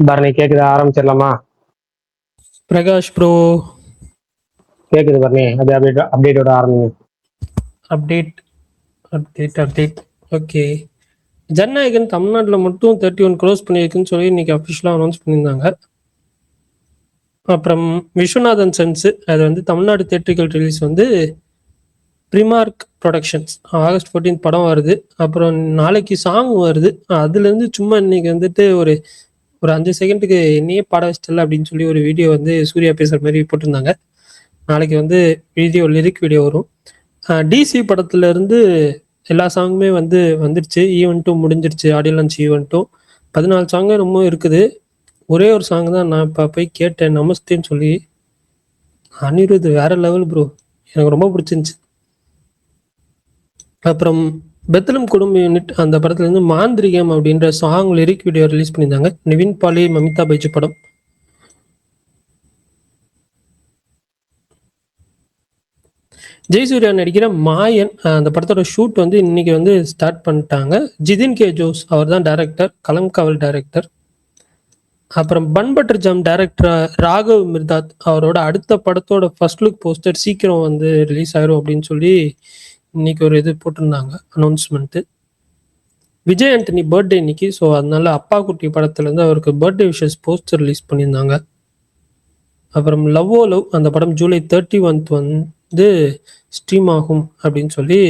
பரணி கேக்குதா? ஆரம்பிச்சிடலாமா? பிரகாஷ் ப்ரோ கேக்குது பரணி. அது அப்டேட்டோட ஆரம்பிங்க. Update okay. ஜனநாயகன் தமிழ்நாட்டில் மட்டும் 31 க்ரோஸ் பண்ணியிருக்குன்னு சொல்லி இன்னைக்கு அஃபிஷியலாக அனௌன்ஸ் பண்ணியிருந்தாங்க. அப்புறம் விஸ்வநாதன் சன்ஸ் அது வந்து தமிழ்நாடு தேட்டரிக்கல் ரிலீஸ் வந்து பிரிமார்க் ப்ரொடக்ஷன்ஸ் ஆகஸ்ட் 14 படம் வருது. அப்புறம் நாளைக்கு சாங் வருது. அதுலேருந்து சும்மா இன்னைக்கு வந்துட்டு ஒரு 5 செகண்டுக்கு என்னையே பாட வச்சிட்டல அப்படின்னு சொல்லி ஒரு வீடியோ வந்து சூர்யா பேசுகிற மாதிரி போட்டிருந்தாங்க. நாளைக்கு வந்து லிரிக் வீடியோ வரும். டிசி படத்துல இருந்து எல்லா சாங்குமே வந்துடுச்சு. ஈவெண்ட்டும் முடிஞ்சிருச்சு. ஆடியோ லான்ச் ஈவெண்ட்டும் 14 சாங்கு ரொம்ப இருக்குது. ஒரே ஒரு சாங் தான் நான் இப்போ போய் கேட்டேன், நமஸ்தேன்னு சொல்லி. அனிருத் வேற லெவல் ப்ரோ, எனக்கு ரொம்ப பிடிச்சிருந்துச்சு. அப்புறம் பெத்லம் குடும்ப யூனிட் அந்த படத்துல இருந்து மாந்திரிகம் அப்படின்ற சாங் லிரிக் வீடியோ ரிலீஸ் பண்ணியிருந்தாங்க. நிவின் பாலி மமிதா பைஜு படம். ஜெயசூர்யா நடிக்கிற மாயன் அந்த படத்தோட ஷூட் வந்து இன்னைக்கு வந்து ஸ்டார்ட் பண்ணிட்டாங்க. ஜிதின் கே ஜோஸ் அவர் தான் டைரக்டர், கலம் காவல் டைரக்டர். அப்புறம் bun butter jam director Raghav Mirdath அவரோட அடுத்த படத்தோட ஃபர்ஸ்ட் லுக் போஸ்டர் சீக்கிரம் வந்து ரிலீஸ் ஆயிரும் அப்படின்னு சொல்லி இன்னைக்கு ஒரு இது போட்டிருந்தாங்க அனௌன்ஸ்மெண்ட்டு. விஜய் ஆண்டனி பர்த்டே இன்னைக்கு. ஸோ அதனால அப்பா குட்டி படத்துலேருந்து அவருக்கு பர்த்டே விஷஸ் போஸ்டர் ரிலீஸ் பண்ணியிருந்தாங்க. அப்புறம் லவ் ஓ லவ் அந்த படம் ஜூலை 31 வந்து ஸ்ட்ரீம் ஆகும் அப்படின்னு சொல்லி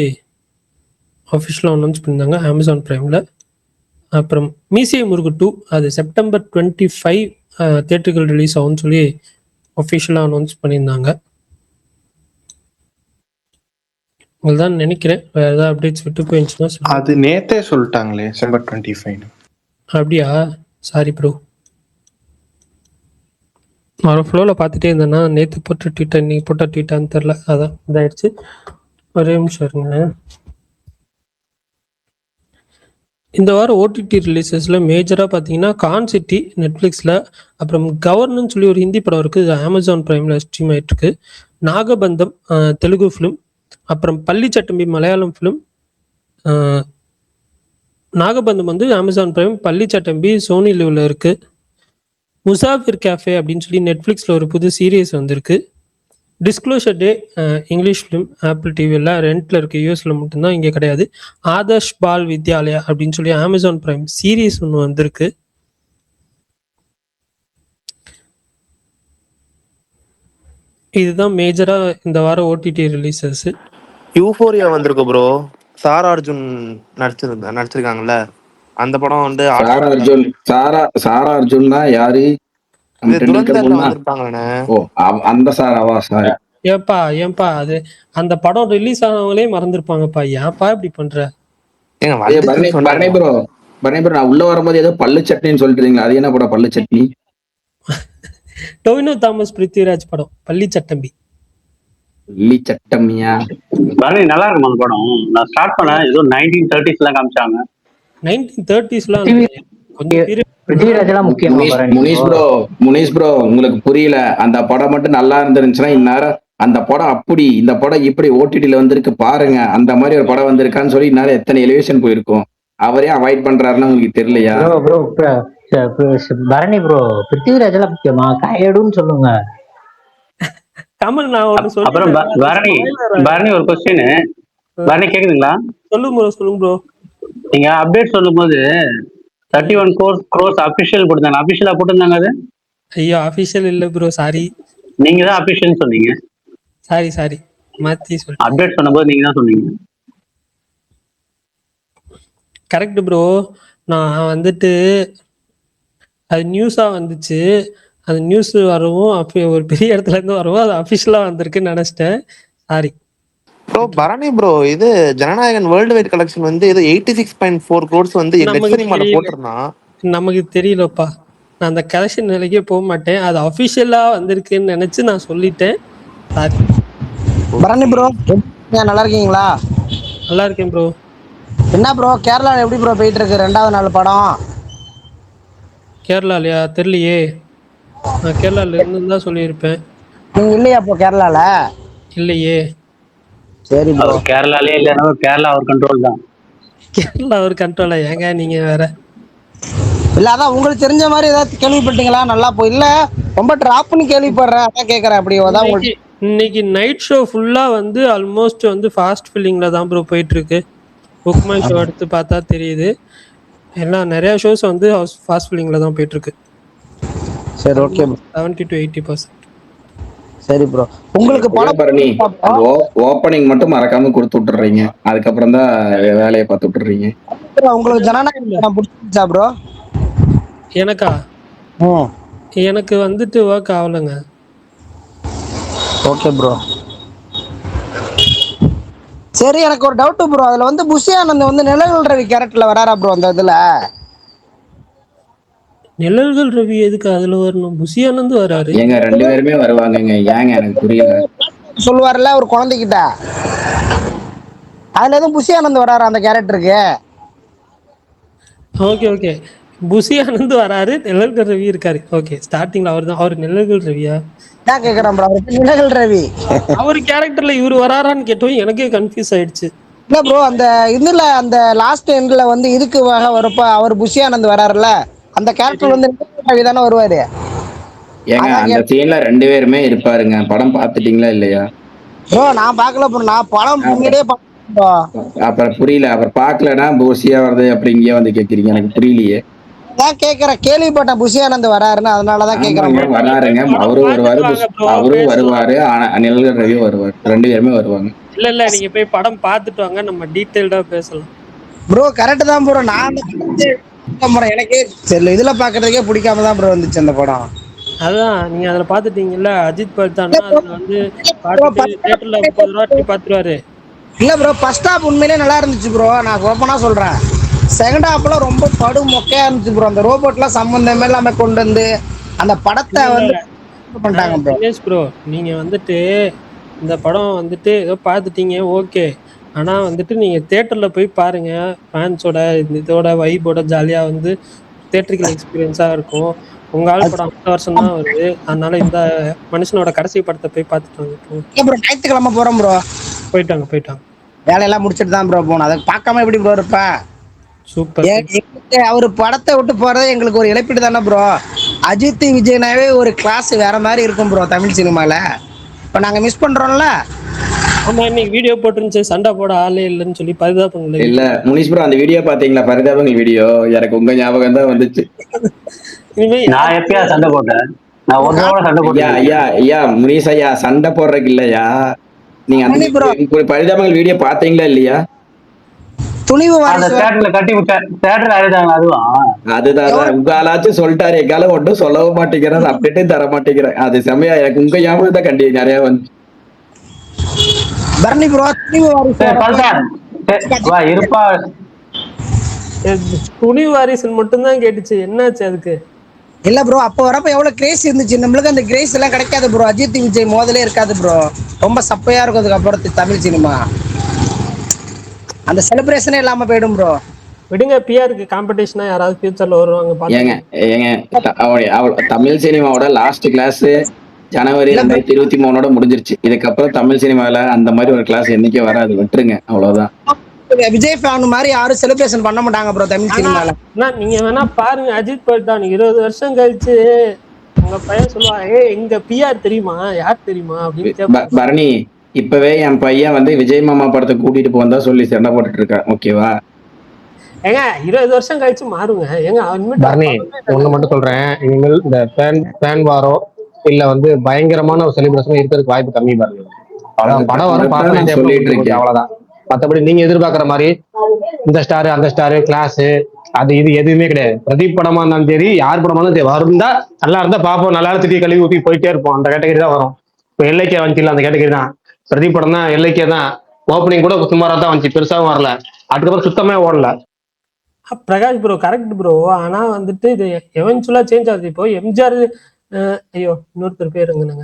அஃபிஷியலாக அனௌன்ஸ் பண்ணியிருந்தாங்க அமேசான் ப்ரைமில். அப்புறம் மீசிய முருகு 2 அது செப்டம்பர் 25 தியேட்டர்கள் ரிலீஸ் ஆகும்னு சொல்லி அஃபிஷியலாக அனௌன்ஸ் பண்ணியிருந்தாங்க. உங்கள்தான் நினைக்கிறேன். வேற ஏதாவது அப்டேட்ஸ் விட்டு போயிருந்துச்சுன்னா அது நேத்தே சொல்லிட்டாங்களே செப்டம்பர் 25. அப்படியா? சாரி ப்ரோ, நான் ஃப்ளோவில் பார்த்துட்டே இருந்தேன்னா நேற்று போட்ட ட்வீட்டர் இன்னைக்கு போட்ட ட்வீட்டான்னு தெரில, அதான் இதாகிடுச்சு. ஒரே நிமிஷம் இருங்க. இந்த வாரம் ஓடிடி ரிலீசஸில் மேஜராக பார்த்தீங்கன்னா கான் சிட்டி நெட்ஃப்ளிக்ஸில், அப்புறம் கவர்னன்னு சொல்லி ஒரு ஹிந்தி படம் இருக்குது, அமேசான் ப்ரைமில் ஸ்ட்ரீம் ஆகிட்டுருக்கு. நாகபந்தம் தெலுங்கு ஃபிலிம், அப்புறம் பள்ளி சட்டம்பி மலையாளம் ஃபிலிம். நாகபந்தம் வந்து அமேசான் ப்ரைம், பள்ளி சட்டம்பி சோனி லிவ்வில் இருக்குது. முசாஃபிர் கேஃபே அப்படின்னு சொல்லி நெட்ஃப்ளிக்ஸில் ஒரு புது சீரியஸ் வந்திருக்கு. டிஸ்க்ளோஷர் டே இங்கிலீஷ் ஃபிலிம் ஆப்பிள் டிவியில் ரெண்டில் இருக்குது, யூஎஸில் மட்டும்தான், இங்கே கிடையாது. ஆதர்ஷ் பால் வித்யாலயா அப்படின்னு சொல்லி அமேசான் ப்ரைம் சீரியஸ் ஒன்று வந்திருக்கு. இதுதான் மேஜராக இந்த வாரம் ஓடிடி ரிலீசஸ். யூஃபோரியா வந்திருக்கு ப்ரோ. சாரா அர்ஜுன் நடிச்சிருக்காங்கல்ல அந்த படம் வந்து சாரா அர்ஜுன் தான் யாரு? அந்த சாராவா? சாரி ஏன்பா அது அந்த படம் ரிலீஸ் ஆனவங்களே மறந்துருப்பாங்கப்பா, ஏன்பா இப்படி பண்ற? நான் உள்ள வரும்போது ஏதோ பல்லு சட்னின்னு சொல்லிட்டு, அது என்ன படம்? பல்லு சட்னி டொவினோ தாமஸ் பிருத்திவிராஜ் படம் பள்ளி சட்டம்பி. பள்ளி சட்டம்பியா? நல்லா இருக்கும் அந்த படம். நான் ஸ்டார்ட் பண்ணேன், ஏதோ 1930s காமிச்சாங்க. 1930s முனிஷ் ப்ரோ உங்களுக்கு புரியல. அந்த படம் மட்டும் நல்லா இருந்துருந்துச்சுன்னா இந்நேரம் அந்த படம் அப்படி இந்த படம் இப்படி ஓடிடில வந்திருக்கு பாருங்க, அந்த மாதிரி ஒரு படம் வந்திருக்கான்னு சொல்லி இந்நேரம் எத்தனை எலிவேஷன் போயிருக்கும். அவரே அவாய்ட் பண்றாருன்னு உங்களுக்கு தெரியலையா? பரணி ப்ரோ, பிருத்திவிராஜ் எல்லாம் முக்கியமா? கையடுன்னு சொல்லுங்க. கமல் நான் ஒன்னு சொல்றேன். அப்புறம் பரணி ஒரு क्वेश्चन. பரணி கேக்குதுங்களா? சொல்லுங்க ப்ரோ. நீங்க அப்டேட் சொல்லும்போது 31 crores அபிஷியல் போட்டாங்க. அபிஷியலா போட்டுருந்தாங்க அது? ஐயோ அபிஷியல் இல்ல ப்ரோ, சாரி. நீங்க தான் அபிஷியல் சொன்னீங்க. சாரி மாத்தி சொல்றேன். அப்டேட் பண்ணும்போது நீங்க தான் சொன்னீங்க. Correct bro. நான் வந்துட்டு அது நியூஸா வந்துச்சு, அது நியூஸ் வரவும் அப்போ ஒரு பெரிய இடத்துல இருந்து வரவும் அது அபிஷியலா வந்திருக்குன்னு நினைச்சிட்டேன். Sorry bro. பரணி ப்ரோ, இது ஜனநாயகன் வேர்ல்டு வைட் கலெக்ஷன் வந்து இது 86.4 crores வந்து போட்டிருந்தான். நமக்கு தெரியலப்பா, நான் அந்த கலெக்ஷன் நிலைக்கே போக மாட்டேன். அது அபிஷியலா வந்திருக்குன்னு நினைச்சு நான் சொல்லிட்டேன். சாரி. பரணி ப்ரோ, நல்லா இருக்கீங்களா? நல்லா இருக்கேன் ப்ரோ. என்ன ப்ரோ கேரளா எப்படி ப்ரோ போயிட்டு இருக்கு 2வது நாள் படம்? கேரளாலயா? தெரியலையே, நான் கேரளால இருந்து தான் சொல்லியிருப்பேன். நீங்க இல்லையா இப்போ கேரளால? இல்லையே. சரி ப்ரோ. கேரளாலே இல்லைன்னா கேரளா ஒரு கண்ட்ரோல் தான். கேரளா ஒரு கண்ட்ரோலா? ஏங்க நீங்க வேற. இல்ல அதான் உங்களுக்கு தெரிஞ்ச மாதிரி ஏதாவது கேள்விப்பட்டீங்களா? நல்லா போய் இல்ல ரொம்ப டிராப்னு கேள்விப்படுறேன், அதான் கேட்கறேன். அப்படி அதான் இன்னைக்கு உங்களுக்கு இன்னைக்கு நைட் ஷோ ஃபுல்லா வந்து ஆல்மோஸ்ட் வந்து ஃபாஸ்ட் ஃபில்லிங்ல தான் ப்ரோ போயிட்டு இருக்கு. புக்மை ஷோ எடுத்து பார்த்தா தெரியுது. எல்லாம் நிறைய ஷோஸ் வந்து ஃபாஸ்ட் ஃபில்லிங்ல தான் போயிட்டு இருக்கு. சரி ஓகே ப்ரோ. 70 to 80%. சரி ப்ரோ. உங்களுக்கு படம் பரணி அந்த ஓப்பனிங் மட்டும் மறக்காம கொடுத்து விட்டுறீங்க, அதுக்கப்புறம் தான் வேலையை பார்த்து விட்டுறீங்க. உங்களுக்கு ஜனநாயகம் படம் பிடிச்சிருச்சா ப்ரோ? எனக்கா? எனக்கு வந்துட்டு ஒர்க் ஆகலைங்க. Okay bro. சரி எனக்கு ஒரு டவுட் ப்ரோ, அதுல வந்து புஷி ஆனந்த் வந்து நிழல் ரவி கேரக்டர்ல வராரா ப்ரோ அந்த இதுல? நிழல்கள் ரவி எதுக்கு அதுல வரணும்? புஷி ஆனந்த் வராரு. ஏங்க 2 பேருமே வருவாங்கங்க, ஏங்க எனக்கு புரியல. சொல்லுவார்ல ஒரு குழந்தைகிட்ட, அதுல எதுவும் புஷி ஆனந்த் வராரா அந்த கேரக்டருக்கு? ஓகே ஓகே, புஷி ஆனந்த் வராரு, நிழல்கள் ரவி இருக்காரு. ஓகே, ஸ்டார்டிங்ல அவர் தான். அவர் நிழல்கள் ரவியா? நான் கேக்குறேன் ப்ரோ, நிழல் ரவி அவர் கேரக்டர்ல இவரு வராரான்னு கேட்டோம், எனக்கே கன்ஃபியூஸ் ஆயிடுச்சு. இல்ல ப்ரோ, அந்த இதுல அந்த லாஸ்ட் எண்ட்ல வந்து இதுக்கு வரப்ப அவர் புஷி ஆனந்த் வராருல்ல, அந்த கேரக்டர் வந்து நிழல் ரவி தானே வருவாரு. ஏங்க அந்த சீன்ல 2 பேருமே இருப்பாருங்க. படம் பார்த்துட்டீங்களா இல்லையா? ப்ரோ நான் பார்க்கல ப்ரோ, நான் படம் முன்னாடியே பார்த்தேன் ப்ரோ. அப்புறம் புரியல, அப்புறம் பார்க்கலன்னா புஷியா வருது அப்படி இங்கே வந்து கேட்குறீங்க, எனக்கு புரியலையே. நான் கேக்குறேன், கேள்விப்பட்டேன் புஷி ஆனந்த் வராருன்னு, அதனாலதான் கேக்குறேன். ஆமாங்க, வராருங்க. அவரும் வருவாரு, அவரும் வருவாரு, நிழல்கள் ரவியும் வருவாரு, 2 பேருமே வருவாங்க. இல்ல நீங்க போய் படம் பார்த்துட்டு வாங்க, நம்ம டீடைல்டா பேசலாம். ப்ரோ கரெக்ட் தான் ப்ரோ, நான் எனக்கே சரி இதுல பாக்குறதுக்கே பிடிக்காம தான் ப்ரோ வந்துச்சு அந்த படம். அதான் நீங்க அதுல பாத்துட்டீங்கல்ல, அஜித் பல்தானா அதுல வந்து பார்த்துட்டு தியேட்டர்ல 30 ரூபா பாத்துருவாரு. இல்ல ப்ரோ, ஃபர்ஸ்ட் ஹாப் உண்மையிலே நல்லா இருந்துச்சு ப்ரோ, நான் ஓப்பனா சொல்றேன். செகண்ட் ஹாப்ல ரொம்ப படு மொக்கையா இருந்துச்சு ப்ரோ. அந்த ரோபோட்லாம் சம்பந்தமே இல்லாம கொண்டு வந்து அந்த படத்தை வந்து பண்ணிட்டாங்க ப்ரோ. தினேஷ் ப்ரோ, நீங்க வந்துட்டு இந்த படம் வந்துட்டு ஏதோ பார்த்துட்டீங்க ஓகே, ஆனா வந்துட்டு நீங்க தியேட்டர்ல போய் பாருங்க, ஃபேன்ஸோட இதோட வைபோட ஜாலியா வந்து தியேட்டரிக்கல் எக்ஸ்பீரியன்ஸா இருக்கும். உங்க ஆள் படம் அடுத்த வருஷம் தான் வருது, அதனால இந்த மனுஷனோட கடைசி படத்தை போய் பார்த்துட்டு வாங்க. ப்ரோ ஞாயிற்றுக்கிழமை போறோம் ப்ரோ. போயிட்டாங்க வேலையெல்லாம் முடிச்சிட்டு தான் ப்ரோ போகணும், அதை பார்க்காம எப்படி ப்ரோ இருப்ப? சூப்பர். அவரு படத்தை விட்டு போறது எங்களுக்கு ஒரு இழப்பீடு தானே ப்ரோ. அஜித் விஜய்னாவே ஒரு கிளாஸ் வேற மாதிரி இருக்கும் ப்ரோ தமிழ் சினிமால. இப்ப நாங்க மிஸ் பண்றோம்ல. ஆமா, இன்னைக்கு வீடியோ போட்டுருந்துச்சு, சண்டை போட ஆளே இல்லைன்னு சொல்லி பரிதாபங்கள். இல்ல முனிஷ் ப்ரோ, அந்த வீடியோ பாத்தீங்களா? பரிதாபங்கள் வீடியோ, எனக்கு உங்க ஞாபகம் தான் வந்துச்சு. நான் எப்பயா சண்டை போட்டேன்? நான் ஒரு தடவை சண்டை போட்டேன். ஐயா முனிஷ் ஐயா, சண்டை போடுறதுக்கு இல்லையா, நீங்க அந்த பரிதாபங்கள் வீடியோ பாத்தீங்களா இல்லையா? துணிவு தேட்டர்ல கட்டி தேட்டர் ஆயிட்டாங்க. அதுதான் உங்க ஆளாச்சும் சொல்லிட்டாரு, எங்கால ஒன்றும் சொல்லவும் மாட்டேங்கிறாரு, அப்டேட்டே தர மாட்டேங்கிறேன். அது செம்மையா எனக்கு உங்க ஞாபகம் தான் கண்டி நிறைய வந்து. பரணி ப்ரோ, இருப்பா, துணி வாரிசு மட்டும்தான் கேட்டுச்சு, என்னாச்சு அதுக்கு? இல்ல ப்ரோ, அப்ப வரப்ப எவ்வளவு கிரேஸ் இருந்துச்சு, நம்மளுக்கு அந்த கிரேஸ் எல்லாம் கிடைக்காது ப்ரோ. அஜித் விஜய் மோதலே இருக்காது ப்ரோ, ரொம்ப சப்பையா இருக்கும் அதுக்கு அப்புறம் தமிழ் சினிமா. அந்த செலிப்ரேஷனே இல்லாம போயிடும் ப்ரோ. விடுங்க, பிஆருக்கு காம்படிஷனா யாராவது ஃபியூச்சர்ல வருவாங்க. ஏங்க தமிழ் சினிமாவோட லாஸ்ட் கிளாஸ் ஜனவரி 2023 முடிஞ்சிருச்சு. இதுக்கப்புறம் தமிழ் சினிமாவில அந்த மாதிரி ஒரு கிளாஸ் என்னைக்கே வராது, விட்டுருங்க, அவ்வளவுதான். விஜய் ஃபேன் மாதிரி யாரும் செலிப்ரேஷன் பண்ண மாட்டாங்க ப்ரோ தமிழ் சினிமால. நீங்க வேணா பாருங்க, அஜித் பல்தான் 20 வருஷம் கழிச்சு உங்க பையன் சொல்லுவான், எங்க பிஆர் தெரியுமா, யார் தெரியுமா அப்படின்னு. பரணி, இப்பவே என் பையன் வந்து விஜய் மாமா படத்தை கூட்டிட்டு போந்தா சொல்லி சண்டை போட்டுட்டு இருக்கான், ஓகேவா? ஏங்க 20 வருஷம் கழிச்சு மாறுங்க. ஏங்க ஒண்ணு மட்டும் சொல்றேன், இனிமேல் இந்த ஃபேன் வாரோ இல்ல வந்து பயங்கரமான ஒரு செலிப்ரேஷன் இருக்கிறதுக்கு வாய்ப்பு கம்மி பாருங்க. படம் வரும் பார்க்கலாம், சொல்லிட்டு இருக்கேன், அவ்வளவுதான். மற்றபடி நீங்க எதிர்பார்க்குற மாதிரி இந்த ஸ்டாரு அந்த ஸ்டாரு கிளாஸ் அது இது எதுவுமே கிடையாது. பிரதீப் படமா இருந்தாலும் சரி, யார் படமா இருந்தாலும் சரி, வருந்தா நல்லா இருந்தா பார்ப்போம், நல்லா திட்டி கழுவி ஊற்றி போயிட்டே இருப்போம், அந்த கேட்டகரி தான் வரும். இப்போ எல்லைக்கே வந்துச்சு, அந்த கேட்டகரி தான். பிரதீப் படம் தான் எல்லைக்கே தான். ஓப்பனிங் கூட சுமாரா தான் வந்துச்சு, பெருசாகவும் வரல, அதுக்கப்புறம் சுத்தமே ஓடல. பிரகாஷ் ப்ரோ கரெக்ட் ப்ரோ, ஆனா வந்துட்டு இது எவென்ச்சுவலா சேஞ்ச் ஆகுது. இப்போ எம்ஜிஆர், ஐயோ இன்னொருத்தர் பேருங்க,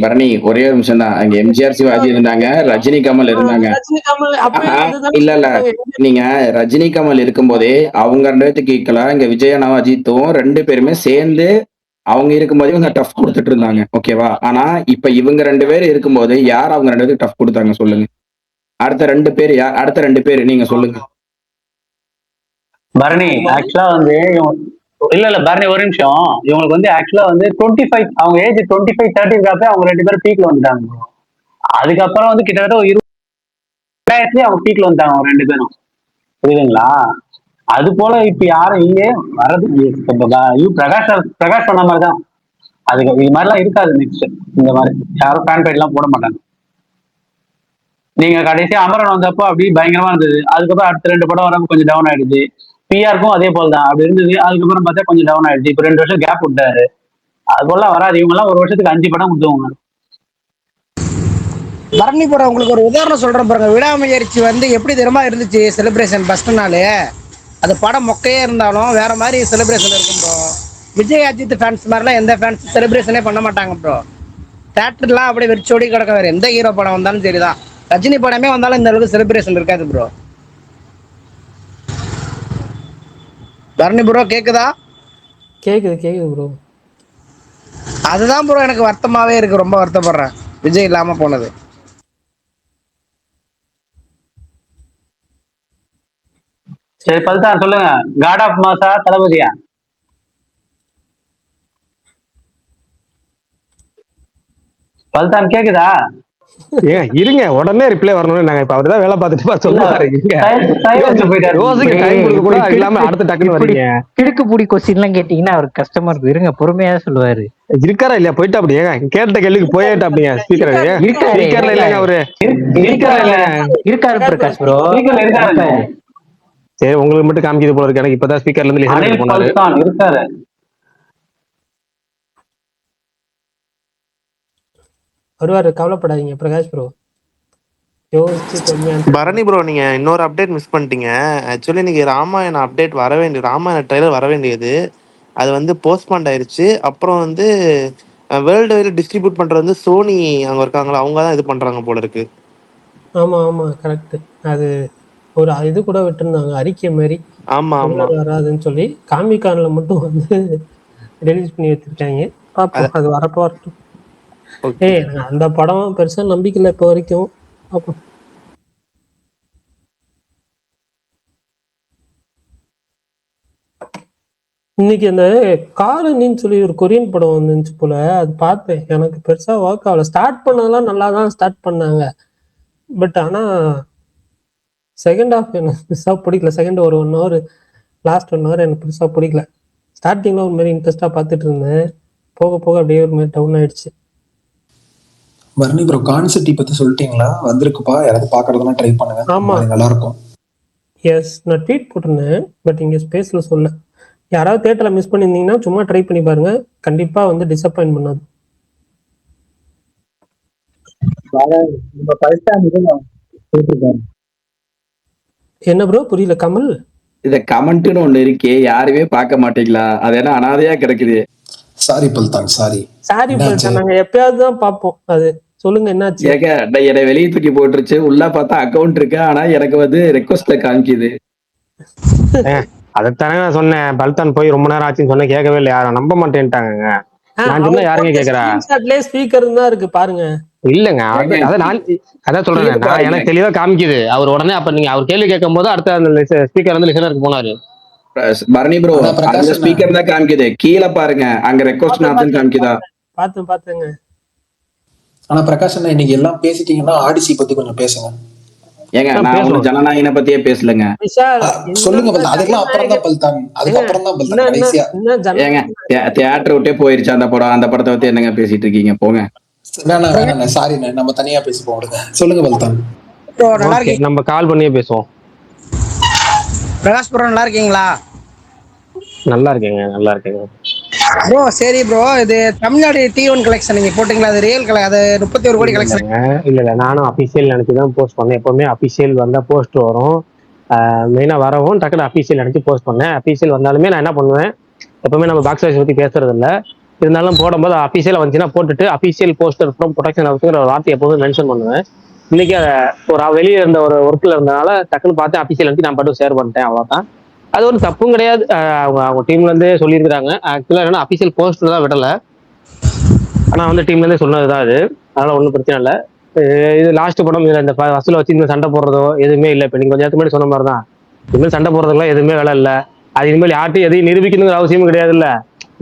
பரணி ஒரே ஒரு நிமிஷம் தான். அங்க எம்ஜிஆர் சிவாஜி இருந்தாங்க, ரஜினி கமல் இருந்தாங்க. இல்ல நீங்க ரஜினி கமல் இருக்கும் போதே அவங்க 2 பேத்துக்கு ஈக்குவலா இங்க விஜயனும் அஜித்தும் 2 பேருமே சேர்ந்து அவங்க இருக்கும்போது இவங்க டஃப் கொடுத்துட்டு இருந்தாங்க, ஓகேவா? ஆனா இப்ப இவங்க 2 பேர் இருக்கும்போது யார் அவங்க 2 பேருக்கு டஃப் கொடுத்தாங்க சொல்லுங்க? அடுத்த 2 பேர் நீங்க சொல்லுங்க. பரணி ஆக்சுவலா வந்து இல்ல பரணி ஒரு நிமிஷம். இவங்களுக்கு வந்து ஆக்சுவலா வந்து 25 அவங்க ஏஜ் 25-30 இருக்கப்ப அவங்க 2 பேரும் பீக்ல வந்துட்டாங்க. அதுக்கப்புறம் வந்து கிட்டத்தட்ட ஒரு 20 அவங்க பீக்ல வந்துட்டாங்க அவங்க 2 பேரும். புரியுதுங்களா? அது போல இப்ப யாரும் இல்லையே வர்றது. பிரகாஷ் சொன்ன மாதிரிதான். அதுக்கு இது மாதிரிலாம் இருக்காது. நெக்ஸ்ட் இந்த மாதிரி யாரும் ஃபேன் ஃபைட் எல்லாம் போட மாட்டாங்க. நீங்க கடைசியா அமரன் வந்தப்போ அப்படி பயங்கரமா இருந்தது. அதுக்கப்புறம் அடுத்த 2 படம் வரப்போ கொஞ்சம் டவுன் ஆயிடுச்சு. பிஆருக்கும் அதே போல் தான் அப்படி இருந்தது. அதுக்கப்புறம் பார்த்தா கொஞ்சம் டவுன் ஆயிடுச்சு. இப்ப 2 வருஷம் கேப் விட்டாரு. அது போல வராது. இவங்க எல்லாம் ஒரு வருஷத்துக்கு 5 படம் கொடுத்தவங்க. பரணி படம் உங்களுக்கு ஒரு உதாரணம் சொல்றேன் பாருங்க. விடாமுயற்சி வந்து எப்படி தெரியுமா இருந்துச்சு செலிப்ரேஷன் ஃபர்ஸ்ட் நாள். அது படம் மொக்கையே இருந்தாலும் வேற மாதிரி செலிப்ரேஷன் இருக்கும் ப்ரோ. விஜய் அஜித் ஃபேன்ஸ் மாதிரிலாம் எந்த ஃபேன்ஸ் செலிப்ரேஷனே பண்ண மாட்டாங்க ப்ரோ. தேட்டர்லாம் அப்படியே வெறிச்சோடி கிடக்க. வேற எந்த ஹீரோ படம் வந்தாலும் சரிதான். ரஜினி படமே வந்தாலும் இந்த அளவுக்கு செலிப்ரேஷன் இருக்காது ப்ரோ. பரணி ப்ரோ கேக்குதா? கேக்குது ப்ரோ. அதுதான் ப்ரோ எனக்கு வருத்தமாவே இருக்கு. ரொம்ப வருத்தப்படுறேன் விஜய் இல்லாம போனது. சரி பல்தான் சொல்லுங்க. காட் ஆஃப் மாசா தளபதியா? பல்தான் கேக்குதா? ஏன் இருங்க, உடனே ரிப்ளை வரணும்னு நாங்க இப்ப அவர்தான் வேலை பார்த்துட்டு சொல்லுவாரு. யோசிக்க டைம் கொடுக்க கூட இல்லாம அடுத்த டக்குன்னு வரீங்க. கிடுக்கு புடி கொஸ்டின் எல்லாம் கேட்டீங்கன்னா அவருக்கு கஷ்டமா இருக்கு. இருங்க பொறுமையா சொல்லுவாரு. இருக்காரா இல்லையா? போயிட்டு அப்படியே கேட்ட கேள்விக்கு போயிட்டா அப்படியே ஸ்பீக்கர் ஸ்பீக்கர்ல இல்லைங்க அவரு இருக்காரு பிரகாஷ் ப்ரோ. சரி உங்களுக்கு மட்டும் காமிக்கிது போல இருக்கு. எனக்கு இப்பதான் ஸ்பீக்கர்ல இருந்து லிசன் பண்ணாரு. இருக்காரு. வருவாரு, கவலைப்படாதீங்க பிரகாஷ் ப்ரோ. பரணி ப்ரோ நீங்க இன்னொரு அப்டேட் மிஸ் பண்ணிட்டீங்க. ஆக்சுவலி இன்னைக்கு ராமாயண அப்டேட் வர வேண்டியது, ராமாயண ட்ரெய்லர் வர வேண்டியது. அது வந்து போஸ்ட்பாண்ட் ஆயிருச்சு. அப்புறம் வந்து வேர்ல்டு வைடு டிஸ்ட்ரிபியூட் பண்றது வந்து சோனி அங்க இருக்காங்களா, அவங்க தான் இது பண்றாங்க போல இருக்கு. ஆமா கரெக்ட். அது ஒரு இது கூட விட்டுருந்தாங்க அறிக்கை மாதிரி. ஆமா வராதுன்னு சொல்லி காமிகான்ல மட்டும் வந்து ரிலீஸ் பண்ணி வச்சிருக்காங்க. பாப்போம், அது வரப்போ வரட்டும். அந்த படம் பெருசா நம்பிக்கை இல்லை இப்போ வரைக்கும். பாப்போம். இன்னைக்கு அந்த காலனின்னு சொல்லி ஒரு கொரியன் படம் வந்துச்சு போல, அது பார்த்தேன். எனக்கு பெருசா ஒர்க் ஆகல. ஸ்டார்ட் பண்ணதெல்லாம் நல்லா தான் ஸ்டார்ட் பண்ணாங்க. பட் ஆனா செகண்ட் ஹாஃப் எனக்கு பெருசா பிடிக்கல. செகண்ட் ஒரு 1 hour லாஸ்ட் 1 hour எனக்கு பெருசா பிடிக்கல. ஸ்டார்டிங்ல ஒரு மாதிரி இன்ட்ரெஸ்டா பார்த்துட்டு இருந்தேன். போக போக அப்படியே ஒரு மாதிரி டவுன் ஆயிடுச்சு. பரணி ப்ரோ கான்செப்ட் பத்தி சொல்லிட்டீங்களா? வந்திருக்குப்பா, யாராவது பாக்குறதுனா ட்ரை பண்ணுங்க. ஆமா நல்லா இருக்கும். எஸ், நான் ட்வீட் போட்டிருந்தேன். பட் இங்க ஸ்பேஸ்ல சொல்ல. யாராவது தியேட்டர்ல மிஸ் பண்ணியிருந்தீங்கன்னா சும்மா ட்ரை பண்ணி பாருங்க. கண்டிப்பா வந்து டிசப்பாயின்ட் பண்ணாது. என்ன ப்ரோ புரியல கமல்? இத கமெண்ட்னு ஒண்ணு இருக்கே, யாருமே பார்க்க மாட்டீங்களா? அது என்ன அனாதையா கிடக்குது. Sorry Paltan, sorry Paltan. நாங்க எப்பயாவது தான் பார்ப்போம். அது சொல்லுங்க என்னாச்சு? என்னை வெளியே தூக்கி போட்டுருச்சு. உள்ள பார்த்தா அக்கௌண்ட் இருக்கு, ஆனா எனக்கு வந்து ரெக்வஸ்ட்ல காமிக்குது. அதைத்தானே நான் சொன்னேன். பல்தான் போய் ரொம்ப நேரம் ஆச்சுன்னு சொன்ன, கேட்கவே இல்லை. யாரும் நம்ப மாட்டேன்ட்டாங்க. நான் சொன்ன யாருங்க கேக்குறா? ஸ்பீக்கர் தான் இருக்கு பாருங்க. இல்லங்க, அதான் சொல்றேன். நான் எனக்கு தெளிவா காமிக்குது. அவர் உடனே அப்ப நீங்க அவர் கேள்வி கேட்கும் போது அடுத்த அந்த ஸ்பீக்கர் வந்து லிசனருக்கு போனாரு. பரணி ப்ரோ அந்த ஸ்பீக்கர் தான் காமிக்குது. கீழே பாருங்க, அங்க ரெக்வஸ்ட் ஆப்ஷன் காமிக்குதா? பாத்துங்க. ஆனா பிரகாஷ் அண்ணா இன்னைக்கு எல்லாம் பேசிட்டீங்கன்னா ஆடிசி பத்தி கொஞ்சம் பேசுங்க. ஏங்க நான் ஒரு ஜனநாயகனை பத்தியே பேசலங்க. சொல்லுங்க பல்தான். அதுக்கெல்லாம் அப்புறம் தான் பல்தான். அதுக்கப்புறம் தான் பல்தான் கடைசியா. ஏங்க தியேட்டர் விட்டே போயிருச்சு அந்த படம். அந்த படத்தை பத்தி என்னங்க பேசிட்டு இருக்கீங்க? போங்க. வேணாம் சாரி, நம்ம தனியா பேசுவோம். சொல்லுங்க பல்தான். நம்ம கால் பண்ணியே பேசுவோம். பிரகாஷ் ப்ரோ நல்லா இருக்கீங்களா? நல்லா இருக்கேங்க ப்ரோ. சரி ப்ரோ, இது தமிழ்நாடு T1 கலெக்ஷன் நீங்க போட்டீங்களா? அது ரியல் அது 31 கோடி கலெக்ஷன். இல்ல நானும் அபிஷியல் நினைச்சுதான் போஸ்ட் பண்ணேன். எப்பவுமே அபிஷியல் வந்தா போஸ்ட் வரும். மெயினா வரவும் டக்குனு அபிஷியல் நினைச்சு போஸ்ட் பண்ணேன். அபிஷியல் வந்தாலுமே நான் என்ன பண்ணுவேன், எப்பவுமே நம்ம பாக்ஸ் ஆஃபீஸ் பத்தி பேசுறது இல்லை. இருந்தாலும் போடும்போது அபிஷியல் வந்துச்சுன்னா போட்டுட்டு அபிஷியல் போஸ்டர் ஃப்ரம் ப்ரொடக்ஷன் ஹவுஸ்ங்கிற ஒரு வார்த்தை எப்பவுமே மென்ஷன் பண்ணுவேன். இன்னைக்கு ஒரு வெளியே இருந்த ஒரு ஒர்க்ல இருந்தனால டக்குன்னு பார்த்து அபிஷியல் வந்து நான் பாட்டு ஷேர் பண்ணிட்டேன். அவ்வளோதான். அது ஒரு தப்பும் கிடையாது. அவங்க டீம்ல இருந்தே சொல்லியிருக்காங்க. ஆக்சுவலா என்னன்னா அபிஷியல் போஸ்டர் தான் விடலை, ஆனா வந்து டீம்ல இருந்தே சொன்னதுதான் அது. அதனால ஒன்றும் பிரச்சனை இல்லை. இது லாஸ்ட் படம். இதுல இந்த வசூலை வச்சு இந்த சண்டை போடுறதோ எதுவுமே இல்லை. இப்போ நீங்க கொஞ்சம் நேரத்துக்கு முன்னாடி சொன்ன மாதிரிதான் இனிமேல் சண்டை போடுறதுக்குலாம் எதுவுமே வேலை இல்ல. அது இனிமேல் யார்ட்டும் எதையும் நிரூபிக்கணுங்கிற அவசியமும் கிடையாது இல்ல.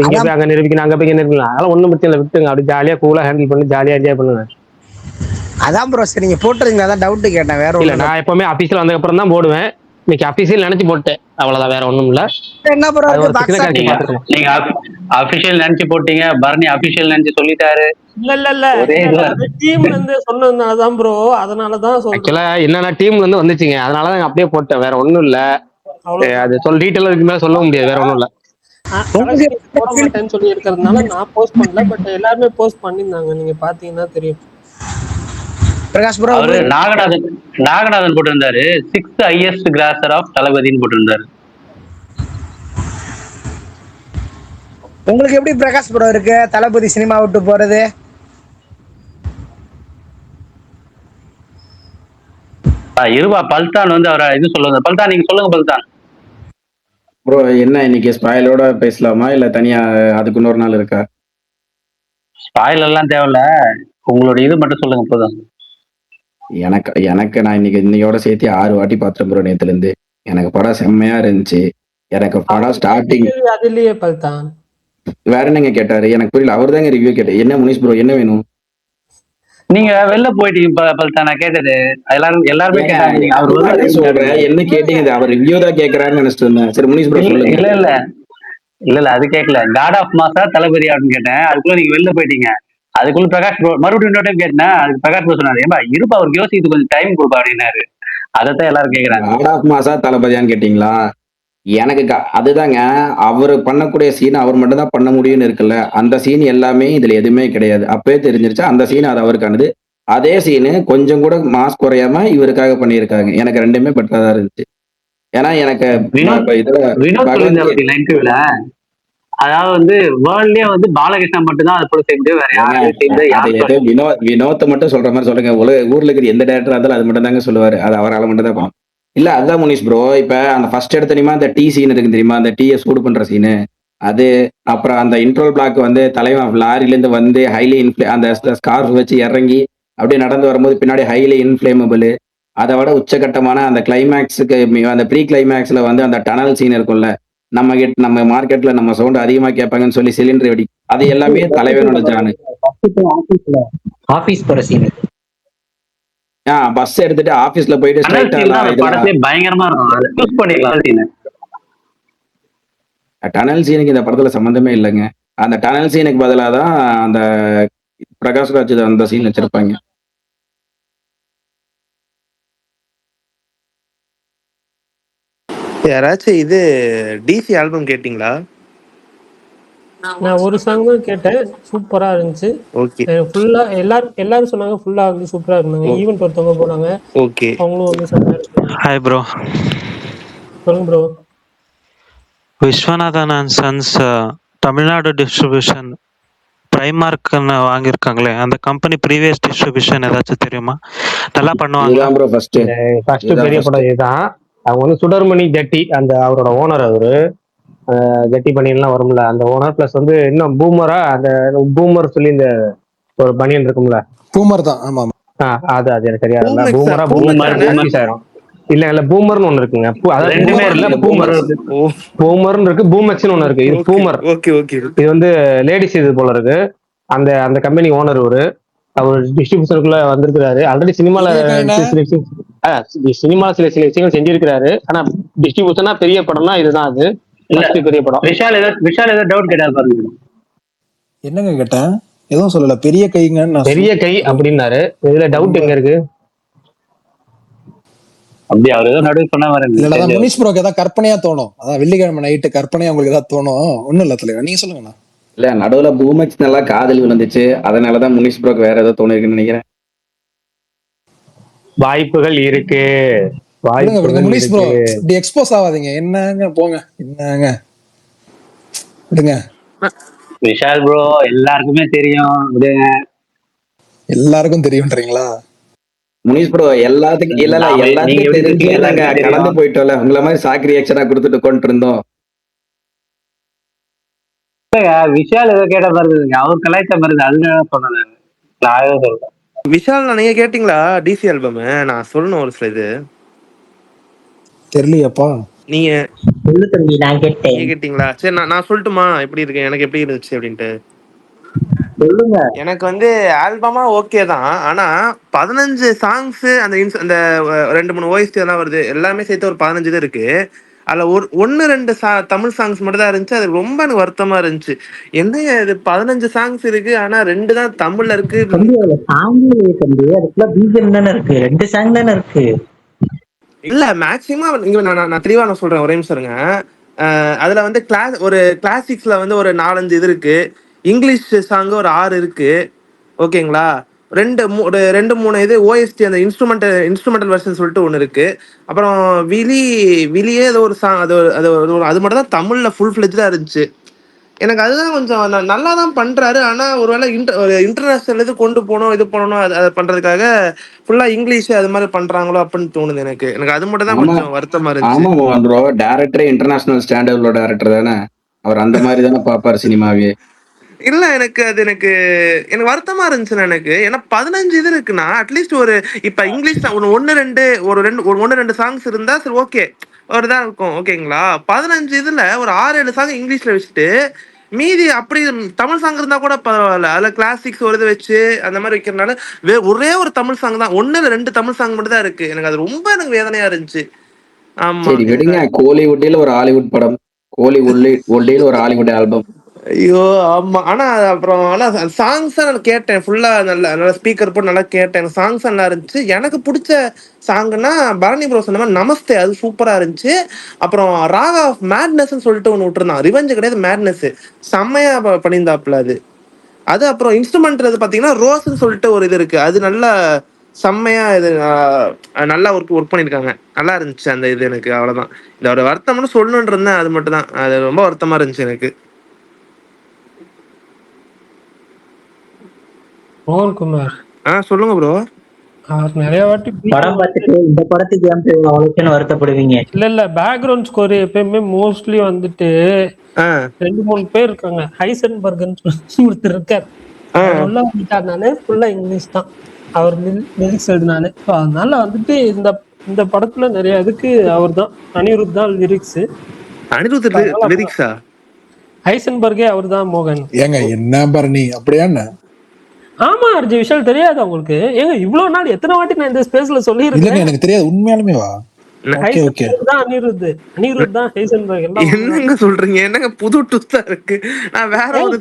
இங்க அதான் போய் அங்க நிரூபிக்கணும், அங்க போய் இங்க நிரூபிக்கலாம். அதெல்லாம் ஒண்ணும் பிரச்சனை இல்லை, விட்டுங்க. அப்படி ஜாலியா கூலா ஹேண்டில் பண்ணி ஜாலியா என்ஜாய் பண்ணுங்க. அதான் ப்ரோ, சரி நீங்க போட்டுருங்க, அதான் டவுட் கேட்டேன், வேற இல்ல ஒண்ணும் இல்ல. நான் எப்பவுமே அபிஷியல் வந்ததுக்கு அப்புறம் தான் போடுவேன். இன்னைக்கு அபிஷியல் நினைச்சு போட்டேன், அவ்வளவுதான், வேற ஒண்ணும் இல்ல. என்ன ப்ரோ அது இருக்கு ஒரு சின்ன பாக்ஸ் கரெக்ட் நீங்க பாத்துக்கலாம். நீங்க அபிஷியல் நினைச்சு போட்டீங்க, பரணி அபிஷியல் நினைச்சு சொல்லிட்டாரு. இல்ல ஒரே இதுவா அது டீம்ல இருந்து சொன்னதுனாலதான் ப்ரோ, அதனாலதான் சொல்றேன். ஆக்சுவலா என்னன்னா டீம்ல இருந்து வந்துச்சுங்க, அதனாலதான் நான் அப்படியே போட்டேன், வேற ஒண்ணும் இல்ல. அவ்வளவு அது டீட்டெயில் இருக்கு மேல சொல்ல முடியாது, வேற ஒண்ணும் இல்ல. உங்களுக்கு போட மாட்டேன்னு சொல்லி இருக்கிறதுனால நான் போஸ்ட் பண்ணல. பட் எல்லாருமே போஸ்ட் பண்ணியிருந்தாங்க, நீங்க பாத்தீங்கன்னா தெரியும். பிரகாஷ் ப்ரோ அவரு நாகநாதன் போட்டிருந்தாரு 6th highest grasser ஆஃப் தளபதினு போட்டிருந்தாரு. உங்களுக்கு எப்படி பிரகாஷ் ப்ரோ இருக்கு தளபதி சினிமா விட்டு போறது? இருபா பல்தான் வந்து அவரை இது சொல்லுங்க. பல்தான் நீங்க சொல்லுங்க பல்தான். ப்ரோ என்ன இன்னைக்கு ஸ்பாயிலோட பேசலாமா இல்ல தனியா அதுக்கு இன்னொரு நாள் இருக்கா? ஸ்பாயில் எல்லாம் தேவையில்ல, உங்களோட இது மட்டும் சொல்லுங்க போதும். எனக்கு நான் இன்னையோட சேர்த்து 6 வாட்டி பார்த்தேன் ப்ரோ நேத்துல இருந்து. எனக்கு படம் செம்மையா இருந்துச்சு. எனக்கு படம் ஸ்டார்டிங் அதுலயே பல்தான் வேற என்னங்க கேட்டாரு எனக்கு புரியல. அவர் தாங்க ரிவ்யூ கேட்டாரு. என்ன முனிஷ் ப்ரோ என்ன வேணும்? நீங்க வெளில போயிட்டீங்க பல்தான், நான் கேட்டது எல்லாருமே கேட்டாங்க. நீங்க அவர் அவரு சொல்றேன் என்ன கேட்டீங்க, அவர் ரிவ்யூ தான் கேட்கறாருன்னு நினைச்சிட்டு இருந்தேன். சரி முனிஷ் ப்ரோ சொல்லுங்க. இல்ல அது கேட்கல. காட் ஆஃப் மாசா தளபதி அப்படின்னு கேட்டேன், அதுக்குள்ள நீங்க வெளில போயிட்டீங்க. அதுக்குள்ள பிரகாஷ் ப்ரோ மறுபடியும் இன்னொரு டைம் கேட்டேன், அதுக்கு பிரகாஷ் ப்ரோ சொன்னாரு, ஏன்பா இருப்பா அவருக்கு யோசிச்சு கொஞ்சம் டைம் கொடுப்பா அப்படின்னாரு. அதைத்தான் எல்லாரும் கேக்குறாங்க. காட் ஆஃப் மாசா தளபதியான்னு கேட்டீங்களா? எனக்கு அதுதாங்க, அவர் பண்ணக்கூடிய சீன் அவர் மட்டும் தான் பண்ண முடியும்னு இருக்குல்ல. அந்த சீன் எல்லாமே இதுல எதுவுமே கிடையாது. அப்பவே தெரிஞ்சிருச்சு அந்த சீன் அது அவருக்கானது. அதே சீனு கொஞ்சம் கூட மாஸ் குறையாம இவருக்காக பண்ணியிருக்காங்க. எனக்கு ரெண்டுமே பெட்டரா தான் இருந்துச்சு. ஏன்னா எனக்கு வினோத் சொல்லியிருந்தாரு இன்டர்வியூல, அதாவது வந்து வேர்ல்ட்லயே வந்து பாலகிருஷ்ணன் மட்டும் தான் அது போல செய்ய முடியும், வேற யாரும் வினோத்தை மட்டும் சொல்ற மாதிரி சொல்லுங்க. ஊர்ல இருக்கிற எந்த டேரக்டரா இருந்தாலும் அது மட்டும் தாங்க சொல்லுவாரு. அது அவரால் மட்டும் தான் பண்ணும். இல்ல அதுதான் முனிஷ் ப்ரோ, இப்ப அந்த ஃபர்ஸ்ட் எடுத்த தெரியுமா அந்த டீ சீன் இருக்கு தெரியுமா, அந்த டீயை சூடு பண்ற சீனு அது. அப்புறம் அந்த இன்ட்ரோல் பிளாக் வந்து தலைவன் லாரில இருந்து வந்து ஹைலி அந்த ஸ்கார்ஃப் வச்சு இறங்கி அப்படியே நடந்து வரும்போது பின்னாடி ஹைலி இன்ஃபிளேமபிள். அதை விட உச்சகட்டமான அந்த கிளைமேக்ஸுக்கு அந்த ப்ரீ கிளைமேக்ஸ்ல வந்து அந்த டனல் சீன் இருக்கும்ல, நம்ம மார்க்கெட்ல நம்ம சவுண்ட் அதிகமா கேட்பாங்கன்னு சொல்லி சிலிண்டர் வெடி, அது எல்லாமே தலைவனோட ஜானு. ஆபீஸ் போற சீன் பஸ் எடுத்துட்டு ஆபீஸ்ல போயிட்டு பயங்கரமா இருக்கும். டனல் சீனுக்கு இந்த படத்துல சம்பந்தமே இல்லைங்க. அந்த டனல் சீனுக்கு பதிலாக தான் அந்த பிரகாஷ்ராஜ் அந்த சீன் வச்சிருப்பாங்க. யாராச்சும் இது டிசி ஆல்பம் கேட்டிங்களா? நான் ஒரு சாங் கேட்டேன், சூப்பரா இருந்துச்சு. ஓகே ஃபுல்லா எல்லாரும் சொன்னாங்க ஃபுல்லா வந்து சூப்பரா இருந்தாங்க. ஈவென்ட் ஒருத்தவங்க போனாங்க, ஓகே. அவங்களும் வந்து சொன்னாங்க. Hi bro. சொல்லுங்க bro. Viswanathan and sons Tamil Nadu distribution பிரைமார்க்னு வாங்கியிருக்காங்களே, அந்த கம்பெனி ப்ரீவியஸ் டிஸ்ட்ரிபியூஷன் ஏதாச்சும் தெரியுமா? நல்லா பண்ணுவாங்க. ஃபர்ஸ்ட் பெரிய படம் இதுதான். அவங்க வந்து சுடர்மணி ஜட்டி, அந்த அவரோட ஓனர், அவரு ஜட்டி பனியன்லாம் வரும்ல அந்த ஓனர், பிளஸ் வந்து இன்னும் பூமரா, அந்த பூமர் சொல்லி இந்த ஒரு பனியன் இருக்கும்ல, பூமர் தான். ஆமா அது எனக்கு தெரியாது. பூமரா இல்ல இல்ல பூமர்னு ஒண்ணு இருக்குங்க. பூமர்னு இருக்கு, பூமெக்ஸ்னு ஒண்ணு இருக்கு. இது பூமர். இது வந்து லேடிஸ் இது போல இருக்கு. அந்த அந்த கம்பெனி ஓனர் அவர் டிஸ்ட்ரிபியூஷனுக்குள்ள வந்திருக்கிறாரு. ஆல்ரெடி சினிமால சில விஷயங்கள் செஞ்சிருக்கிறாரு. ஆனா டிஸ்ட்ரிபியூஷனா பெரிய படம்னா இதுதான். அது பெரிய படம். விஷால் ஏதோ டவுட் கேட்டாரு பாருங்க. என்னங்க கேட்டேன்? எதுவும் சொல்லல. பெரிய கைங்க, பெரிய கை அப்படின்னாரு. இதுல டவுட் எங்க இருக்கு? அப்படி அவர் ஏதோ நடுவு சொன்ன மாதிரி முனிஷ் ப்ரோக்கு ஏதாவது கற்பனையா தோணும். அதான் வெள்ளிக்கிழமை நைட்டு கற்பனையா உங்களுக்கு ஏதாவது தோணும். ஒண்ணும் இல்ல தலைவர், நீங்க சொல்லுங்கண்ணா. இல்ல நடுவுல பூமெக்ஸ் நல்லா காதல் விழுந்துச்சு, அதனாலதான் முனிஷ் ப்ரோக்கு வேற ஏதோ தோணுருக்குன்னு நினைக்கிறேன். வாய்ப்புகள் இருக்கு. முனிஷ் ப்ரோ இப்படி எக்ஸ்போஸ் ஆகாதீங்க. என்னங்க போங்க, என்னங்க விடுங்க. விஷால் ப்ரோ எல்லாருக்குமே தெரியும், விடுங்க. எல்லாருக்கும் தெரியும்ன்றீங்களா? முனிஷ் ப்ரோ எல்லாத்துக்கும் எல்லாத்துக்கும் தெரிஞ்சு கடந்து போயிட்டோம்ல. உங்களை மாதிரி சாக்கு ரியாக்ஷனா கொடுத்துட்டு கொண்டு இருந்தோம். விஷால் ஏதோ கேட்ட பாருங்க, அவர் கலாய்ச்ச பாருங்க, அதுதான் சொன்னேன். நான் சொல்றேன் விஷால், நீங்க கேட்டீங்களா டிசி ஆல்பம்? நான் சொல்லணும் ஒரு சில இது தெரியலையாப்பா. நீங்க சொல்லு தம்பி, நான் கேட்டேன். நீங்க கேட்டீங்களா? சரி, நான் சொல்லட்டுமா எப்படி இருக்கு, எனக்கு எப்படி இருந்துச்சு அப்படின்ட்டு. சொல்லுங்க. எனக்கு வந்து ஆல்பமா ஓகே தான். ஆனா 15 சாங்ஸ் அந்த அந்த 2 3 ஓஎஸ்டி எல்லாம் வருது, எல்லாமே சேர்த்து ஒரு 15 இது இருக்கு. அதுல ஒன்னு ரெண்டு தமிழ் சாங்ஸ் மட்டும் தான் இருந்துச்சு. அது ரொம்ப எனக்கு வருத்தமா இருந்துச்சு. என்ன இது 15 சாங்ஸ் இருக்கு, ஆனா 2 தான் தமிழ்ல இருக்கு. தம்பி அதுல சாங் தம்பி, அதுக்குள்ள பிஜிஎம் தானே இருக்கு, 2 சாங் தானே இருக்கு. இல்ல மேக்சிமம் இங்க நான் தெளிவா நான் சொல்றேன், ஒரே நிமிஷம் இருங்க. அதுல வந்து கிளாசிக்ஸ்ல வந்து ஒரு 4 5 இது இருக்கு. இங்கிலீஷ் சாங் ஒரு 6 இருக்கு. ஓகேங்களா? ஒரு 2 3 இது ஓஎஸ்டி, அந்த இன்ஸ்ட்ருமெண்டல் வெர்ஷன் சொல்லிட்டு ஒன்று இருக்கு. அப்புறம் விலியே ஏதோ ஒரு சாங், அது மட்டும் தான் தமிழ்ல ஃபுல் ஃபிளெஜ்டா இருந்துச்சு. எனக்கு அதுதான் கொஞ்சம் நல்லா தான் பண்றாரு. ஆனா ஒருவேளை ஒரு இன்டர்நேஷனல் இது கொண்டு போகணும், இது பண்ணணும், அதை பண்றதுக்காக ஃபுல்லா இங்கிலீஷ் அது மாதிரி பண்றாங்களோ அப்படின்னு தோணுது எனக்கு. அது மட்டும் தான் ஆமா கொஞ்சம் வருத்தமா இருந்துச்சு. ஆமா ப்ரோ, டேரக்டரே இன்டர்நேஷனல் ஸ்டாண்டர்ட் உள்ள டேரக்டர் தானே. அவர் அந்த மாதிரி தானே பாப்பாரு சினிமாவே. இல்ல, எனக்கு வருத்தமா இருந்துச்சு எனக்கு. ஏன்னா 15 இது இருக்குன்னா அட்லீஸ்ட் ஒரு இப்ப இங்கிலீஷ் ஒன்னு ரெண்டு சாங்ஸ் இருந்தா சரி, ஓகே, ஒரு இதா இருக்கும். ஓகேங்களா? 15 இதுல ஒரு 6 7 சாங் இங்கிலீஷ்ல வச்சுட்டு மீதி அப்படி தமிழ் சாங் இருந்தா கூட பரவாயில்ல. அதுல கிளாசிக்ஸ் ஒரு இது வச்சு அந்த மாதிரி வைக்கிறதுனால ஒரே ஒரு தமிழ் சாங் தான், 1 இல்ல 2 தமிழ் சாங் மட்டும் தான் இருக்கு. எனக்கு அது ரொம்ப வேதனையா இருந்துச்சு. ஆமா. சரி விடுங்க, கோலிவுட்ல ஒரு ஹாலிவுட் படம், கோலிவுட்ல ஒரு ஹாலிவுட் ஆல்பம். ஐயோ ஆமா. ஆனா சாங்ஸ் நான் கேட்டேன் ஃபுல்லா, நல்ல ஸ்பீக்கர் போட்டு நல்லா கேட்டேன். சாங்ஸ் நல்லா இருந்துச்சு. எனக்கு பிடிச்ச சாங்னா பரணி ப்ரோ சொன்ன மாதிரி நமஸ்தே, அது சூப்பரா இருந்துச்சு. அப்புறம் ராக் ஆஃப் மேட்னஸ் சொல்லிட்டு ஒன்று விட்டுருந்தான், ரிவெஞ்ச் கிடையாது மேட்னஸ், செம்மையா பண்ணியிருந்தாப்புல அது. அப்புறம் இன்ஸ்ட்ருமெண்ட் பாத்தீங்கன்னா ரோஸ்ன்னு சொல்லிட்டு ஒரு இது இருக்கு, அது நல்லா செம்மையா இது நல்லா ஒர்க் பண்ணியிருக்காங்க. நல்லா இருந்துச்சு அந்த இது. எனக்கு அவ்வளவுதான். இதோட வருத்தம்னு சொல்லணும்னு இருந்தேன், அது மட்டும் தான். அது ரொம்ப வருத்தமா இருந்துச்சு எனக்கு. மோகன்குமார் சொல்லுங்க ப்ரோ. அவர் நிறைய வாட்டி படம் பார்த்துட்டு இந்த படத்துக்கு ஏன் அவ்வளோக்குன்னு வருத்தப்படுவீங்க? இல்ல பேக்ரவுண்ட் ஸ்கோர் எப்பயுமே மோஸ்ட்லி வந்துட்டு 2 3 பேர் இருக்காங்க. ஹைசன்பர்க்னு ஒருத்தர் இருக்கார், உள்ள வந்துட்டாருனாலே ஃபுல்லா இங்கிலீஷ் தான், அவர் லிரிக்ஸ் எழுதினாலே. அதனால வந்துட்டு இந்த படத்துல நிறைய இதுக்கு அவர் தான், அனிருத் தான் லிரிக்ஸ். அனிருத் லிரிக்ஸா? ஹைசன்பர்கே அவர் தான். மோகன் ஏங்க என்ன பரணி அப்படியா? ஆமா அர்ஜி, விஷயம் தெரியாது உங்களுக்கு? ஏங்க இவ்வளவு நாள் எத்தனை வாட்டி நான் இந்த ஸ்பேஸ்ல சொல்லியிருக்கேன். எனக்கு தெரியாது உண்மையாலுமே. வா அனிருத் தான் ஹைசன்பர்க். என்னங்க சொல்றீங்க? என்னங்க புது ட்விஸ்டா இருக்கு? நான் வேற ஒரு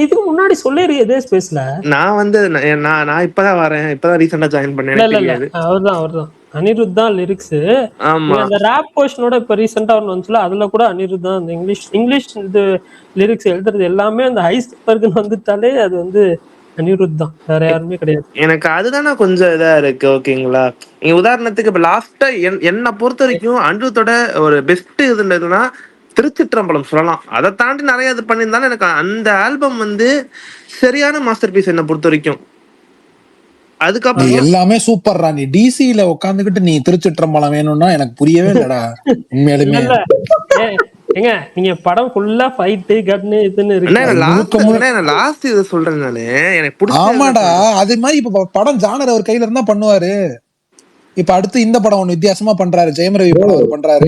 இதுக்கு முன்னாடி சொல்லிருக்கேன் இதே ஸ்பேஸ்ல. நான் வந்து நான் இப்பதான் வரேன், இப்பதான் ரீசெண்டா ஜாயின் பண்ணேன். இல்ல அவர்தான் அனிருத் தான் லிரிக்ஸ். அந்த ராப் போர்ஷனோட இப்ப ரீசெண்டா ஒன்று வந்துச்சுல, அதுல கூட அனிருத் தான் அந்த இங்கிலீஷ் இது லிரிக்ஸ் எழுதுறது எல்லாமே. அந்த ஹைசன்பர்க்னு வந்துட்டாலே அது வந்து அனிருத் தான், வேற யாருமே கிடையாது. எனக்கு அதுதானே கொஞ்சம் இதா இருக்கு. ஓகேங்களா? நீங்க உதாரணத்துக்கு இப்ப லாஸ்டா என்னை பொறுத்த வரைக்கும் அனிருத்தோட ஒரு பெஸ்ட் இதுன்னா திருச்சிற்றம்பலம் சொல்லலாம். அதை தாண்டி நிறைய இது பண்ணியிருந்தாலும் எனக்கு அந்த ஆல்பம் வந்து சரியான மாஸ்டர் பீஸ் என்னை பொறுத்த வரைக்கும். அதுக்கப்புறம் எல்லாமே சூப்பர்ரா. நீ டிசில உட்காந்துக்கிட்டு நீ திருச்சிற்றம்பலம் வேணும்னா எனக்கு புரியவே இல்லடா உண்மையாலுமே. ஏங்க நீங்க படம் ஃபுல்லா ஃபைட் கன்னு இதுன்னு இருக்கு. லாஸ்ட் இத சொல்றேன் நானு, எனக்கு பிடிச்ச. ஆமாடா, அது மாதிரி இப்ப படம் ஜானர் அவர் கையில இருந்தா பண்ணுவாரு. இப்ப அடுத்து இந்த படம் ஒண்ணு வித்தியாசமா பண்றாரு, ஜெயம் ரவி படம் அவர் பண்றாரு.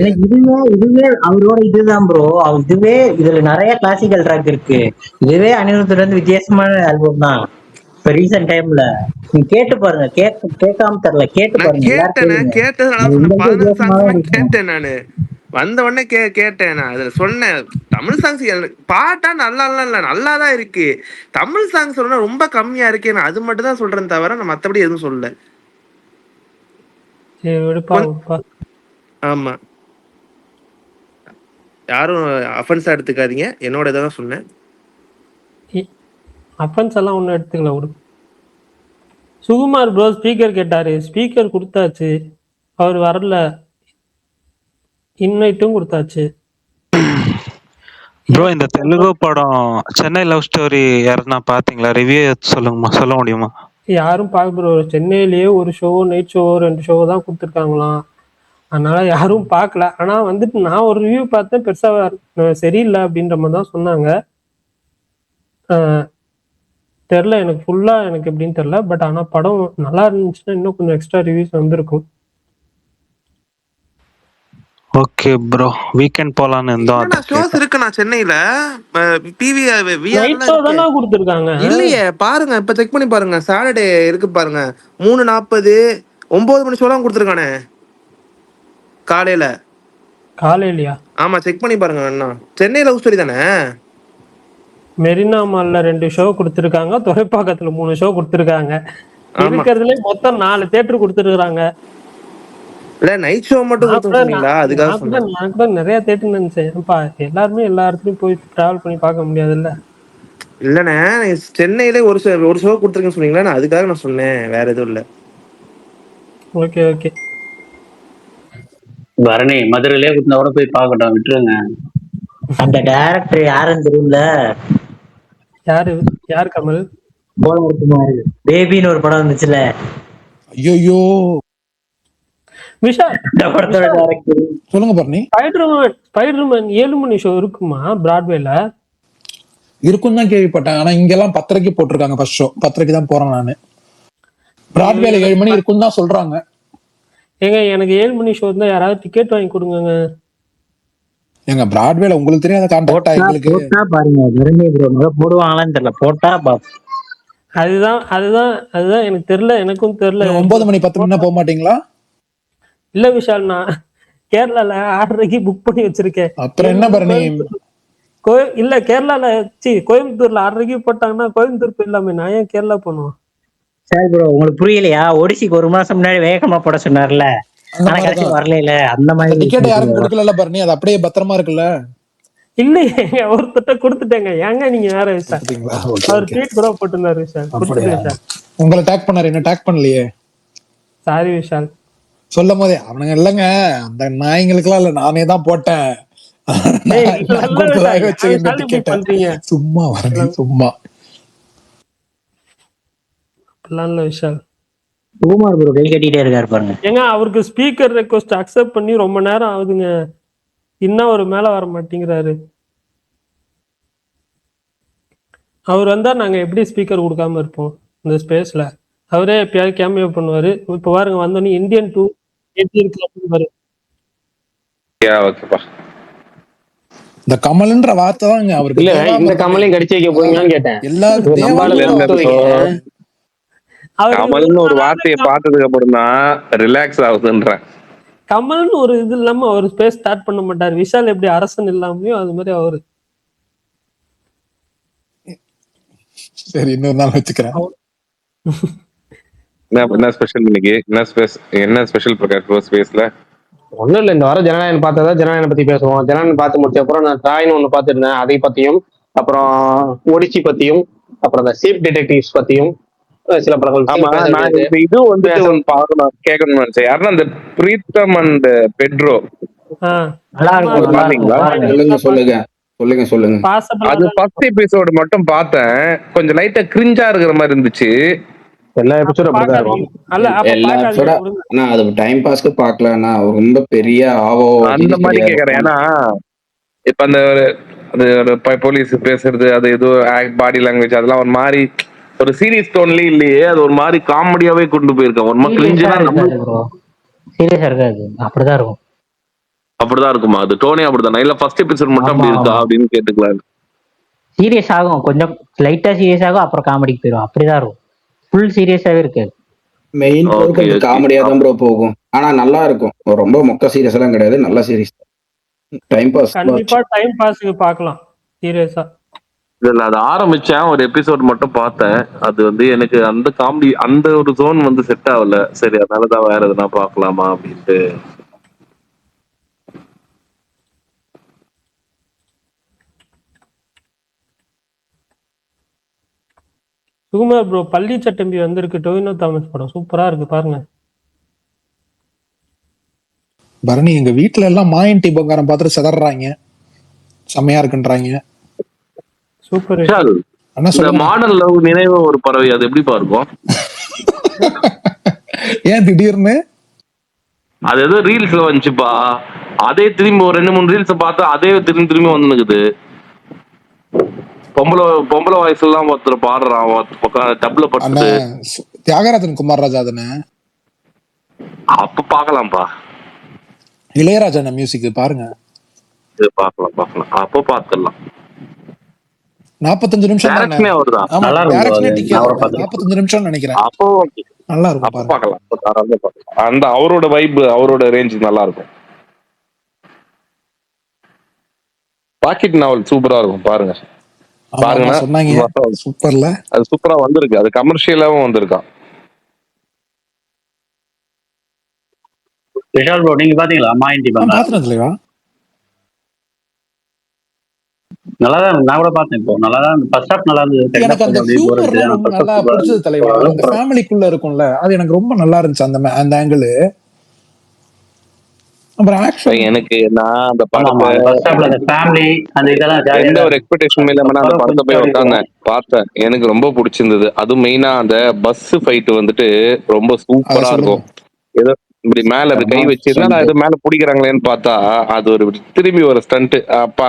இதுவே அவரோட இதுதான் ப்ரோ. இதுவே இதுல நிறைய கிளாசிக்கல் ட்ராக் இருக்கு. இதுவே அனிருத்துல இருந்து வித்தியாசமான ஆல்பம் தான். இப்ப ரீசன்ட் டைம்ல நீ கேட்டு பாருங்க. கேட்காம தரல, கேட்டு பாருங்க. கேட்டேன் நானு வந்த உடனே கேட்டேன். நான் அதுல சொன்னேன், தமிழ் சாங்ஸ் பாட்டா நல்லாதான் இருக்கு, தமிழ் சாங்ஸ் சொன்னா ரொம்ப கம்மியா இருக்கு. நான் அது மட்டும் தான் சொல்றேன் தவிர நான் மத்தபடி எதுவும் சொல்லல. ஆமா, யாரும் அஃபென்ஸா எடுத்துக்காதீங்க, என்னோட இதான் சொன்னேன். அஃபென்ஸ் எல்லாம் ஒன்னும் எடுத்துக்கல. சுகுமார் ப்ரோ ஸ்பீக்கர் கேட்டாரு, ஸ்பீக்கர் கொடுத்தாச்சு, அவர் வரல. இன்வைட்டும் கொடுத்தாச்சு. ப்ரோ இந்த தெலுங்கு படம் சென்னை லவ் ஸ்டோரி யாருன்னா பாத்தீங்களா? ரிவ்யூ சொல்ல முடியுமா? யாரும் பார்க்க ப்ரோ. சென்னையிலேயே ஒரு ஷோ, நைட் ஷோ 2 ஷோ தான் கொடுத்துருக்காங்களாம். அதனால யாரும் பார்க்கல. ஆனா வந்துட்டு நான் ஒரு ரிவ்யூ பார்த்தேன், பெருசா சரியில்லை அப்படின்ற மாதிரி தான் சொன்னாங்க. தெரில எனக்கு ஃபுல்லா, எனக்கு எப்படின்னு தெரில. பட் ஆனா படம் நல்லா இருந்துச்சுன்னா இன்னும் கொஞ்சம் எக்ஸ்ட்ரா ரிவ்யூஸ் வந்திருக்கும். ஓகே ப்ரோ, வீக்கெண்ட் போலான்னு இருந்தோம், இல்லண்ணா அதான் ஷோஸ் கேட்டேன். இருக்குண்ணா சென்னையில. பிவிஆர் நைட் விஆர்லாம் ஷோ இருக்கு. தானே கொடுத்துருக்காங்க. இல்லையே பாருங்க, இப்ப செக் பண்ணி பாருங்க. சாட்டர்டே இருக்கு பாருங்க, 3:40 9 மணி ஷோலாம் கொடுத்துருக்கானே காலையில. காலையிலயா? ஆமா செக் பண்ணி பாருங்க அண்ணா. சென்னை லவ் ஸ்டோரி தானே. மெரினா மால்ல 2 ஷோ கொடுத்துருக்காங்க, துறைப்பாக்கத்துல 3 ஷோ கொடுத்துருக்காங்க. ஆமா இருக்கிறதுல மொத்தம் 4 தியேட்டர் கொடுத்துருக்காங்க. இல்ல நைட் ஷோ மட்டும் கொடுத்து சொன்னீங்களா, அதுக்காக சொன்னேன். நான் கூட நிறைய தேட்டர் நினைச்சேன். ஏன்பா எல்லாருமே எல்லா இடத்துலயும் போய் டிராவல் பண்ணி பார்க்க முடியாதுல்ல. இல்லண்ணே சென்னையில ஒரு ஷோ கொடுத்துருக்கேன்னு சொன்னீங்களா, நான் அதுக்காக நான் சொன்னேன், வேற எதுவும் இல்ல. Okay okay. பரணி மதுரையிலே கொடுத்தா கூட போய் பார்க்கட்டும், விட்டுருங்க. அந்த டைரக்டர் யாருன்னு தெரியும்ல? யார் கமல்? கோலகுமார். பேபின்னு ஒரு படம் வந்துச்சுல. ஐயோ விஷால், இந்த படத்தோட டைரக்டர். சொல்லுங்க பரணி. ஸ்பைடர்மேன் 7 மணி ஷோ இருக்குமா பிராட்வேல? இருக்கும் தான் கேள்விப்பட்டேன். ஆனா இங்கெல்லாம் 10:30 போட்டிருக்காங்க. ஃபர்ஸ்ட் ஷோ 10:30 தான் போறேன் நானு. பிராட்வேல 7 மணி இருக்கும் தான் சொல்றாங்க. ஏங்க எனக்கு 7 மணி ஷோ இருந்தா யாராவது டிக்கெட் வாங்கி கொடுங்க. எங்க பிராட்வேல உங்களுக்கு தெரியாத கான்டாக்டா எங்களுக்கு? போட்டா பாருங்க, போடுவாங்களான்னு தெரியல. போட்டா அதுதான் எனக்கு தெரியல. எனக்கும் தெரியல. 9 மணி 10 மணி போக மாட்டீங்களா? இல்ல விஷால், நான் கேரளால 6:30 புக் பண்ணி வச்சிருக்கேன். அப்புறம் என்ன பரணி? இல்ல கேரளால கோயம்புத்தூர்ல 6:30 போட்டாங்கன்னா கோயம்புத்தூர் போயிடலாமே. நான் ஏன் கேரளா போனோம்? சரி ப்ரோ, உங்களுக்கு புரியலையா? ஒடிசிக்கு 1 மாசம் முன்னாடி வேகமா போட சொன்னார்ல, ஆனா கடைசி வரல. அந்த மாதிரி டிக்கெட் யாருக்கும் கொடுக்கல பரணி, அது அப்படியே பத்திரமா இருக்குல்ல. இல்லையே, ஒருத்தட்ட கொடுத்துட்டேங்க. ஏங்க நீங்க வேற விஷால், அவர் ட்வீட் கூட போட்டுருந்தாரு விஷால். கொடுத்துட்டேன். உங்களை டேக் பண்ணாரு, என்ன டேக் பண்ணலையே? சாரி விஷால். சொல்லும் போதே அவனுங்க இல்லங்க, அந்த நாய்ங்களுக்கெல்லாம் இல்ல, நானே தான் போட்டேன். சும்மா வரங்க, சும்மா விஷால். சுகுமார் ப்ரோ கை கட்டிட்டே இருக்காரு பாருங்க. ஏங்க அவருக்கு ஸ்பீக்கர் ரெக்வெஸ்ட் அக்செப்ட் பண்ணி ரொம்ப நேரம் ஆகுதுங்க, இன்னும் ஒரு மேல வர மாட்டேங்கிறாரு. அவர் வந்தா நாங்க எப்படி ஸ்பீக்கர் கொடுக்காம இருப்போம் இந்த ஸ்பேஸ்ல? அவரே எப்பயாவது கேமியோ பண்ணுவாரு. இப்ப பாருங்க வந்தோடனே இந்தியன் 2 பாரு. இந்த கமல்ன்ற வார்த்தை தான் அவருக்கு. இல்ல இந்த கமலையும் கடிச்சு வைக்க போறீங்களான்னு கேட்டேன். கமல்னு ஒரு வார்த்தையை பார்த்ததுக்கு அப்புறம் தான் ரிலாக்ஸ் ஆகுதுன்றேன். கமல்னு ஒரு இது இல்லாம அவர் ஸ்பேஸ் ஸ்டார்ட் பண்ண மாட்டாரு. விஷால் எப்படி அரசன் இல்லாமயோ அது மாதிரி அவரு. சரி, இன்னொரு நாள் வச்சுக்கிறேன். என்ன ஸ்பெஷல் இன்னைக்கு? என்ன ஸ்பெஷல் பிரகாஷ் ஸ்பேஸ்ல? ஒண்ணும் இல்ல, இந்த வாரம் ஜனநாயகன் பார்த்ததா ஜனநாயகன் பத்தி பேசுவோம். ஜனநாயகன் பார்த்து முடிச்ச அப்புறம் நான் ட்ராய்னு ஒண்ணு பார்த்துருந்தேன், அதை பத்தியும், அப்புறம் ஒடிச்சி பத்தியும், அப்புறம் இந்த சீப் டிடெக்டிவ்ஸ் பத்தியும் சில படங்கள். இது வந்து கேட்கணும்னு நினைச்சேன். யாருன்னா இந்த பிரீத்தம் அண்ட் பெட்ரோ பாத்தீங்களா? சொல்லுங்க. அது ஃபர்ஸ்ட் எபிசோடு மட்டும் பார்த்தேன், கொஞ்சம் லைட்டா கிரிஞ்சா இருக்கிற மாதிரி இருந்துச்சு. எல்லா எபிசோடும் அப்படிதான் இருக்கும். எல்லா எபிசோட நான் அது டைம் பாஸ்க்கு பார்க்கலன்னா ரொம்ப பெரிய அந்த மாதிரி கேக்குறேன். ஏன்னா இப்ப அந்த போலீஸ் பேசுறது, அது ஏதோ பாடி லாங்குவேஜ், அதெல்லாம் ஒரு மாதிரி ஒரு சீரியஸ் டோன்லயே இல்லையே, அது ஒரு மாதிரி காமெடியாவே கொண்டு போயிருக்கேன். ஒரு மாதிரி கிரிஞ்சா சீரியஸா இருக்காது, அப்படிதான் இருக்கும். அப்படிதான் இருக்குமா? அது டோனே அப்படிதான் இல்ல ஃபர்ஸ்ட் எபிசோட் மட்டும் அப்படி இருக்கா அப்படின்னு கேட்டுக்கலாம். சீரியஸ் ஆகும், கொஞ்சம் லைட்டா சீரியஸ் ஆகும், அப்புறம் காமெடிக்கு போயிடும். அப்படிதான் இருக்கும், ஃபுல் சீரியஸாவே இருக்காது. மெயின் காமெடியா தான் ப்ரோ போகும், ஆனா நல்லா இருக்கும். ரொம்ப மொக்க சீரியஸ் எல்லாம் கிடையாது, நல்ல சீரியஸ். டைம் பாஸ், கண்டிப்பா டைம் பாஸ்க்கு பார்க்கலாம் சீரியஸா. இல்ல அது ஆரம்பிச்சேன், ஒரு எபிசோட் மட்டும் பார்த்தேன். அது வந்து எனக்கு அந்த காமெடி அந்த ஒரு ஜோன் வந்து செட் ஆகல. சரி, அதனாலதான் வேற எதுனா பார்க்கலாமா அப்படின்ட்டு. சுகுமார் ப்ரோ, பள்ளி சட்டம்பி வந்திருக்கு, டொவினோ தாமஸ் படம் சூப்பரா இருக்கு பாருங்க. பரணி, எங்க வீட்டுல எல்லாம் மாயன் டி பங்காரம் பார்த்துட்டு செதறாங்க, செம்மையா இருக்குன்றாங்க. சூப்பர். மாடல் லவ் நினைவு ஒரு பறவை, அது எப்படி பாருக்கும்? ஏன் திடீர்னு அது ஏதோ ரீல்ஸ்ல வந்துச்சுப்பா, அதே திரும்பி ஒரு 2-3 ரீல்ஸ் பார்த்தா அதே திரும்பி வந்துனுக்குது. பொம்பளை வாய்ஸ் எல்லாம் ஒருத்தர் பாடுறான், டப்ல பட்டு. தியாகராஜன் குமார் ராஜா தானே? அப்ப பாக்கலாம்ப்பா. இளையராஜா மியூசிக் பாருங்க. இது பார்க்கலாம் அப்போ பார்த்துடலாம். 45 நிமிஷம் தானே? டைரக்ஷனே அவர்தான். ஆமா, நல்லா இருக்கும் bro டைரக்ஷனே அது. டிக்கே நான் கூட தானே. பார்த்துருக்கேன். 45 நிமிஷம் நினைக்கிறேன். அப்போ okay. நல்லா இருக்கும் அப்போ பாருங்க. பார்க்கலாம், அப்போ தாராளமா பார்க்கலாம். அந்த அவரோட வைப், அவரோட ரேஞ்ச் நல்லா இருக்கும். பாக்கெட் நாவல் சூப்பரா இருக்கும், பாருங்க. ஆமா ஆமா பாருங்கன்னா சொன்னாங்க, சூப்பர்ல. அது சூப்பரா வந்திருக்கு, அது கமர்ஷியலாவும் வந்திருக்கான். விஷால் ப்ரோ நீங்க பாத்தீங்களா மாயண்டி நான் பங்களா? பாத்துனது இல்லையா? நல்லாதான் இருக்கு. நான் கூட பார்த்தேன். இப்போ நல்லாதான் இருந்தது. ஃபர்ஸ்ட் ஹாஃப் நல்லா இருந்தது. செகண்ட் எனக்கு ஹாஃப் அந்த அப்படியே போர் அடிச்சது. ஹியூமர்லாம் ஆனா ரொம்ப ஃபர்ஸ்ட் நல்லா ஹாஃப் சூப்பரா பிடிச்சது இருந்தது. தலைவா. அந்த ஃபேமிலிக்குள்ள இருக்கும்ல, அது எனக்கு ரொம்ப நல்லா இருந்துச்சு அந்த அந்த ஆங்கிள். அப்புறம் ஆக்ஷன் எனக்கு நான் அந்த ஆமா ஆமா. படத்தை ஃபர்ஸ்ட் ஹாஃப்ல அந்த ஃபேமிலி அந்த இதெல்லாம் ஜாலியா எந்த தான் ஒரு இருந்துச்சு. எக்ஸ்பெக்டேஷனும் இல்லாம நான் அந்த படத்தை போய் உட்காந்தேன், பார்த்தேன். எனக்கு ரொம்ப பிடிச்சிருந்தது. அதுவும் மெயினா அந்த பஸ் ஃபைட் வந்துட்டு ரொம்ப அதை சூப்பரா சொல்லுங்க. இருக்கும். ஏதோ இப்படி மேல அப்படி கை வச்சிருந்தா நான் ஏதோ மேல பிடிக்கிறாங்களேன்னு பார்த்தா அது ஒரு திரும்பி ஒரு ஸ்டண்ட். அப்பா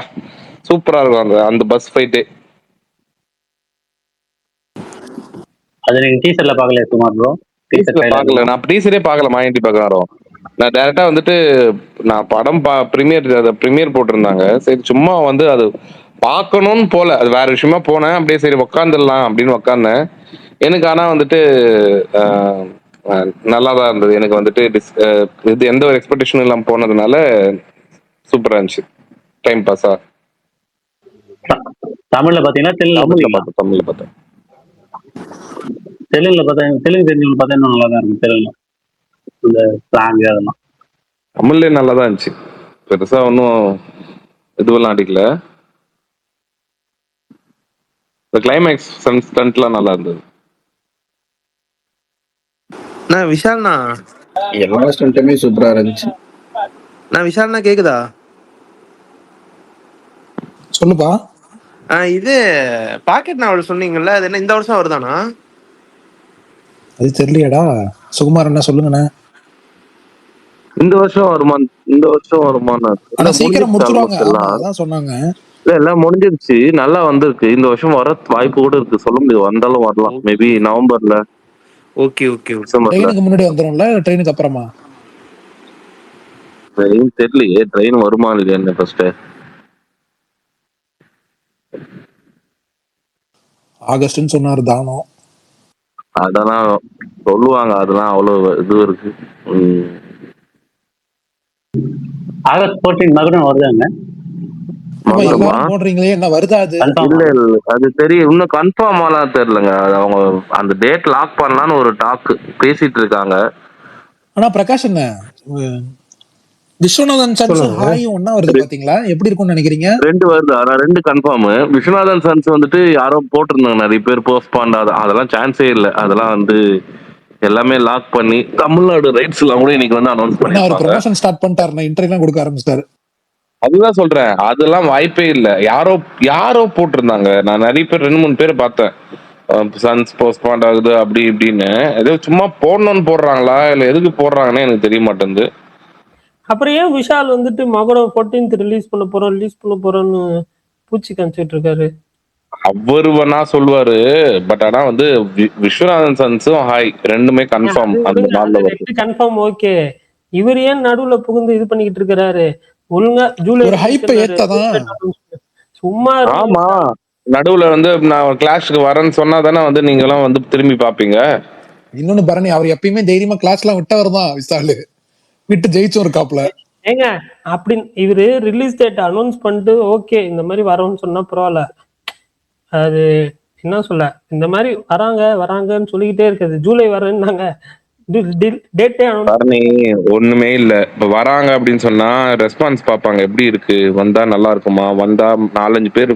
சூப்பரா இருக்கும் அந்த அந்த பஸ் ஃபைட்டு. அது நீங்க டீசர்ல பார்க்கல சுமார் ப்ரோ? டீசர் பார்க்கல, நான் டீசரே பார்க்கல. மாயண்டி பகாரம் நான் டைரக்டா வந்துட்டு நான் படம் ப்ரீமியர் போட்டிருந்தாங்க. சரி சும்மா வந்து அது பார்க்கணும்னு போல, அது வேற விஷயமா போனேன். அப்படியே சரி உக்காந்துடலாம் அப்படின்னு உக்காந்தேன். எனக்கு ஆனா வந்துட்டு நல்லா தான் இருந்தது. எனக்கு வந்துட்டு இது எந்த ஒரு எக்ஸ்பெக்டேஷனும் இல்லாம போனதுனால சூப்பரா இருந்துச்சு. டைம் பாஸா. தமிழ்ல பாத்தீங்கன்னா தமிழ்ல பார்த்தேன். தெலுங்குல பார்த்தா தெலுங்கு தெரிஞ்சவங்க பார்த்தா இன்னும் நல்லா தான் இருக்கும். தெலுங்குல இந்த ஸ்லாங் அதெல்லாம் தமிழ்லயே நல்லா தான் இருந்துச்சு. பெருசா ஒன்றும் இதுவெல்லாம் அடிக்கல. இந்த கிளைமேக்ஸ் ஸ்டண்ட்லாம் நல்லா இருந்தது. நான் விஷால்ண்ணா, எல்லா ஸ்டண்ட்டுமே சூப்பரா இருந்துச்சு. நான் விஷால்ண்ணா கேக்குதா? சொல்லுப்பா. இது பாக்கெட் நாவல் சொன்னீங்கல்ல, அது என்ன இந்த வருஷம் வருதானா? அது தெரியலையாடா. சுகுமார் என்ன சொல்லுங்கண்ணே. இந்த வருஷம் வருமான்னு ஆனா சீக்கிரம் முடிச்சிருவாங்க. ஆமா, அதான் சொன்னாங்க. எல்லாம் முடிஞ்சிருச்சு, நல்லா வந்திருக்கு. இந்த வருஷம் வர வாய்ப்பு கூட இருக்கு, சொல்ல முடியாது. வந்தாலும் வரலாம். மேபி நவம்பர்ல. Okay okay. ட்ரெயினுக்கு முன்னாடி வந்துரும்ல, ட்ரெயினுக்கு அப்புறமா? ட்ரெயின் தெரியலையே, ட்ரெயின் வருமா இல்லையா ஃபர்ஸ்ட். ஆகஸ்ட்னு சொன்னாரு தானம். அதெல்லாம் சொல்லுவாங்க, அதெல்லாம் அவ்வளவு இது இருக்கு. ஆகஸ்ட் 14 மகனும் வருதாங்க. எல்லாரும் போடுறீங்களே, என்ன வருதா? அது இல்ல அது தெரியும், இன்னும் கன்ஃபார்ம் ஆலாம் தெரியலங்க. அவங்க அந்த டேட் லாக் பண்ணலாம்னு ஒரு டாக் பேசிட்டு இருக்காங்க. ஆனா பிரகாஷ் என்ன விஸ்வநாதன் சன்ஸ் ஹாய் ஒண்ணா வருது பாத்தீங்களா? எப்படி இருக்கும்னு நினைக்கிறீங்க? 2 வருது, ஆனா 2 கன்ஃபார்ம். விஸ்வநாதன் சன்ஸ் வந்துட்டு யாரோ போட்டிருந்தாங்க நிறைய பேர் போஸ்ட்பாண்ட். அதெல்லாம் சான்ஸே இல்ல. அதெல்லாம் வந்து எல்லாமே லாக் பண்ணி தமிழ்நாடு ரைட்ஸ் எல்லாம் கூட இன்னைக்கு வந்து அனௌன்ஸ் பண்ணி ப்ரமோஷன் ஸ்டார்ட் பண்ணிட்டாரு, இன்டர்வியூலாம் கொடுக்க ஆரம்பிச்சிட்டாரு. அதுதான் சொல்றேன், அதெல்லாம் வாய்ப்பே இல்ல. யாரோ போட்டிருந்தாங்க. நான் நிறைய பேர் 2-3 பேர் பார்த்தேன், சன்ஸ் போஸ்ட்பாண்ட் ஆகுது அப்படி இப்படின்னு. ஏதோ சும்மா போடணும்னு போடுறாங்களா இல்ல எதுக்கு போடுறாங்கன்னு எனக்கு தெரிய மாட்டேங்குது. அப்புறம் ஏன் விஷால் வந்துட்டு மகடம் 14th ரிலீஸ் பண்ண போறோம்னு பூச்சி காமிச்சிட்டு இருக்காரு? அவரு வேணா சொல்லுவாரு, பட் ஆனா வந்து விஸ்வநாதன் சன்ஸும் ஹாய் ரெண்டுமே கன்ஃபார்ம் அந்த நாள்ல வருது. Confirm okay. இவர் ஏன் நடுவுல புகுந்து இது பண்ணிக்கிட்டு இருக்காரு? ஒழுங்கா ஜூலை ஒரு ஹைப் ஏத்ததான் சும்மா. ஆமா, நடுவுல வந்து நான் கிளாஷ்க்கு வரேன்னு சொன்னா தானே வந்து நீங்க எல்லாம் வந்து திரும்பி பாப்பீங்க. இன்னொன்னு பரணி, அவர் எப்பயுமே தைரியமா கிளாஸ் எல்லாம் விட்டவர் தான். விசாலு விட்டு ஜெயிச்சு ஒரு காப்ல. ஏங்க அப்படி இவரு ரிலீஸ் டேட் அனௌன்ஸ் பண்ணிட்டு ஓகே இந்த மாதிரி வரோம்னு சொன்னா பரவாயில்ல. அது என்ன சொல்ல, இந்த மாதிரி வராங்கன்னு சொல்லிக்கிட்டே இருக்குது. ஜூலை வரேன்னாங்க, டேட்டே அனௌன்ஸ் ஒண்ணுமே இல்ல. இப்ப வராங்க அப்படின்னு சொன்னா ரெஸ்பான்ஸ் பாப்பாங்க, எப்படி இருக்கு, வந்தா நல்லா இருக்குமா, வந்தா 4-5 பேர்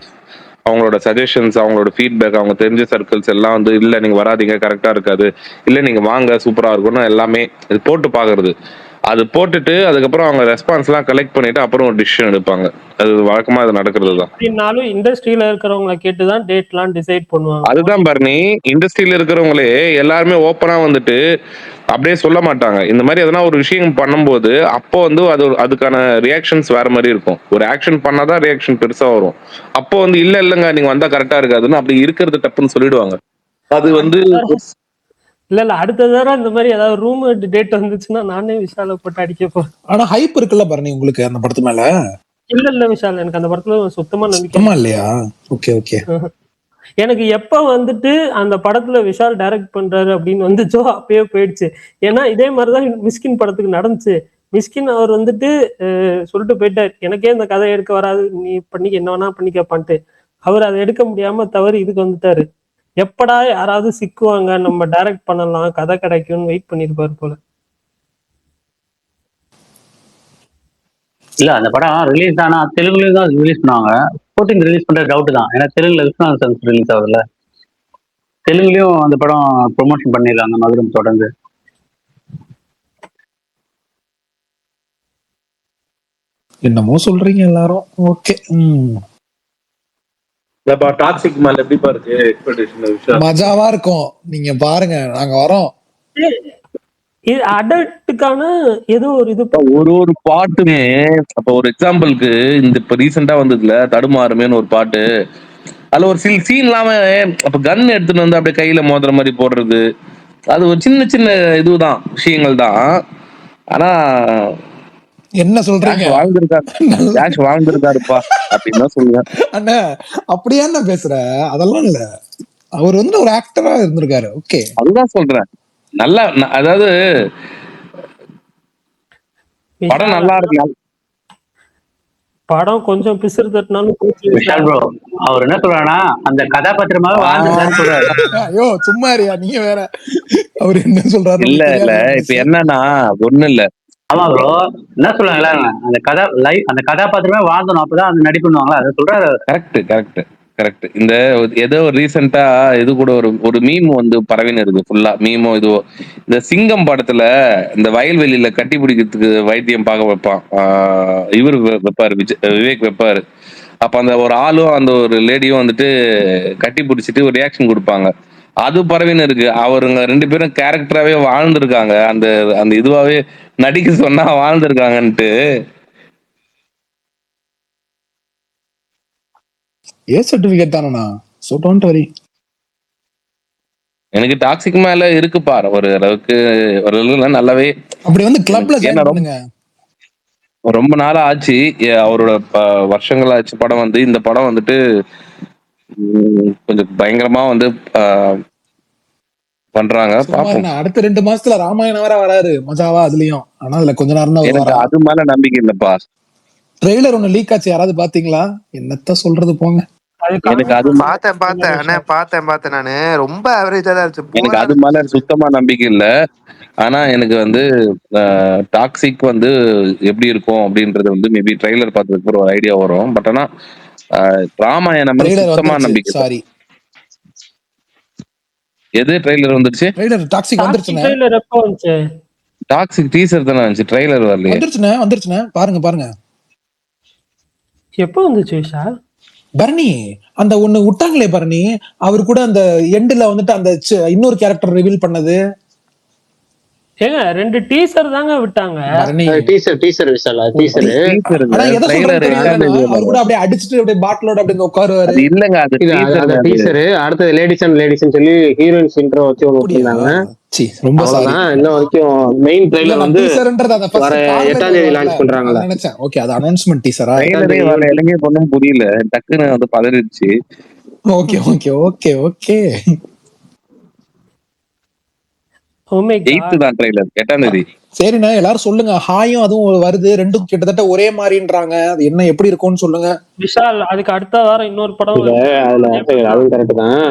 அவங்களோட சஜஷன்ஸ், அவங்களோட ஃபீட்பேக், அவங்க தெரிஞ்ச சர்க்கிள்ஸ் எல்லாம் வந்து இல்ல நீங்க வராதீங்க கரெக்டா இருக்காது, இல்ல நீங்க வாங்க சூப்பரா இருக்கும்னு எல்லாமே இது போட்டு பாக்குறது. அது போட்டுட்டு அதுக்கப்புறம் அவங்க ரெஸ்பான்ஸ் எல்லாம் கலெக்ட் பண்ணிட்டு அப்புறம் ஒரு டிசிஷன் எடுப்பாங்க. அது வழக்கமா அது நடக்கிறது தான். அப்படினாலும் இண்டஸ்ட்ரியில இருக்கிறவங்களை கேட்டுதான் டேட்லாம் டிசைட் பண்ணுவாங்க. அதுதான் பரணி, இண்டஸ்ட்ரியில இருக்கிறவங்களே எல்லாருமே ஓப்பனா வந்துட்டு அப்படியே சொல்ல மாட்டாங்க. இந்த மாதிரி எதனா ஒரு விஷயம் பண்ணும்போது அப்போ வந்து அதுக்கான ரியாக்ஷன்ஸ் வேற மாதிரி இருக்கும். ஒரு ஆக்ஷன் பண்ணாதான் ரியாக்ஷன் பெருசா வரும். அப்போ வந்து இல்லங்க நீங்க வந்தா கரெக்டா இருக்காதுன்னு அப்படி இருக்கிறது தப்புன்னு சொல்லிடுவாங்க. அது வந்து இல்ல அடுத்த தடவை இந்த மாதிரி ஏதாவது ரூம் டேட் வந்துச்சுன்னா நானே விஷால போட்டு அடிக்க போறேன். ஆனா ஹைப் இருக்குல்ல பரணி உங்களுக்கு அந்த படத்து மேல? இல்ல விஷால், எனக்கு அந்த படத்துல சுத்தமா நம்பிக்கை சுத்தமா இல்லையா? Okay okay. எனக்கு எப்ப வந்துட்டு அந்த படத்துல விஷால் டைரக்ட் பண்றாரு அப்படின்னு வந்துச்சோ அப்பயே போயிடுச்சு. ஏன்னா இதே மாதிரிதான் மிஸ்கின் படத்துக்கு நடந்துச்சு. மிஸ்கின் அவர் வந்துட்டு சொல்லிட்டு போயிட்டார், எனக்கே இந்த கதை எடுக்க வராது, நீ பண்ணிக்க என்ன வேணா பண்ணிக்கப்பான்ட்டு. அவர் அதை எடுக்க முடியாம தவறு இதுக்கு வந்துட்டாரு. எப்படா யாராவது சிக்குவாங்க, நம்ம டைரக்ட் பண்ணலாம், கதை கிடைக்கும்னு வெயிட் பண்ணிருப்பாரு போல. இல்ல அந்த படம் ரிலீஸ் ஆனா தெலுங்குலயும் தான் ரிலீஸ் பண்ணுவாங்க. போட்டிங் ரிலீஸ் பண்ற டவுட் தான். ஏன்னா தெலுங்குல விஸ்வநாத் சன்ஸ் ரிலீஸ் ஆகுதுல்ல, தெலுங்குலயும் அந்த படம் ப்ரொமோஷன் பண்ணிடலாங்க மதுரம் தொடர்ந்து. என்னமோ சொல்றீங்க எல்லாரும். ஓகே. டாக்ஸிக் மேல எப்படிப்பா இருக்கு எக்ஸ்பெக்டேஷன்? மஜாவா இருக்கும், நீங்க பாருங்க, நாங்க வரோம். இது அடல்ட்டுக்கான ஏதோ ஒரு இது ஒரு பாட்டுமே. அப்ப ஒரு எக்ஸாம்பிளுக்கு இந்த இப்ப ரீசெண்டா வந்ததுல தடுமாறுமேன்னு ஒரு பாட்டு, அதுல ஒரு சில சீன் இல்லாம அப்ப கன் எடுத்துட்டு வந்து அப்படியே கையில மோதுற மாதிரி போடுறது, அது ஒரு சின்ன சின்ன இதுதான், விஷயங்கள் தான். ஆனா என்ன சொல்றீங்க? வாழ்ந்திருக்காருப்பா அப்படின்னு தான் சொல்லுவேன். அண்ணா அப்படியே என்ன பேசுற? அதெல்லாம் இல்ல, அவர் வந்து ஒரு ஆக்டரா இருந்திருக்காரு. ஓகே, அதுதான் சொல்றேன். நல்லா அதாவது படம் நல்லா இருக்கு. படம் கொஞ்சம் பிசுறு தட்டினாலும் விஷால் ப்ரோ அவர் என்ன சொல்றாருன்னா அந்த கதாபாத்திரமாக வாழ்ந்துட்டான்னு சொல்றாரு. ஐயோ சும்மா இருயா, நீங்க வேற. அவர் என்ன சொல்றாரு? இல்ல இப்ப என்னன்னா ஒண்ணு இல்ல. ஆமா ப்ரோ, என்ன சொல்லுவாங்களா, அந்த கதாபாத்திரமே வாழ்ந்தணும், அப்பதான் அந்த நடிப்புவாங்களா, அதை சொல்றாரு. கரெக்ட். இந்த ஏதோ ரீசெண்டா இது கூட ஒரு மீம் வந்து பரவின்னு இருக்கு, ஃபுல்லா மீமோ இதுவோ. இந்த சிங்கம் படத்துல இந்த வயல்வெளியில கட்டி பிடிக்கிறதுக்கு வைத்தியம் பார்க்க வைப்பான், இவர் வைப்பாரு, விவேக் வைப்பாரு. அப்ப அந்த ஒரு ஆளும் அந்த ஒரு லேடியும் வந்துட்டு கட்டி பிடிச்சிட்டு ஒரு ரியாக்ஷன் கொடுப்பாங்க. அது பரவின்னு இருக்கு. அவருங்க 2 பேரும் கேரக்டராவே வாழ்ந்திருக்காங்க, அந்த அந்த இதுவாவே நடிக்க சொன்னா வாழ்ந்திருக்காங்கன்ட்டு. ஏ சர்டிபிகேட் தானேண்ணா, சோ டோன்ட் வரி. எனக்கு டாக்ஸிக் மேல இருக்கு பாரு ஒரு அளவுக்கு, ஒரு அளவுக்கு நல்லாவே. அப்படி வந்து கிளப்ல ஜாயின் பண்ணுங்க. ரொம்ப நாளா ஆச்சு அவரோட வருஷங்கள் ஆச்சு படம் வந்து. இந்த படம் வந்துட்டு கொஞ்சம் பயங்கரமா வந்து பண்றாங்க. அடுத்த 2 மாசத்துல ராமாயணம் வேற வராரு, மஜாவா அதுலயும். ஆனா அதுல கொஞ்ச நேரம் தான் எனக்கு அது மேல நம்பிக்கை இல்லப்பா. ட்ரெய்லர் ஒண்ணு லீக் ஆச்சு, யாராவது பாத்தீங்களா? என்னத்த சொல்றது போங்க. எனக்கு அது பார்த்தேன் நானு. ரொம்ப ஆவரேஜா தான் இருந்துச்சு. எனக்கு அது மேல சுத்தமா நம்பிக்கை இல்ல. ஆனா எனக்கு வந்து டாக்ஸிக் வந்து எப்படி இருக்கும் அப்படின்றது வந்து மேபி ட்ரெய்லர் பார்த்ததுக்கு ஒரு ஐடியா வரும். பட் ஆனா ராமாயணம் சுத்தமா நம்பிக்கை. சாரி, எது ட்ரெய்லர் வந்துருச்சு? ட்ரெய்லர் டாக்ஸிக் வந்துருச்சுங்க. ட்ரெய்லர் எப்போ வந்துச்சு? டாக்ஸிக் டீசர் தானே வந்துச்சு, ட்ரெய்லர் வரலையே. வந்துருச்சுங்க, பாருங்க. எப்போ வந்துச்சு விஷால்? பரணி அந்த ஒண்ணு விட்டாங்களே பரணி, அவர் கூட அந்த எண்ட்ல வந்துட்டு அந்த இன்னொரு கேரக்டர் ரிவீல் பண்ணது. ஏங்க 2 டீசர் தாங்க விட்டாங்க. Teaser Vishal, teaser. ஆனா எதை சொல்றேன்னு தெரியல, அவர் கூட அப்படியே அடிச்சிட்டு அப்படியே பாட்டிலோட அப்படியே உட்காருவாரு. இல்லங்க அது டீசர். அடுத்தது லேடிஸ் அண்ட் லேடிஸ்னு சொல்லி ஹீரோயின்ஸ் இன்ட்ரோ வச்சு ஒன்னு விட்டுருந்தாங்க. ரொம்ப சாரி, இன்ன வரைக்கும் மெயின் ட்ரெய்லர் வந்து வர 8ஆம் தேதி லான்ச் பண்றாங்கல. நினைச்சேன் ஓகே, அது அனௌன்ஸ்மென்ட் டீசரா? எனக்கு ஒண்ணும் புரியல, டக்குன்னு வந்து பதறிடுச்சு. Okay okay okay okay. 8 தான் ட்ரெய்லர், 8ஆம் தேதி. சரிண்ணா, எல்லாரும் சொல்லுங்க. ஹாயும் அதுவும் வருது, ரெண்டும் கிட்டத்தட்ட ஒரே மாதிரின்றாங்க. அது என்ன எப்படி இருக்கும்னு சொல்லுங்க விஷால். அதுக்கு அடுத்த வாரம் இன்னொரு படம். அதுவும் கரெக்ட் தான்.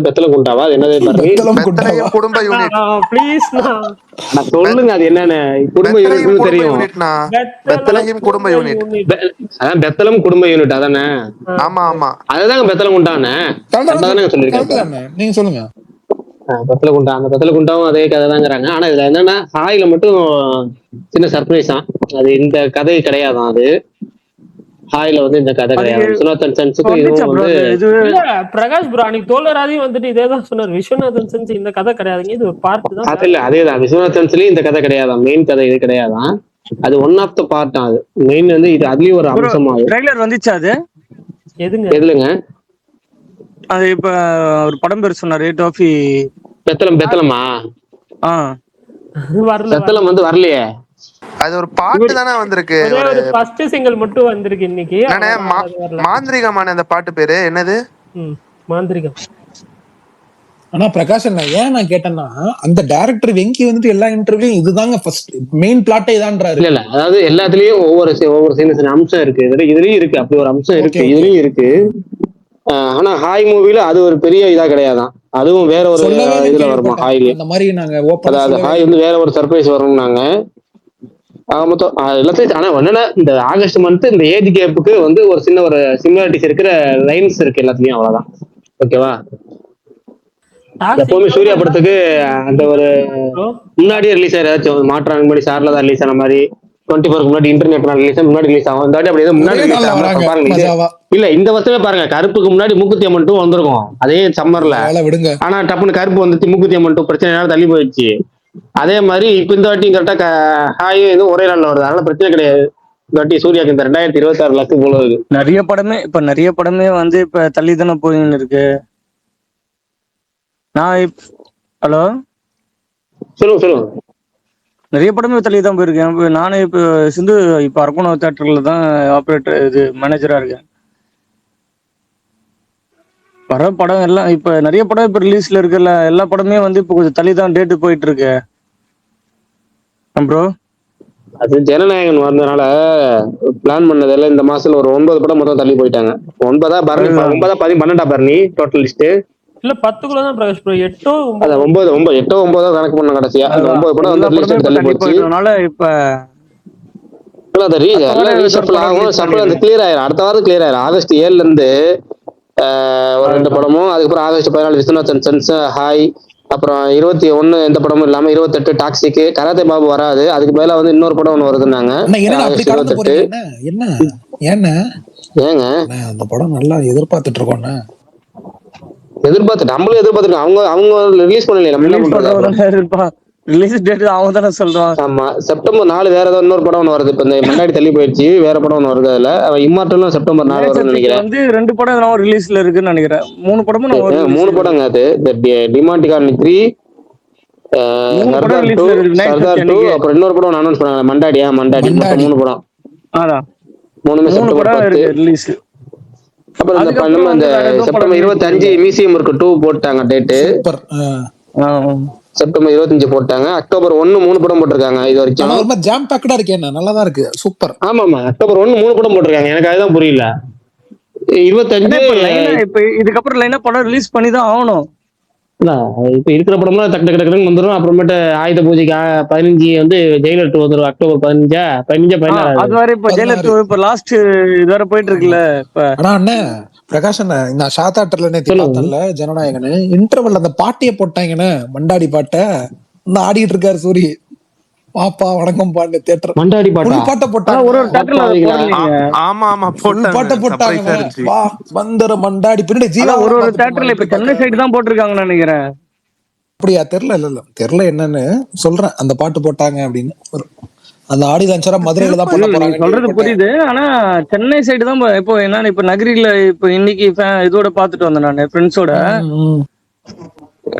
பெத்தலம் குண்டாவா? அது என்னது? குடும்ப யூனிட். ப்ளீஸ் சொல்லுங்க, அது என்னன்னு. குடும்ப யூனிட் தெரியும். பெத்தலம் குடும்ப யூனிட். அதான் பெத்தலம் குடும்ப யூனிட் அதானே? ஆமா அதுதாங்க பெத்தலம் குண்டானே. சொல்லிருக்கேன், நீங்க சொல்லுங்க. பெத்தல குண்டா, அந்த பெத்தல குண்டாவும் அதே கதை தாங்கிறாங்க. ஆனா இதுல என்னன்னா ஹாயில மட்டும் சின்ன சர்ப்ரைஸ் தான். அது இந்த கதை கிடையாதான். அது ஹாயில வந்து இந்த கதை கிடையாது. விஸ்வநாதன் சன்ஸுக்கும் இதுவும் வந்து பிரகாஷ் ப்ரோ அன்னைக்கு தோழராதையும் வந்துட்டு இதேதான் சொன்னார். விஸ்வநாதன் சன்ஸ் இந்த கதை கிடையாதுங்க, இது ஒரு பார்ட் தான். அது இல்ல, அதேதான். விஸ்வநாதன் சன்ஸ்லயும் இந்த கதை கிடையாதான், மெயின் கதை இது கிடையாதான். அது ஒன் ஆஃப் த பார்ட் தான். அது மெயின் வந்து இது அதுலயும் ஒரு அம்சமாகும். ட்ரைலர் வந்துச்சு. அது எதுங்க? எதுலங்க? அது இப்ப ஒரு படம் பேர் சொன்னாரு, டோஃபி பெத்தலமா வரல பெத்தலம் வந்து வரலையே. அது ஒரு பாட்டு தானே வந்திருக்கு. ஒரே ஒரு ஃபர்ஸ்ட் சிங்கிள் மட்டும் வந்திருக்கு இன்னைக்கு. மாந்திரிகமான அந்த பாட்டு பேரு என்னது? மாந்திரிகம். ஆனா பிரகாஷ் ஏன் நான் கேட்டேன்னா, அந்த டைரக்டர் வெங்கி வந்துட்டு எல்லா இன்டர்வியூலயும் இதுதாங்க ஃபர்ஸ்ட் மெயின் பிளாட்டே இதான்றாரு. இல்ல அதாவது எல்லாத்துலயும் ஒவ்வொரு சின்ன அம்சம் இருக்கு. இதுலயும் இருக்கு, அப்படி ஒரு அம்சம் இருக்கு, இதுலயும் இருக்கு. ஆனா ஹாய் மூவில அது ஒரு பெரிய இதா கிடையாதான். அதுவும் வேற ஒரு இதுல வருமா ஹாய். அந்த மாதிரி நாங்க அதாவது ஹாய் வந்து வேற ஒரு சர்ப்ரைஸ் வரும்னாங்க. மொத்தம் எல்லாத்தையும். ஆனா என்னன்னா இந்த ஆகஸ்ட் மந்த் இந்த ஏஜ் கேப்புக்கு வந்து ஒரு சின்ன ஒரு சிமிலாரிட்டிஸ் இருக்கிற லைன்ஸ் இருக்கு எல்லாத்துலயும், அவ்வளவுதான். ஓகேவா? எப்பவுமே சூர்யா படத்துக்கு அந்த ஒரு முன்னாடியே ரிலீஸ் ஆயிரும், மாற்றாங்க முன்னாடி சார்ல தான் ரிலீஸ் ஆன மாதிரி 24 முன்னாடி இன்டர்நெட் ரிலீஸ் முன்னாடி ரிலீஸ் ஆகும். இந்த வாட்டி அப்படி முன்னாடி ரிலீஸ் ஆகும் பாருங்க. இல்ல இந்த வருஷமே பாருங்க, கருப்புக்கு முன்னாடி மூக்குத்தி அம்மன் 2 வந்திருக்கும் அதே சம்மர்ல. ஆனா டப்புனு கருப்பு வந்துச்சு, மூக்குத்தி அம்மன் 2 பிரச்சனை தள்ளி போயிடுச்சு. அதே மாதிரி இப்ப இந்த வாட்டியும் கரெக்டா ஹாயும் இதுவும் ஒரே நாள்ல வருது, அதனால பிரச்சனை கிடையாது. இந்த வாட்டி சூர்யாக்கு இந்த 2026 லக்கு போல இருக்கு. நிறைய படமே வந்து இப்ப தள்ளி தானே போயின்னு இருக்கு. ஹலோ சொல்லுங்க. நிறைய படமே தள்ளி தான் போயிருக்கேன். நானே இப்போ சிந்து இப்போ அரக்கோணம் தியேட்டர்ல தான் ஆப்ரேட்டர் இது மேனேஜரா இருக்கேன். வர படம் எல்லாம் இப்ப நிறைய படம் இப்ப ரிலீஸ்ல இருக்குல்ல, எல்லா படமே வந்து இப்போ கொஞ்சம் தள்ளி தான் டேட்டு போயிட்டு இருக்கு ப்ரோ. அது ஜனநாயகன் வந்ததுனால பிளான் பண்ணதெல்லாம் இந்த மாசத்துல ஒரு 9 படம் மொத்தம் தள்ளி போயிட்டாங்க. 9 12 பரணி டோட்டல் லிஸ்ட். இல்ல 10 தான் பிரகாஷ் ப்ரோ. 8 9 கணக்கு பண்ண கடைசியா. அந்த 9 படம் வந்து ரிலீஸ் தள்ளி போயிட்டனால இப்ப அந்த ரீஷஃபிள் ஆகும். சஃபிள் அந்த கிளியர் ஆயிரும், அடுத்த வாரம் கிளியர் ஆயிரும். ஆகஸ்ட் 7ல இருந்து ஒரு 2 படமும், அதுக்கப்புறம் ஆகஸ்ட் 14 விஸ்வநாதன் சன்ஸ் ஹாய், அப்புறம் 21 எந்த படமும் இல்லாம 28 டாக்ஸிக், கராத்தே பாபு வராது, அதுக்கு பதிலா வந்து இன்னொரு படம் ஒண்ணு வருதுன்னாங்க. ஆகஸ்ட் 28. ஏங்க அந்த படம் நல்லா எதிர்பார்த்துட்டு இருக்கோம். நம்மளும் எதிர்பார்த்துருக்கோம். அவங்க ரிலீஸ் பண்ணல, நம்ம என்ன பண்றோம்? ரிலீஸ் டேட் அவங்க தானே சொல்றான். ஆமா, செப்டம்பர் 4 வேற ஏதோ இன்னொரு படம் ஒன்று வருது. இப்ப இந்த மண்டாடி தள்ளி போயிடுச்சு, வேற படம் ஒன்று வருது. அதுல இம்மார்டலும் செப்டம்பர் 4 வருதுன்னு நினைக்கிறேன். வந்து 2 படம் ரிலீஸ்ல இருக்குன்னு நினைக்கிறேன். 3 படமும் 3 படங்க. அது டிமாண்டி கார்னி 3, சர்தார் 2, அப்புறம் இன்னொரு படம் அனௌன்ஸ் பண்ணாங்க மண்டாடி 3 படம். அதான் 3 செப்டம்பர் 10 ரிலீஸ். அப்புறம் இந்த செப்டம்பர் 25 மியூசியம் இருக்கு 2 போட்டாங்க டேட்டு. செப்டம்பர் 25 போட்டாங்க. அக்டோபர் 1 3 படம் போட்டிருக்காங்க இது வரைக்கும். ஜாம் பேக்கடா இருக்கு, என்ன நல்லா தான் இருக்கு, சூப்பர். ஆமா அக்டோபர் 1 3 படம் போட்டிருக்காங்க. எனக்கு அதுதான் புரியல. 25 இப்ப இதுக்கப்புறம் லைனா படம் ரிலீஸ் பண்ணி தான் ஆகணும். இப்ப இருக்கிற படம்லாம் டக்கு வந்துடும். அப்புறமேட்டு ஆயுத பூஜைக்கு 15 வந்து ஜெயிலர் 2 வந்துடும். அக்டோபர் 15 அது வரை இப்ப ஜெயிலர் 2 இப்ப லாஸ்ட் இது வரை போயிட்டு இருக்குல்ல. இப்ப ஆனா அண்ணன் பிரகாஷ் அண்ணன், இந்த ஷாத்தாட்டர்ல நேத்து பார்த்தேன்ல ஜனநாயகன் இன்டர்வல் அந்த பாட்டிய போட்டாங்கன்னு, மண்டாடி பாட்டை இந்த ஆடிட்டு இருக்காரு சூரி. பாப்பா வணக்கம் பாட்டு தியேட்டர் மண்டாடி பாட்டை போட்டாங்க. ஒரு தியேட்டர்ல பாட்டை போட்டாங்க. வா வந்தர மண்டாடி பின்னாடி ஜீவா ஒரு தியேட்டர்ல இப்ப சென்னை சைடு தான் போட்டிருக்காங்கன்னு நினைக்கிறேன். அப்படியா? தெரியல என்னன்னு சொல்றேன். அந்த பாட்டு போட்டாங்க அப்படின்னு அந்த ஆடி லான்ச்சரா மதுரையில தான் பண்ண போறாங்க. சொல்றது புரியுது. ஆனா சென்னை சைடு தான் இப்போ என்னன்னு இப்ப நகரில இப்ப இன்னைக்கு இதோட பாத்துட்டு வந்தேன் நான் ஃப்ரெண்ட்ஸோட.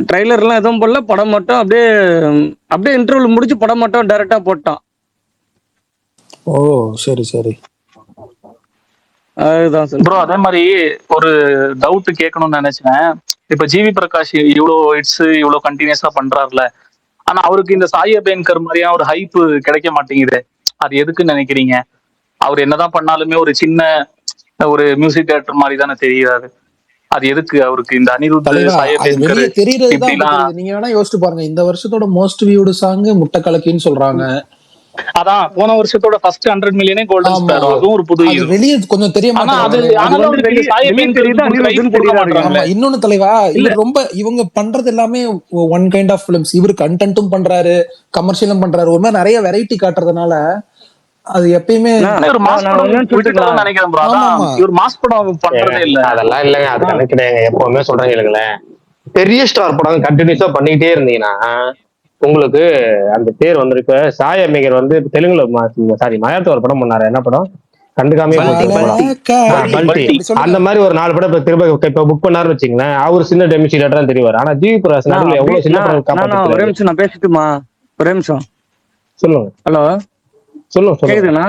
ட்ரைலர் எல்லாம் எதுவும் போடல, படம் மட்டும் அப்படியே இன்டர்வல் முடிச்சு படம் மட்டும் டைரக்டா போட்டான். ஓ சரி அதுதான் சார் ப்ரோ. அதே மாதிரி ஒரு டவுட் கேட்கணும்னு நினைச்சேன். இப்ப ஜிவி பிரகாஷ் இவ்வளோ ஹிட்ஸ் இவ்வளோ கண்டினியூஸா பண்றாருல, ஆனா அவருக்கு இந்த சாய் அபியங்கர் மாதிரியா ஒரு ஹைப் கிடைக்க மாட்டேங்குது. அது எதுக்குன்னு நினைக்கிறீங்க? அவர் என்னதான் பண்ணாலுமே ஒரு சின்ன ஒரு மியூசிக் டைரக்டர் மாதிரி தானே தெரியுறாரு. அது எதுக்கு அவருக்கு இந்த அனிருத் சாய் அபியங்கர் தெரியறதுதான்? நீங்க வேணா யோசிச்சு பாருங்க. இந்த வருஷத்தோட மோஸ்ட் வியூடு சாங் முட்டை கலக்கின்னு சொல்றாங்க. அதான் போன வருஷத்தோட ஃபர்ஸ்ட் 100 மில்லியனே கோல்டன் ஸ்டார். அதுவும் ஒரு புது ஹீரோ. வெளியே கொஞ்சம் தெரிய மாட்டேங்குது. இன்னொன்னு தலைவா, இல்ல ரொம்ப இவங்க பண்றது எல்லாமே ஒன் கைண்ட் ஆஃப் பிலிம்ஸ். இவரு கண்டென்ட்டும் பண்றாரு, கமர்ஷியலும் பண்றாரு. ஒரு மாதிரி நிறைய வெரைட்டி காட்டுறதுனால அது எப்பயுமே அதெல்லாம் இல்லங்க. அது கணக்கு கிடையாது. எப்பவுமே சொல்றேன் இல்லைங்களேன், பெரிய ஸ்டார் படம் கண்டினியூஸா பண்ணிக்கிட்டே இருந்தீங்கன்னா உங்களுக்கு அந்த பேர் வந்து. இப்ப சாய் அபியங்கர் வந்து தெலுங்குல மலையாளத்துல ஒரு படம் பண்ணாரு. என்ன படம்? கண்டுக்காமே பல்டி அந்த மாதிரி ஒரு 4 படம் இப்ப திரும்ப இப்ப புக் பண்ணாருன்னு வச்சுங்களேன், அவரு சின்ன டெமிசிடேட்டர் தான் தெரிவாரு. ஆனா ஜிவி பிரகாஷ் நடுவில் எவ்வளவு சின்ன படம் ஒரே காப்பாற்று. நிமிஷம் நான் பேசிட்டுமா, ஒரே நிமிஷம். சொல்லுங்க. ஹலோ, சொல்லுங்க. கேக்குதுண்ணா?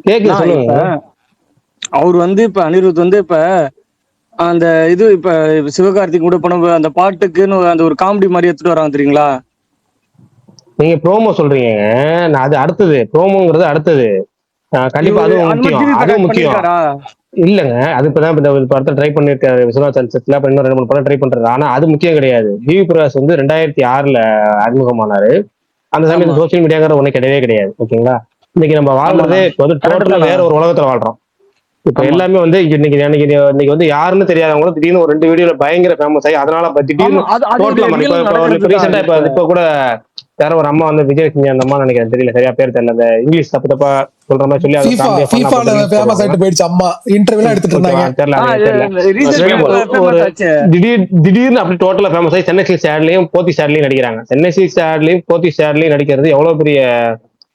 கேக்குது, சொல்லுங்க. அவர் வந்து இப்ப அனிருத் வந்து இப்ப அந்த இது இப்ப சிவகார்த்திக் கூட படம் அந்த பாட்டுக்குன்னு அந்த ஒரு காமெடி மாதிரி எடுத்துட்டு வராங்க தெரியுங்களா? நீங்க ப்ரோமோ சொல்றீங்க, நான் அது அடுத்தது. ப்ரோமோங்கிறது அடுத்தது. கண்டிப்பா அதுவும் முக்கியம், அதுவும் முக்கியம். இல்லங்க, அது இப்பதான் இந்த படத்தை ட்ரை பண்ணிருக்காரு விஸ்வநாத் சன்செட்ல, இன்னும் 2-3 படம் ட்ரை பண்றாரு. ஆனா அது முக்கியம் கிடையாது. ஜிவி பிரகாஷ் வந்து 2006 அறிமுகமானாரு. அந்த சமயத்துல சோசியல் மீடியாங்கிற ஒண்ணு கிடையவே கிடையாது. ஓகேங்களா? இன்னைக்கு நம்ம வாழ்றதே வந்து டோட்டலா வேற ஒரு உலகத்துல வாழ்றோம். இப்ப எல்லாமே வந்து இன்னைக்கு வந்து யாருன்னு தெரியாதவங்களும் திடீர்னு ஒரு 2 வீடியோல பயங்கர ஃபேமஸ் ஆகி அதனால திடீர்னு டோட்டலா இப்ப கூட வேற ஒரு அம்மா வந்து விஜயலட்சுமி அந்த அம்மா நினைக்கிறேன், தெரியல சரியா பேர் தெரியல, அந்த இங்கிலீஷ் தப்பு தப்பா சொல்ற மாதிரி சொல்லி திடீர்னு அப்படி டோட்டலா ஃபேமஸ் ஆகி சென்னை சில்க்ஸ் ஆட்லயும் போத்தி ஆட்லயும் நடிக்கிறாங்க. சென்னை சில்க்ஸ் ஆட்லயும் போத்தி ஆட்லயும் நடிக்கிறது எவ்வளவு பெரிய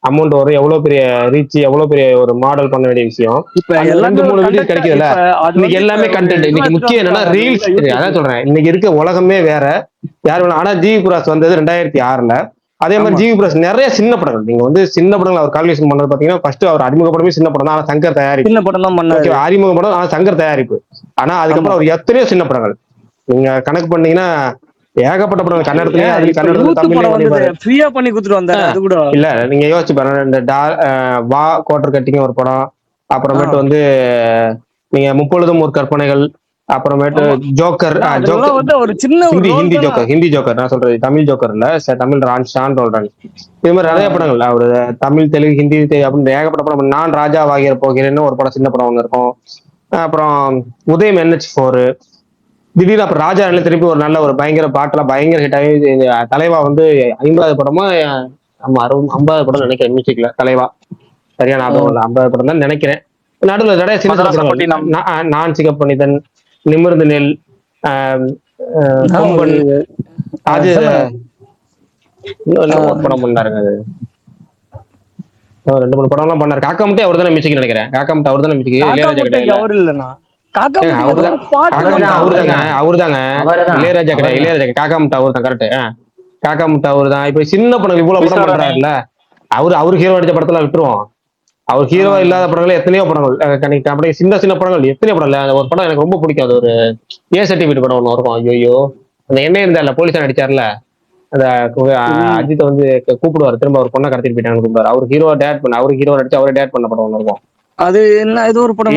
அமௌண்ட் வரும், எவ்வளவு பெரிய ரீச், எவ்வளவு பெரிய ஒரு மாடல் பண்ண வேண்டிய விஷயம். 2-3 வீடியோ கிடைக்குதுல்ல. இன்னைக்கு எல்லாமே கண்டென்ட். இன்னைக்கு முக்கியம் என்னன்னா ரீல்ஸ். அதான் சொல்றேன், இன்னைக்கு இருக்க உலகமே வேற. யாரு வேணும். ஆனா ஜிவி பிரகாஷ் வந்தது 2006. அதே மாதிரி ஜிவி பிரகாஷ் நிறைய சின்ன படங்கள், நீங்க வந்து சின்ன படங்கள் அவர் கால்குலேஷன் பண்றது பாத்தீங்கன்னா, ஃபர்ஸ்ட் அவர் அறிமுக படமே சின்ன படம் தான். ஆனா சங்கர் தயாரிப்பு. சின்ன படம் தான் அறிமுக படம், ஆனா சங்கர் தயாரிப்பு. ஆனா அதுக்கப்புறம் அவர் எத்தனையோ சின்ன படங்கள் நீங்க கணக்கு பண்ணீங்கன்னா ஏகப்பட்ட படம் கன்னடத்துல தமிழ்ல ஃப்ரீயா பண்ணி கொடுத்துட்டு வந்தாரு. அது கூட இல்ல, நீங்க யோசிச்சு பாருங்க. இந்த வா கோட்டர் கட்டிங் ஒரு படம், அப்புறமேட்டு வந்து நீங்க முப்பொழுதும் ஒரு கற்பனைகள், அப்புறமேட்டு ஜோக்கர். ஒரு சின்ன ஹிந்தி ஜோக்கர் நான் சொல்றது, தமிழ் ஜோக்கர் இல்ல, தமிழ் ஷான் ரோல்டன். இது மாதிரி நிறைய படங்கள் அவரு தமிழ், தெலுங்கு, ஹிந்தி அப்படின்னு ஏகப்பட்ட படம். நான் ராஜா வாகிற போகிறேன்னு ஒரு படம், சின்ன படம் ஒண்ணு இருக்கும். அப்புறம் உதயம் NH4. திடீர்னு அப்புறம் ராஜா திருப்பி ஒரு நல்ல ஒரு பயங்கர பாட்டுல பயங்கர ஹிட் ஆகி தலைவா வந்து 50வது படமா, நம்ம 50வது படம் நினைக்கிறேன் மியூசிக்ல தலைவா, சரியா ஞாபகம் இல்லை, 50வது படம் தான் நினைக்கிறேன். நடுவில் நிறைய சின்ன படங்கள், நான் சிகப்பணிதன், நிமிர்ந்து நெல், கொம்பன், அது இன்னும் படம் பண்ணாருங்க. அது 2-3 படம் எல்லாம் பண்ணாரு. காக்கா முட்டை அவர் தானே மியூசிக் நினைக்கிறேன். காக்கா முட்டை அவர் தானே மியூசிக். இளையராஜா கிடையாது, அவருதாங்க இளையராஜா கிடையாது. இளையராஜா காக்கா முட்டை அவர் தான். கரெக்ட், காக்கா முட்டை அவர் தான். இப்ப சின்ன படம் இவ்வளவு படம் பண்றாருல்ல, அவரு ஹீரோ அடிச்ச படத்துல விட்டுருவோம். அவர் ஹீரோவா இல்லாத படங்கள் எத்தனையோ படங்கள், அப்படியே சின்ன சின்ன படங்கள் எத்தனையோ படம் இல்ல. ஒரு படம் எனக்கு ரொம்ப பிடிக்கும், அது ஒரு ஏ சர்டிபிகேட் படம் ஒண்ணு இருக்கும். ஐயோ, அந்த என்ன இருந்தால போலீஸா நடிச்சார்ல, அந்த அஜித்தை வந்து கூப்பிடுவாரு, திரும்ப அவர் பொண்ணை கடத்திட்டு போயிட்டாங்கன்னு கூப்பிடுவாரு. அவர் ஹீரோ டேட் பண்ண, அவரு ஹீரோ நடிச்சு அவரே டேட் பண்ண படம் ஒண்ணு இருக்கும். அது என்ன, இது ஒரு படம்,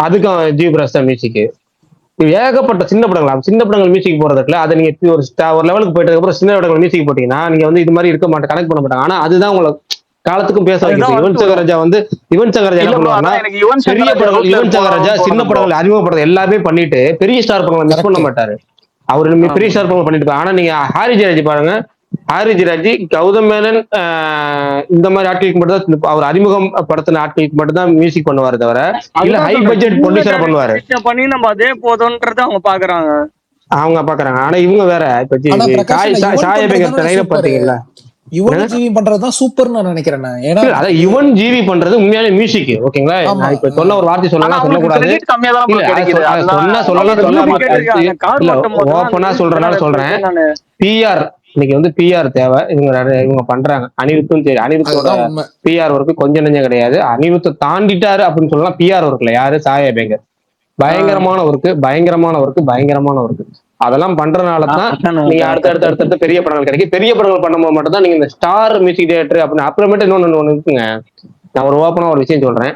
அதுக்கும் ஜிவி பிரகாஷ் தான் மியூசிக். ஏகப்பட்ட சின்ன படங்கள், சின்ன படங்கள் மியூசிக் போறதுக்குல அதை நீங்க ஒரு லெவலுக்கு போயிட்டதுக்கு அப்புறம் சின்ன படங்கள் மியூசிக் போட்டீங்கன்னா நீங்க வந்து இது மாதிரி இருக்க மாட்டேன், கனெக்ட் பண்ண மாட்டாங்க. ஆனா அதுதான் உங்களுக்கு காலத்துக்கும் பேச வைக்கிறது. யுவன் சங்கர் ராஜா வந்து பெரிய படங்கள், யுவன் சங்கர் ராஜா சின்ன படங்கள் அறிமுகப்படுறது எல்லாமே பண்ணிட்டு பெரிய ஸ்டார் படங்களை மிஸ் பண்ண மாட்டாரு. அவரு பெரிய ஸ்டார் படங்கள் பண்ணிட்டு. ஆனா நீங்க ஹாரி ஜெயராஜ் பாருங்க, ஹாரி ஜெயராஜ், கௌதம் மேனன், இந்த மாதிரி ஆட்களுக்கு மட்டும் தான் அவர் அறிமுகம் படுத்தின ஆட்களுக்கு மட்டும் தான் மியூசிக் பண்ணுவாரு தவிர, இல்ல ஹை பட்ஜெட் ப்ரொடியூசரா பண்ணுவாரு. பண்ணி நம்ம அதே போதும்ன்றத அவங்க பாக்குறாங்க. ஆனா இவங்க வேற. இப்ப சாயபேகர் பாத்தீங்களா, யுவன் ஜிவி பண்றதுதான் சூப்பர் நான் நினைக்கிறேன். ஏன்னா அதான் யுவன் ஜிவி பண்றது உண்மையான மியூசிக். ஓகேங்களா, நான் இப்ப சொன்ன ஒரு வார்த்தை சொல்லலாம், சொல்லக்கூடாது, ஓப்பனா சொல்றதுனால சொல்றேன். PR இன்னைக்கு வந்து PR தேவை. இவங்க பண்றாங்க. அனிருத்தும் சரி, அனிருத்தோட PR ஒர்க்கு கொஞ்சம் நெஞ்சம் கிடையாது. அனிருத்தை தாண்டிட்டாரு அப்படின்னு சொல்லலாம். PR ஒர்க்ல யாரு, சாயபேகர் பயங்கரமான ஒர்க்கு. அதெல்லாம் பண்றதுனாலதான் நீங்க அடுத்த பெரிய படங்கள் கிடைக்கும். பெரிய படங்கள் பண்ணும்போது மட்டும் தான் நீங்க இந்த ஸ்டார் மியூசிக் தியேட்டர் அப்படின்னு. அப்புறமேட்டு இன்னொன்னு இருக்குங்க, நான் ஒரு ஓப்பனா ஒரு விஷயம் சொல்றேன்.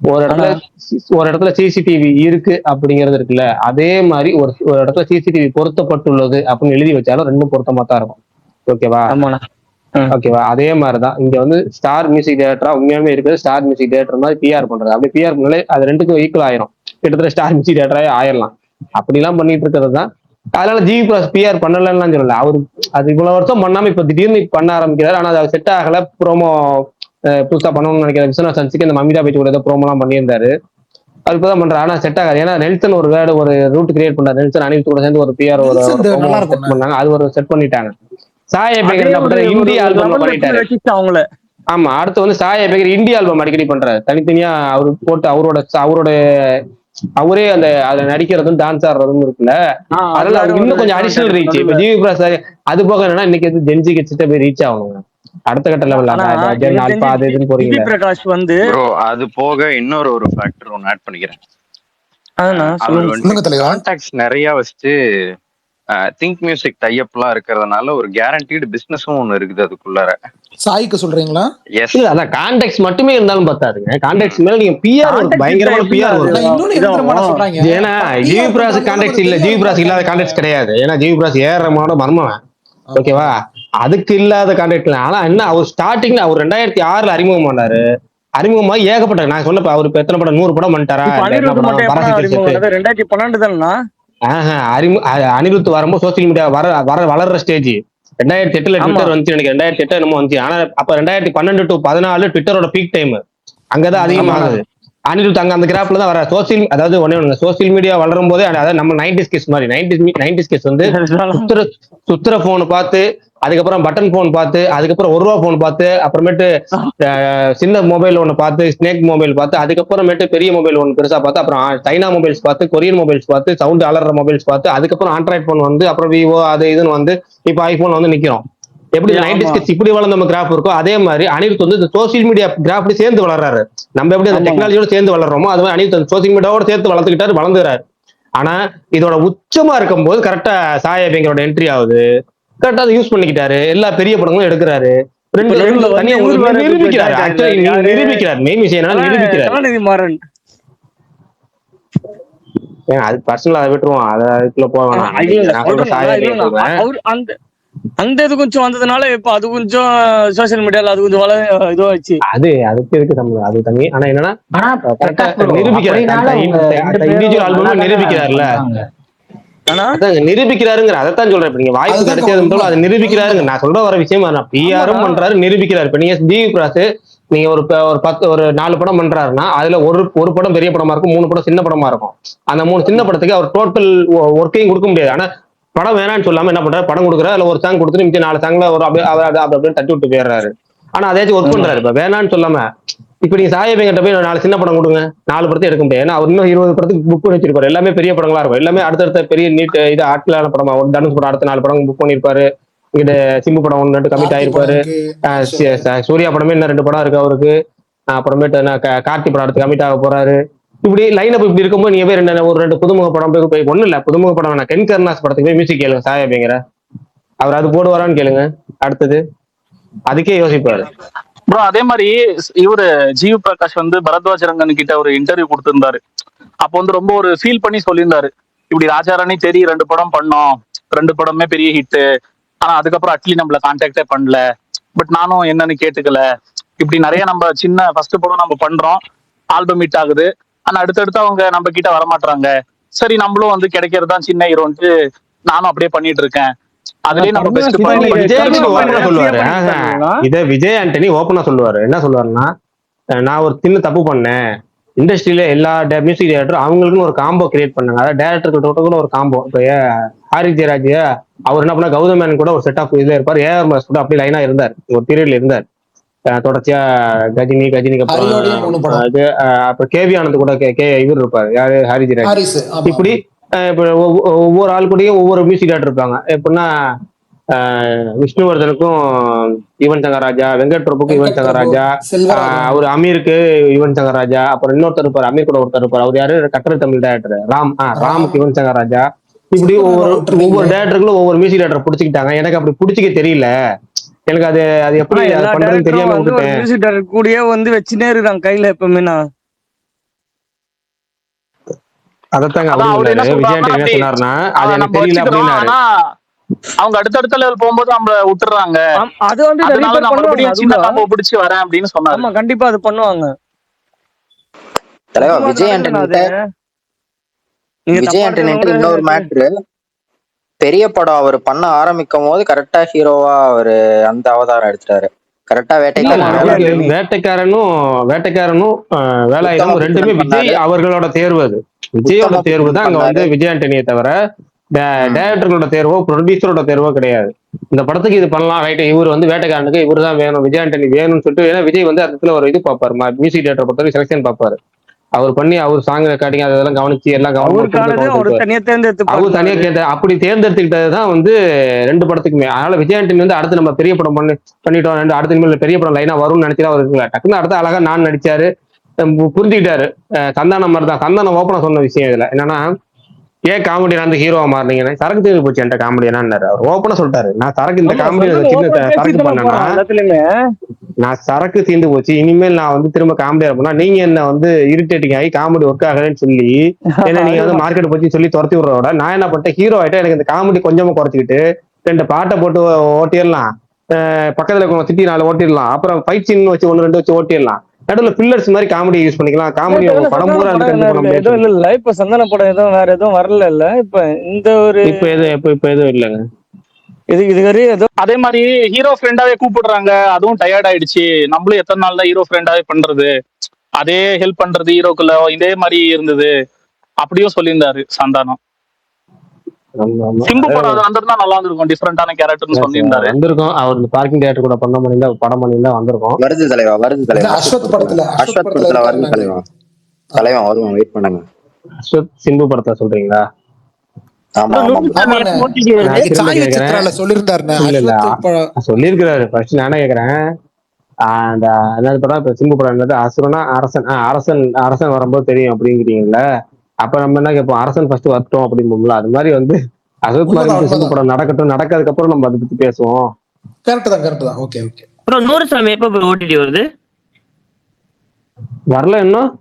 ஒரு இடத்துல சிசிடிவி இருக்கு அப்படிங்கிறது இருக்குல்ல, அதே மாதிரி ஒரு இடத்துல சிசிடிவி பொருத்தப்பட்டுள்ளது அப்படின்னு எழுதி வச்சாலும் ரெண்டும் பொருத்தமா தான் இருக்கும். ஓகேவா, அதே மாதிரிதான் இங்க வந்து ஸ்டார் மியூசிக் தியேட்டரா உண்மையாலுமே இருக்குது. ஸ்டார் மியூசிக் தியேட்டர் மாதிரி PR பண்றது. அப்படி PR பண்ணாலே அது ரெண்டுக்கும் ஈக்குவல் ஆயிரும். கிட்டத்தட்ட ஸ்டார் மியூசிக் தியேட்டராக ஆயிரலாம். அப்படிலாம் பண்ணிட்டு இருக்கிறது தான். அதனால ஜிவி பிரகாஷ் PR பண்ணலன்னு சொல்லல. அவரு அது இவ்வளவு வருஷம் பண்ணாம இப்ப திடீர்னு பண்ண ஆரம்பிக்கிறாரு. ஆனா அது செட் ஆகல. ப்ரோமோ புதுசா பண்ணணும்னு நினைக்கிறேன். விஸ்வநாத் சன்ஸுக்கு இந்த மமிதா பேச்சு கூட ஏதோ ப்ரோமோ எல்லாம் பண்ணியிருந்தாரு. அது இப்பதான் பண்றாரு. ஆனா செட் ஆகாது. ஏன்னா நெல்சன் ஒரு ரூட் கிரியேட் பண்ணாரு. நெல்சன் அனிருத் கூட சேர்ந்து ஒரு PR ஒரு பண்ணாங்க. அது ஒரு செட் பண்ணிட்டாங்க. சாயபேகர் ஹிந்தி ஆல்பம் பண்ணிட்டாரு. அவங்கள ஆமா, அடுத்து வந்து சாய் அபியங்கர் இந்தியா ஆல்பம் அடிக்கடி பண்றாரு. தனித்தனியா அவரு போட்டு அவரோட அவரே அந்த அதுல நடிக்கிறதும் டான்ஸ் ஆடுறதும் இருக்குல்ல. அதனால அவருக்கு இன்னும் கொஞ்சம் அடிஷனல் ரீச். இப்ப ஜிவி பிரகாஷ் அது போக என்னன்னா இன்னைக்கு வந்து ஜென்ஜி கிட்ட போய் ரீச் ஆகணுங்க. அடுத்த கட்ட லெவல் ஆல்பா அது இதுன்னு போறீங்களா பிரகாஷ் வந்து ப்ரோ அது போக இன்னொரு ஒரு ஃபேக்டர் ஒன்று ஆட் பண்ணிக்கிறேன். அவர் சொல்லுங்க வந்து தலைவா. கான்டாக்ட்ஸ் நிறைய வச்சுட்டு திங்க் மியூசிக் டைப்லாம் இருக்கிறதுனால ஒரு கேரண்டீடு பிசினஸும் ஒன்று இருக்குது அதுக்குள்ளார. சாய்க்கு சொல்றீங்களா? எஸ், இல்ல அதான் கான்டாக்ட்ஸ் மட்டுமே இருந்தாலும் பத்தாதுங்க. கான்டாக்ட்ஸ் மேல நீங்க பிஆர் பயங்கரமான பிஆர் வரும். இன்னொன்னு என்ன தெரியுமா சொல்றாங்க? ஏன்னா ஜிவி பிரகாஷ் கான்டாக்ட்ஸ் இல்ல, ஜிவி பிரகாஷ் இல்லாத கான்டாக்ட்ஸ் கிடையாது. ஏன்னா ஜிவி பிரகாஷ் ஏறமான மர்மவன், ஓகேவா? அதுக்கு இல்லாத கான்டாக்ட். ஆனா என்ன அவர் ஸ்டார்டிங்ல அவர் 2006 அறிமுகம் பண்ணாரு. அறிமுகமாக ஏகப்பட்ட நான் சொன்னப்ப அவர் இப்ப எத்தனை படம் 100 படம் பண்ணிட்டாரா? 2012 தானா? அனிருத் வரும்போது சோசியல் மீடியா வளர்ற ஸ்டேஜ் 2008 ட்விட்டர் வந்துச்சு எனக்கு. 2008 என்னமோ வந்துச்சு. ஆனா அப்ப 2012 to 2014 ட்விட்டரோட பீக் டைம். அங்கதான் அதிகமாகுது. அனிருத் அங்க அந்த கிராஃப்ல தான் வர அதாவது ஒண்ணு சோசியல் மீடியா வளரும் போதே, அதாவது நம்ம 90s கிட்ஸ் மாதிரி 90s கிட்ஸ் வந்து சுத்துற போன் பார்த்து, அதுக்கப்புறம் பட்டன் போன் பார்த்து, அதுக்கப்புறம் 1 ரூபா போன் பார்த்து, அப்புறமேட்டு சின்ன மொபைல் ஒண்ணு பார்த்து, ஸ்னேக் மொபைல் பார்த்து, அதுக்கப்புறமேட்டு பெரிய மொபைல் ஒன்று பெருசா பார்த்து, அப்புறம் சைனா மொபைல்ஸ் பார்த்து, கொரியன் மொபைல்ஸ் பார்த்து, சவுண்ட் அலற மொபைல்ஸ் பார்த்து, அதுக்கப்புறம் ஆண்ட்ராய்ட் போன் வந்து, அப்புறம் விவோ அது இதுன்னு வந்து இப்ப ஐபோன் வந்து நிக்கிறோம். எப்படி 90s கிட்ஸ் இப்படி வளர்ந்த நம்ம கிராஃப் இருக்கோ, அதே மாதிரி அனிருத் வந்து இந்த சோசியல் மீடியா கிராஃப்ல சேர்ந்து வளர்றாரு. நம்ம எப்படி அந்த டெக்னாலஜியோட சேர்ந்து வளர்றோமோ அது மாதிரி அனிருத் சோசியல் மீடியாவோட சேர்த்து வளர்ந்துறாரு. ஆனா இதோட உச்சமா இருக்கும் போது கரெக்டா சாய் அபியங்கரோட என்ட்ரி ஆகுது. கரெக்டா அதை யூஸ் பண்ணிக்கிட்டாரு. எல்லா பெரிய படங்களும் எடுக்கிறாரு. தனியா நிரூபிக்கிறாரு. ஆக்சுவலி நிரூபிக்கிறார். மெயின் விஷயம் என்னன்னா நிரூபிக்கிறாரு. அது பர்சனலா அதை விட்டுருவோம். அதுக்குள்ள போவேன். அந்த இது கொஞ்சம் வந்ததுனால இப்ப அது கொஞ்சம் சோசியல் மீடியால அது கொஞ்சம் இதுவாச்சு. அதுக்கு எதுக்கு சம்பந்தம், அது தனி. ஆனா என்னன்னா நிரூபிக்கிறாருங்கிற அதைத்தான் சொல்றேன். இப்ப நீங்க வாய்ப்பு கிடைச்சது அதை நிரூபிக்கிறாருங்க. நான் சொல்ற வர விஷயம் பிஆரும் பண்றாரு, நிரூபிக்கிறாரு. இப்ப நீங்க ஜிவி பிரகாஷ் நீங்க ஒரு 4 படம் பண்றாருன்னா அதுல ஒரு படம் பெரிய படமா இருக்கும், 3 படம் சின்ன படமா இருக்கும். அந்த 3 சின்ன படத்துக்கு அவர் டோட்டல் ஒர்க்கையும் கொடுக்க முடியாது. ஆனா படம் வேணான்னு சொல்லாம என்ன பண்றாரு, படம் கொடுக்குறாரு. அதுல ஒரு சாங் கொடுத்துட்டு மிச்சம் 4 சாங்ல ஒரு அப்படியே தட்டி விட்டு போயிடுறாரு. ஆனா அதாச்சும் ஒர்க் பண்றாரு. இப்ப வேணான்னு சொல்லாம இப்ப நீங்க சாய் அபியங்கர்ட்ட போய் 4 சின்ன படம் கொடுங்க, 4 படத்தை எடுக்க முடியாது. ஏன்னா அவர் இன்னும் 20 படத்துக்கு புக் பண்ணி வச்சிருப்பாரு. எல்லாமே பெரிய படங்களா இருக்கும். எல்லாமே அடுத்தடுத்த பெரிய நீட் இது ஆட்களான படமா. ஒரு தனுஷ் படம் அடுத்த 4 படம் புக் பண்ணிருப்பாரு. இங்கிட்ட சிம்பு படம் 1 கமிட் ஆயிருப்பாரு. சூர்யா படமே இன்னும் 2 படம் இருக்கு அவருக்கு. அப்புறமேட்டு கார்த்தி படம் அடுத்து கமிட் ஆக போறாரு. இப்படி லைன் அப் இப்படி இருக்கும்போது நீங்க போய் 2 புதுமுக படம் போய் ஒண்ணு இல்ல புதுமுக படம் வேணா, கென் கருணாஸ் படத்துக்கு போய் மியூசிக் கேளுங்க சாய் அபியங்கர. அவர் அது போடுவாரான்னு கேளுங்க. அடுத்தது அதுக்கே யோசிப்பாரு. ப்ரோ அதே மாதிரி இவரு ஜிவி பிரகாஷ் வந்து பரத்வாஜ் ரங்கன் கிட்ட ஒரு இன்டர்வியூ கொடுத்திருந்தாரு. அப்போ வந்து ரொம்ப ஒரு ஃபீல் பண்ணி சொல்லியிருந்தாரு, இப்படி ராஜாராணி தெரிய 2 படம் பண்ணோம், 2 படமே பெரிய ஹிட். ஆனா அதுக்கப்புறம் அட்லி நம்மள கான்டாக்டே பண்ணல. பட் நானும் என்னன்னு கேட்டுக்கல. இப்படி நிறைய நம்ம சின்ன ஃபர்ஸ்ட் படம் நம்ம பண்றோம், ஆல்பம் ஹிட் ஆகுது. ஆனா அடுத்தடுத்து அவங்க நம்ம கிட்ட வரமாட்டாங்க. சரி நம்மளும் வந்து கிடைக்கிறதுதான் சின்ன ஹீரோன்ட்டு நானும் அப்படியே பண்ணிட்டு இருக்கேன். அதுலயே நம்ம பெஸ்ட் சொல்லுவாரு. இதை விஜய் ஆண்டனி ஓப்பனா சொல்லுவாரு. என்ன சொல்லுவாருன்னா, நான் ஒரு சின்ன தப்பு பண்ணேன். இண்டஸ்ட்ரியில எல்லா மியூசிக் டைரக்டரும் அவங்களுக்குன்னு ஒரு காம்போ கிரியேட் பண்ணாங்க. அதாவது டேரக்டருக்கு கூட ஒரு காம்போ. இப்ப ஹாரி ஜெயராஜ் அவர் என்ன பண்ணா, கௌதம் மேனன் கூட ஒரு செட் ஆஃப் இதுல இருப்பார். ஏஆர் மாஸ் கூட அப்படி லைனா இருந்தார், ஒரு பீரியட்ல இருந்தார். தொடர்ச்சியா கஜினிக்கு அப்புறம் இது அப்புறம் கேவி ஆனந்த் கூட இவர் இருப்பாரு. யாரு, ஹாரி ஜெயராஜ். இப்படி ஒவ்வொரு ஆள் கூடயும் ஒவ்வொரு மியூசிக் டைரக்டர் இருப்பாங்க. எப்படின்னா விஷ்ணுவர்தனுக்கும் யுவன் சங்கர் ராஜா, வெங்கட் பிரபுக்கும் யுவன் சங்கர் ராஜா, அவர் அமீருக்கு யுவன் சங்கர் ராஜா, அப்புறம் இன்னொருத்தர் இருப்பார், அமீர் கூட ஒருத்தர் இருப்பார். அவர் யாரு, கட்டர் தமிழ் டைரக்டர் ராமுக்கு யுவன் சங்கர் ராஜா. இப்படி ஒவ்வொரு டைரக்டர்களும் ஒவ்வொரு மியூசிக் டைரக்டர் பிடிச்சிக்கிட்டாங்க. எனக்கு அப்படி பிடிச்சிக்க தெரியல. எனக்கு அது எப்படி பண்றதுன்னு தெரியாம விட்டுட்டேன். கூடயே வந்து வச்சுனே இருக்காங்க கையில எப்பவுமே. அதத்தாங்க விஜய் என்ன சொன்னாருன்னா, அது எனக்கு தெரியல அப்படின்னாரு. அவங்க அடுத்தடுத்த லெவல் போகும்போது நம்ம விட்டுறாங்க. அது வந்து நம்ம பிடிச்சி வரேன் அப்படின்னு சொன்னாங்க. கண்டிப்பா அது பண்ணுவாங்க. விஜய் ஆண்டனி இன்னொரு மேட்ரு, பெரிய படம் அவர் பண்ண ஆரம்பிக்கும் போது கரெக்டா ஹீரோவா அவரு அந்த அவதாரம் எடுத்துட்டாரு. கரெக்டா வேட்டைக்காரனும் வேலாயுதம் ரெண்டுமே விஜய் அவர்களோட தேர்வு. அது விஜயோட தேர்வு தான் அங்க வந்து விஜய் ஆண்டனியை தவிர டைரக்டர்களோட தேர்வோ ப்ரொடியூசரோட தேர்வோ கிடையாது. இந்த படத்துக்கு இது பண்ணலாம் ரைட், இவர் வந்து வேட்டைக்காரனுக்கு இவர் தான் வேணும், விஜய் ஆண்டனி வேணும்னு சொல்லிட்டு, ஏன்னா விஜய் வந்து அந்த இடத்துல ஒரு இது பார்ப்பாரு, மியூசிக் டேரக்டர் பொறுத்தவரை செலக்ஷன் பார்ப்பாரு. அவர் பண்ணி அவர் சாங் ரெக்கார்டிங் அதெல்லாம் கவனிச்சு எல்லாம் அவருக்கானது அவர் தனியா தேர்ந்தெடுத்து அவர் தனியா கேட்ட அப்படி தேர்ந்தெடுத்துக்கிட்டதுதான் வந்து 2 படத்துக்குமே. அதனால விஜய் ஆண்டனி வந்து அடுத்து நம்ம பெரிய படம் பண்ணிட்டோம், அடுத்த இனிமேல் பெரிய படம் லைனா வரும்னு நினைச்சா அவர் இருக்கல. டக்குன்னு அடுத்த அழகா நான் நடிச்சாரு, புரிஞ்சுக்கிட்டாரு. சந்தானம் மாதிரி தான். சந்தானம் ஓப்பனா சொன்ன விஷயம் இதுல என்னன்னா, ஏன் காமெடி வந்து ஹீரோவா மாறினீங்கன்னா சரக்கு தீர்ந்து போச்சு என்கிட்ட காமெடியானு அவர் ஓப்பனா சொல்லிட்டாரு. நான் சரக்கு இந்த காமெடி சின்ன சரக்கு பண்ணேன்னா நான் சரக்கு தீர்ந்து போச்சு, இனிமேல் நான் வந்து திரும்ப காமெடியா இருப்பேன்னா நீங்க என்ன வந்து இரிட்டேட்டிங் ஆகி காமெடி ஒர்க் ஆகலன்னு சொல்லி என்ன நீங்க வந்து மார்க்கெட் பத்தி சொல்லி துரத்தி விடுறதோட நான் என்ன பண்ணிட்டேன், ஹீரோ ஆயிட்டா எனக்கு இந்த காமெடி கொஞ்சமா குறைச்சிக்கிட்டு 2 பாட்டை போட்டு ஓட்டிடலாம், பக்கத்துல சிட்டி 4 ஓட்டிடலாம், அப்புறம் ஃபைட் சீன் வச்சு 1-2 வச்சு ஓட்டிடலாம், நடுவில் பில்லர்ஸ் மாதிரி காமெடி யூஸ் பண்ணிக்கலாம், காமெடி படம் பூரா எதுவும் இல்ல. இப்ப சந்தான படம் எதுவும் வேற எதுவும் வரல இல்ல. இப்ப இந்த ஒரு இப்ப எதுவும் இல்லைங்க. இது அதே மாதிரி ஹீரோ ஃப்ரெண்டாவே கூப்பிடுறாங்க, அதுவும் டயர்ட் ஆயிடுச்சு. நம்மளும் எத்தனை நாள் தான் ஹீரோ ஃப்ரெண்டாவே பண்றது, அதே ஹெல்ப் பண்றது ஹீரோக்குள்ள இதே மாதிரி இருந்தது அப்படியும் சொல்லியிருந்தாரு சந்தானம். சிம்பு படம் வந்திருந்தா நல்லா இருந்திருக்கும், டிஃபரெண்டான கேரக்டர்னு சொல்லியிருந்தாரு. வந்திருக்கும், அவர் இந்த பார்க்கிங் தியேட்டர் கூட பண்ண பண்ணியிருந்தா படம் பண்ணியிருந்தா வந்திருக்கும். வருது தலைவா, வருது தலைவா. அஸ்வத் படத்துல வருது தலைவா. தலைவா வருவோம், வெயிட் பண்ணுங்க. அஸ்வத் சிம்பு படத்தை சொல்றீங்களா? சொல்லிருக்கிறாரு. ஃபர்ஸ்ட் நானே கேக்குறேன், அந்த என்னது படம் இப்ப சிம்பு படம் என்னது அசுரனா அரசன் வரும்போது தெரியும் அப்படிங்கிறீங்கல்ல, அப்ப நம்ம என்ன கேட்போம், அரசன் ஃபர்ஸ்ட் வரட்டும் அப்படின்னு. அது மாதிரி வந்து அசோக் மாதிரி சிம்பு படம் நடக்கட்டும், நடக்கிறதுக்கு அப்புறம் நம்ம அதை பத்தி பேசுவோம். கரெக்ட் தான். ஓகே. அப்புறம் 100 சாமி எப்ப ஓடிடி வருது? வரல இன்னும்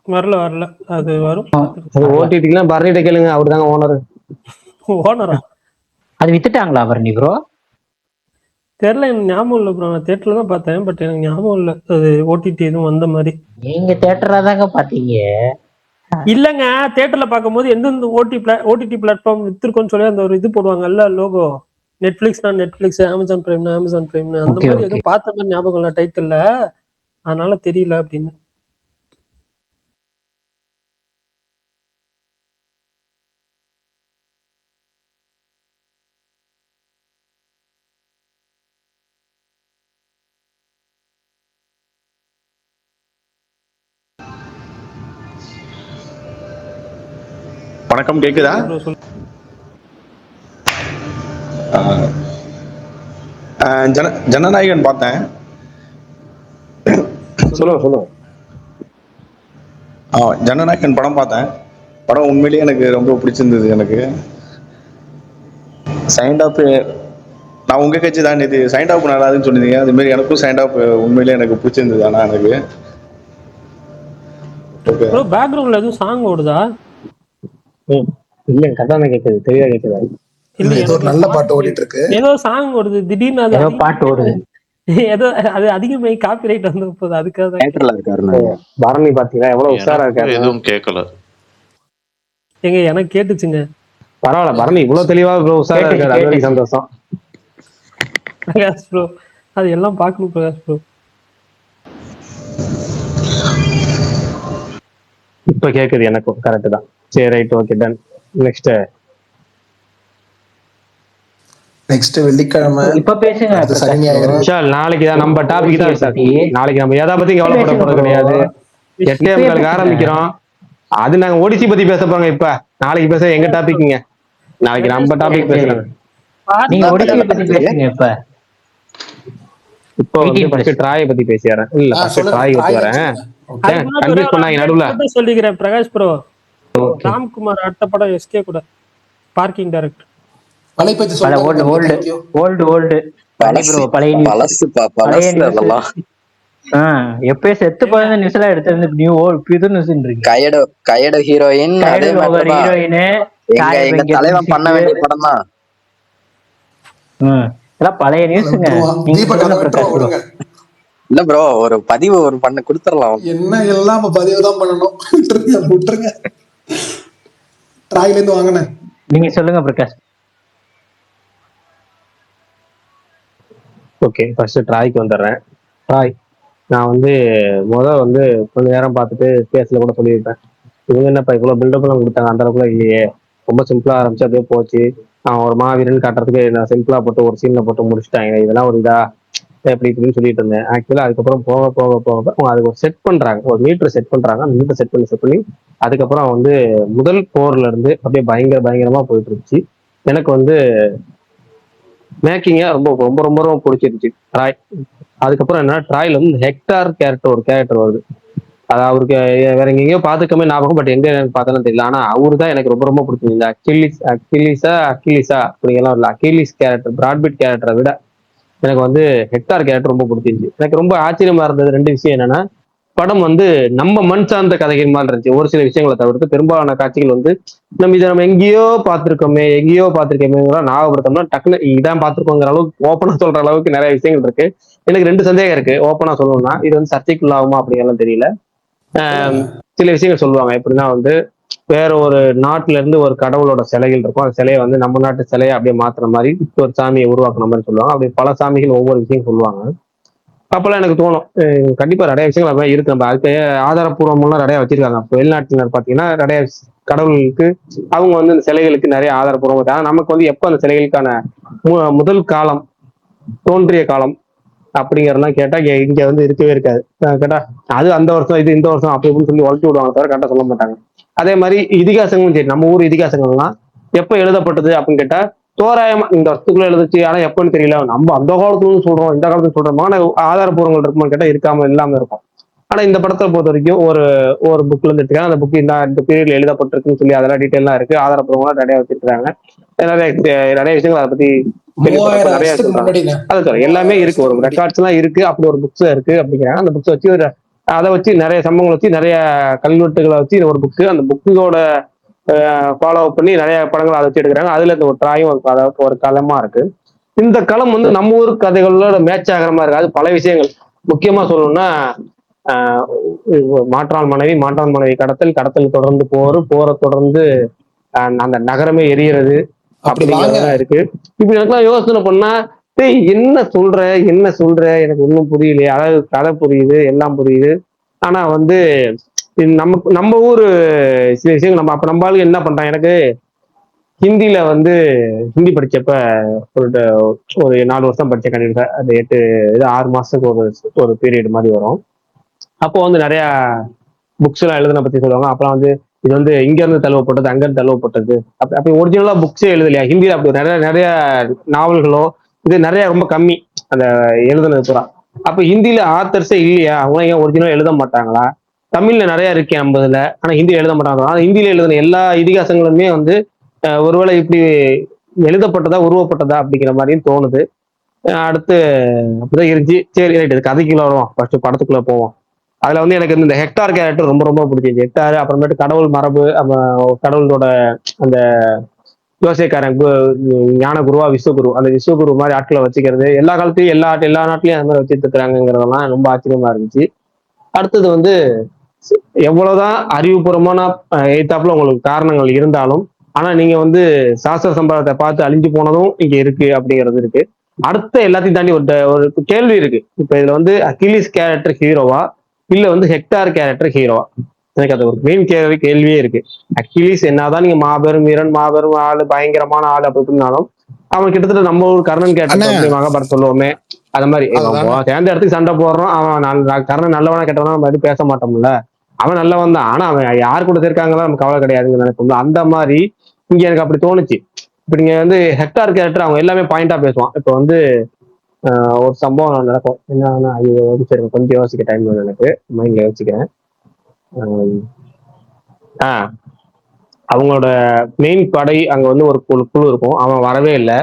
வரல அது வரும். ஓடிடிலாம் பரணிட்ட கேளுங்க, அவரு தாங்க ஓனரா. அது வித்துட்டாங்களா பரணி ப்ரோ? தெரியல, எனக்கு ஞாபகம் இல்லை ப்ரோ. நான் தேட்டர்ல தான் பார்த்தேன், பட் எனக்கு ஞாபகம் இல்லை அது ஓடிடி எதுவும் வந்த மாதிரி. நீங்க தேட்டரா தாங்க பாத்தீங்க? இல்லங்க, தியேட்டர்ல பார்க்கும்போது எந்தெந்த ஓடிடி பிளாட்ஃபார்ம் வித்திருக்கோன்னு சொல்லி அந்த ஒரு இது போடுவாங்கல்ல லோகோ, நெட்ஃபிளிக்ஸ்னா நெட்ஃபிளிக்ஸ், அமேசான் பிரைம்னா அமேசான் பிரைம்னு, அந்த மாதிரி எதுவும் பார்த்த மாதிரி ஞாபகம் இல்லை டைட்டில்ல, அதனால தெரியல அப்படின்னு. வணக்கம், கேக்குதா? ஜனநாயகன் பார்த்தேன். சொல்லுங்க. ஜனநாயகன் படம் பார்த்தேன். படம் உண்மையிலேயே எனக்கு ரொம்ப பிடிச்சிருந்தது. எனக்கு சைண்ட் ஆஃப், நான் உங்க கட்சி தான் இது சைண்ட் ஆஃப் நல்லாதுன்னு சொன்னீங்க, அது மாதிரி எனக்கும் சைண்ட் ஆஃப் உண்மையிலேயே எனக்கு பிடிச்சிருந்தது. ஆனா எனக்கு பேக்ரவுண்ட்ல எதுவும் சாங் ஓடுதா? இல்ல, கதான கேக்குது, தெளிவா கேக்குதா? இல்ல, ஏதோ ஒரு நல்ல பாட்டு ஓடிட்டு இருக்கு, ஏதோ சாங் ஓடுது திடீர்னு, அது பாட்டு ஓடுது, ஏதோ அது அதிகமாகி காப்பிரைட் வந்து போகுது, அதுக்காக தியேட்டர்ல இருக்காரு. பரணி பாத்தீங்களா எவ்வளவு உஷாரா இருக்காரு? எதுவும் கேட்கல எங்க, எனக்கு கேட்டுச்சுங்க. பரவாயில்ல, பரணி இவ்வளவு தெளிவா உஷாரா இருக்காரு, அது வரைக்கும் சந்தோஷம். பிரகாஷ் ப்ரோ, அது எல்லாம் பார்க்கணும் பிரகாஷ் ப்ரோ. இப்ப கேக்குது எனக்கும், கரெக்ட் தான். சரி, ரைட், ஓகே, டன். நெக்ஸ்ட் வெள்ளிக்கிழமை இப்ப பேசுங்க. நாளைக்கு தான் நம்ம டாபிக் தான். நாளைக்கு நம்ம எதை பத்தி கவலைப்பட போறது கிடையாது. 8:00 ஆரம்பிக்கிறோம். அது நாங்க ஒடிசி பத்தி பேச போறோங்க. இப்ப நாளைக்கு பேச எங்க டாபிக்ங்க, நாளைக்கு நம்ம டாபிக் பேசலாம். நீங்க ஒடிசி பத்தி பேசுங்க. இப்போ வந்து ஃபர்ஸ்ட் ட்ராயை பத்தி பேசிறேன். இல்ல ஃபர்ஸ்ட் ட்ராய் வரேன். கன்ஃபியூஸ் பண்ணாங்க நடுவுல. சொல்லிக்கிறேன் பிரகாஷ் ப்ரோ, ராம்குமார் அடுத்த படம் எஸ்கே கூட பார்க்கிங் டைரக்டர். எப்பயே செத்து போயிருந்த நியூஸ் எல்லாம் எடுத்து நியூ புது நியூஸ். கையட ஹீரோயின், எங்க தலைவன் பண்ண வேண்டிய படம் தான். பழைய நியூஸ்ங்க. இல்ல ப்ரோ, ஒரு பதிவு பண்ண கொடுத்துடலாம். என்ன எல்லாம் பதிவு தான் பண்ணணும். விட்டுருங்க. ட்ராயில இருந்து வாங்கினேன். நீங்க சொல்லுங்க பிரகாஷ். ஓகே, ஃபர்ஸ்ட் ட்ராய்க்கு வந்துடுறேன். ட்ராய் நான் வந்து வந்து கொஞ்ச நேரம் பார்த்துட்டு ஸ்பேஸ்ல கூட சொல்லியிருப்பேன், இவங்க என்னப்பா இவ்வளவு பில்டப் எல்லாம் கொடுத்தாங்க, அந்த அளவுக்குலாம் இல்லையே, ரொம்ப சிம்பிளா ஆரம்பிச்சு அப்படியே போச்சு. அவன் ஒரு மாவீரன் காட்டுறதுக்கு நான் சிம்பிளா போட்டு ஒரு சீன்ல போட்டு முடிச்சுட்டாங்க, இதெல்லாம் ஒரு இதா எப்படி இப்படின்னு சொல்லிட்டு இருந்தேன். ஆக்சுவலா அதுக்கப்புறம் போக போக போக அவங்க அதுக்கு ஒரு செட் பண்றாங்க, ஒரு மீட்டர் செட் பண்றாங்க. அந்த மீட்டர் செட் பண்ணி அதுக்கப்புறம் வந்து முதல் போர்ல இருந்து அப்படியே பயங்கரமா போயிட்டு இருந்துச்சு. எனக்கு வந்து மேக்கிங்க ரொம்ப ரொம்ப ரொம்ப ரொம்ப பிடிச்சிருச்சு ட்ராய். அதுக்கப்புறம் என்ன, ட்ராயில வந்து ஹெக்டார் கேரக்டர் ஒரு கேரக்டர் வருது. அது அவருக்கு வேற எங்கேயோ பார்த்துக்கமே ஞாபகம், பட் எங்க பார்த்தோன்னு தெரியல. ஆனா அவரு தான் எனக்கு ரொம்ப ரொம்ப பிடிச்சது. இந்த அக்கிலிஸா அப்படிங்கலாம் இல்ல, அக்கிலிஸ் கேரக்டர் பிராட்பிட் கேரக்டரை விட எனக்கு வந்து ஹெக்டார் கேரக்டர் ரொம்ப பிடிச்சிருந்துச்சு. எனக்கு ரொம்ப ஆச்சரியமா இருந்தது ரெண்டு விஷயம் என்னன்னா, படம் வந்து நம்ம மண் சார்ந்த கதைகள் மாதிரி இருந்துச்சு. ஒரு சில விஷயங்களை தவிர்த்து பெரும்பாலான காட்சிகள் வந்து நம்ம எங்கேயோ பார்த்திருக்கோமே ஞாபகப்படுத்தோம்னா டக்குன்னு இதான் பார்த்திருக்கோங்கிற அளவுக்கு ஓப்பனா சொல்ற அளவுக்கு நிறைய விஷயங்கள் இருக்கு. எனக்கு ரெண்டு சந்தேகம் இருக்கு ஓப்பனா சொல்லணும்னா. இது வந்து சர்ச்சைக்குள்ள ஆகுமா அப்படிங்கலாம் தெரியல. சில விஷயங்கள் சொல்லுவாங்க எப்படின்னா வந்து, வேற ஒரு நாட்டுல இருந்து ஒரு கடவுளோட சிலைகள் இருக்கும், அந்த சிலையை வந்து நம்ம நாட்டு சிலையை அப்படியே மாத்துற மாதிரி ஒரு சாமியை உருவாக்குற மாதிரி சொல்லுவாங்க. அப்படி பல சாமிகள் ஒவ்வொரு விஷயம் சொல்லுவாங்க. அப்பெல்லாம் எனக்கு தோணும் கண்டிப்பா நிறைய விஷயங்கள் அப்படியே இருக்கு. நம்ம அதுக்கு ஆதாரப்பூர்வமெல்லாம் நிறைய வச்சிருக்காங்க. இப்போ வெளிநாட்டினர் பாத்தீங்கன்னா நிறைய கடவுளுக்கு அவங்க வந்து இந்த சிலைகளுக்கு நிறைய ஆதாரப்பூர்வம். ஆனா நமக்கு வந்து எப்ப அந்த சிலைகளுக்கான முதல் காலம் தோன்றிய காலம் அப்படிங்கறதெல்லாம் கேட்டா இங்க வந்து இருக்கவே இருக்காது. கேட்டா அது அந்த வருஷம் இது இந்த வருஷம் அப்படி இப்படின்னு சொல்லி உழைச்சி விடுவாங்க தவிர கரெக்டா சொல்ல மாட்டாங்க. அதே மாதிரி இதிகாசங்களும் சரி, நம்ம ஊர் இதிகாசங்கள்லாம் எப்ப எழுதப்பட்டது அப்படின்னு கேட்டா தோராயமா இந்த வருஷத்துக்குள்ள எழுதுச்சு, ஆனா எப்பன்னு தெரியல. நம்ம அந்த காலத்துல சொல்றோம் இந்த காலத்துல சொல்றோம், ஆனா ஆதாரப்பூர்வங்கள் இருக்குமான்னு கேட்டா இருக்காம இல்லாம இருக்கும். ஆனா இந்த படத்தை பொறுத்த வரைக்கும் ஒரு ஒரு புக்ல இருந்து எடுத்துக்காங்க, அந்த புக் இந்த பீரியட்ல எழுதப்பட்டிருக்குன்னு சொல்லி அதெல்லாம் டீட்டெயிலா இருக்கு, ஆதாரப்பூர்வங்களா நிறைய வச்சிருக்காங்க. நிறைய விஷயங்கள் அதை பத்தி நிறைய சொல்றாங்க. அது சார் எல்லாமே இருக்கு, ஒரு ரெக்கார்ட்ஸ் எல்லாம் இருக்கு, அப்படி ஒரு புக்ஸ் இருக்கு அப்படிங்கிறாங்க. அந்த புக்ஸ் வச்சு அதை வச்சு நிறைய சம்பவங்களை வச்சு நிறைய கல்வெட்டுகளை வச்சு ஒரு புக்கு, அந்த புக்கோட ஃபாலோ பண்ணி நிறைய படங்கள் அதை வச்சு எடுக்கிறாங்க. அதுல இந்த ஒரு ட்ராயும் ஒரு களமா இருக்கு. இந்த களம் வந்து நம்ம ஊர் கதைகளோட மேட்ச் ஆகிற மாதிரி இருக்கு. அது பல விஷயங்கள் முக்கியமா சொல்லணும்னா, மாற்றான் மனைவி கடத்தல் தொடர்ந்து போற தொடர்ந்து அந்த நகரமே எரியறது அப்படிங்கிறதெல்லாம் இருக்கு. இப்ப எனக்குலாம் யோசனை பண்ணா என்ன சொல்ற எனக்கு ஒன்றும் புரியலையே. அதாவது கதை புரியுது, எல்லாம் புரியுது, ஆனா வந்து நம்ம ஊரு சில விஷயங்கள் நம்ம ஆளுங்க என்ன பண்றாங்க. எனக்கு ஹிந்தியில வந்து ஹிந்தி படிச்சப்ப ஒரு 4 வருஷம் படிச்ச கண்டிப்பா அந்த 6 மாசத்துக்கு ஒரு பீரியட் மாதிரி வரும். அப்போ வந்து நிறைய புக்ஸ் எல்லாம் எழுதுன பத்தி சொல்லுவாங்க. அப்பெல்லாம் வந்து இது வந்து இங்க இருந்து தழுவப்பட்டது, அங்க இருந்து தழுவப்பட்டது, அப்படி ஒரிஜினலா புக்ஸே எழுதலையா ஹிந்தியில. அப்படி நிறைய நாவல்களோ இது நிறைய ரொம்ப கம்மி அந்த எழுதுனது பூரா. அப்ப ஹிந்தியில ஆத்தர்ஸே இல்லையா, அவங்க ஏன் ஒரிஜினலா எழுத மாட்டாங்களா? தமிழ்ல நிறைய இருக்கு 50ல, ஆனா ஹிந்தியில எழுத மாட்டாங்க. ஆனா ஹிந்தியில எழுதுன எல்லா இதிகாசங்களுமே வந்து ஒருவேளை இப்படி எழுதப்பட்டதா உருவப்பட்டதா அப்படிங்கிற மாதிரியும் தோணுது. அடுத்து அப்படிதான் இருந்துச்சு. சரி ரைட், இது கதைக்குள்ள வருவோம், ஃபர்ஸ்ட் படத்துக்குள்ள போவோம். அதுல வந்து எனக்கு இந்த ஹெக்டார் கேரக்டர் ரொம்ப ரொம்ப பிடிச்சிருச்சு. ஹெக்டார் அப்புறமேட்டு கடவுள் மரபு, கடவுளோட அந்த யோசைக்காரன் ஞான குருவா விஸ்வகுரு, அந்த விஸ்வகுரு மாதிரி ஆட்களை வச்சுக்கிறது எல்லா காலத்தையும் எல்லா நாட்டிலையும் அந்த மாதிரி வச்சுட்டு இருக்கிறாங்கிறதெல்லாம் ரொம்ப ஆச்சரியமா இருந்துச்சு. அடுத்தது வந்து எவ்வளவுதான் அறிவுபூர்வமான எய்தாப்புல உங்களுக்கு காரணங்கள் இருந்தாலும், ஆனா நீங்க வந்து சாஸ்திர சம்பிரதாயத்தை பார்த்து அழிஞ்சு போனதும் இங்க இருக்கு அப்படிங்கிறது இருக்கு. அடுத்த எல்லாத்தையும் தாண்டி ஒரு கேள்வி இருக்கு. இப்ப இதுல வந்து அக்கிலிஸ் கேரக்டர் ஹீரோவா இல்ல வந்து ஹெக்டார் கேரக்டர் ஹீரோவா? எனக்கு அது ஒரு மெயின் கேள்வியே இருக்கு. அக்கிலிஸ் என்னதான் நீங்க மாபெரும் வீரன், மாபெரும் ஆளு, பயங்கரமான ஆளு அப்படின்னாலும் அவன் கிட்டத்தட்ட நம்ம ஒரு கர்ணன் கேரக்டர் மகாபாரத் சொல்லுவோமே அது மாதிரி சேர்ந்த இடத்துக்கு சண்டை போடுறோம். அவன் கர்ணன் நல்லவனா கெட்டவனா நம்ம எதுவும் பேச மாட்டோம்ல. அவன் நல்லவன் தான், ஆனா அவன் யார் கூட இருக்காங்களா நமக்கு கவலை கிடையாதுன்னு நினைப்போம்ல. அந்த மாதிரி இங்க எனக்கு அப்படி தோணுச்சு. இப்ப நீங்க வந்து ஹெக்டார் கேரக்டர் அவங்க எல்லாமே பாயிண்டா பேசுவான். இப்ப வந்து ஒரு சம்பவம் நடக்கும், என்னன்னா சரி கொஞ்சம் யோசிக்க டைம் வேணும் எனக்கு, மைண்ட்ல யோசிக்கிறேன். அவங்களோட மெயின் படை அங்க வந்து ஒரு குழு இருக்கும், அவன் வரவே இல்லை.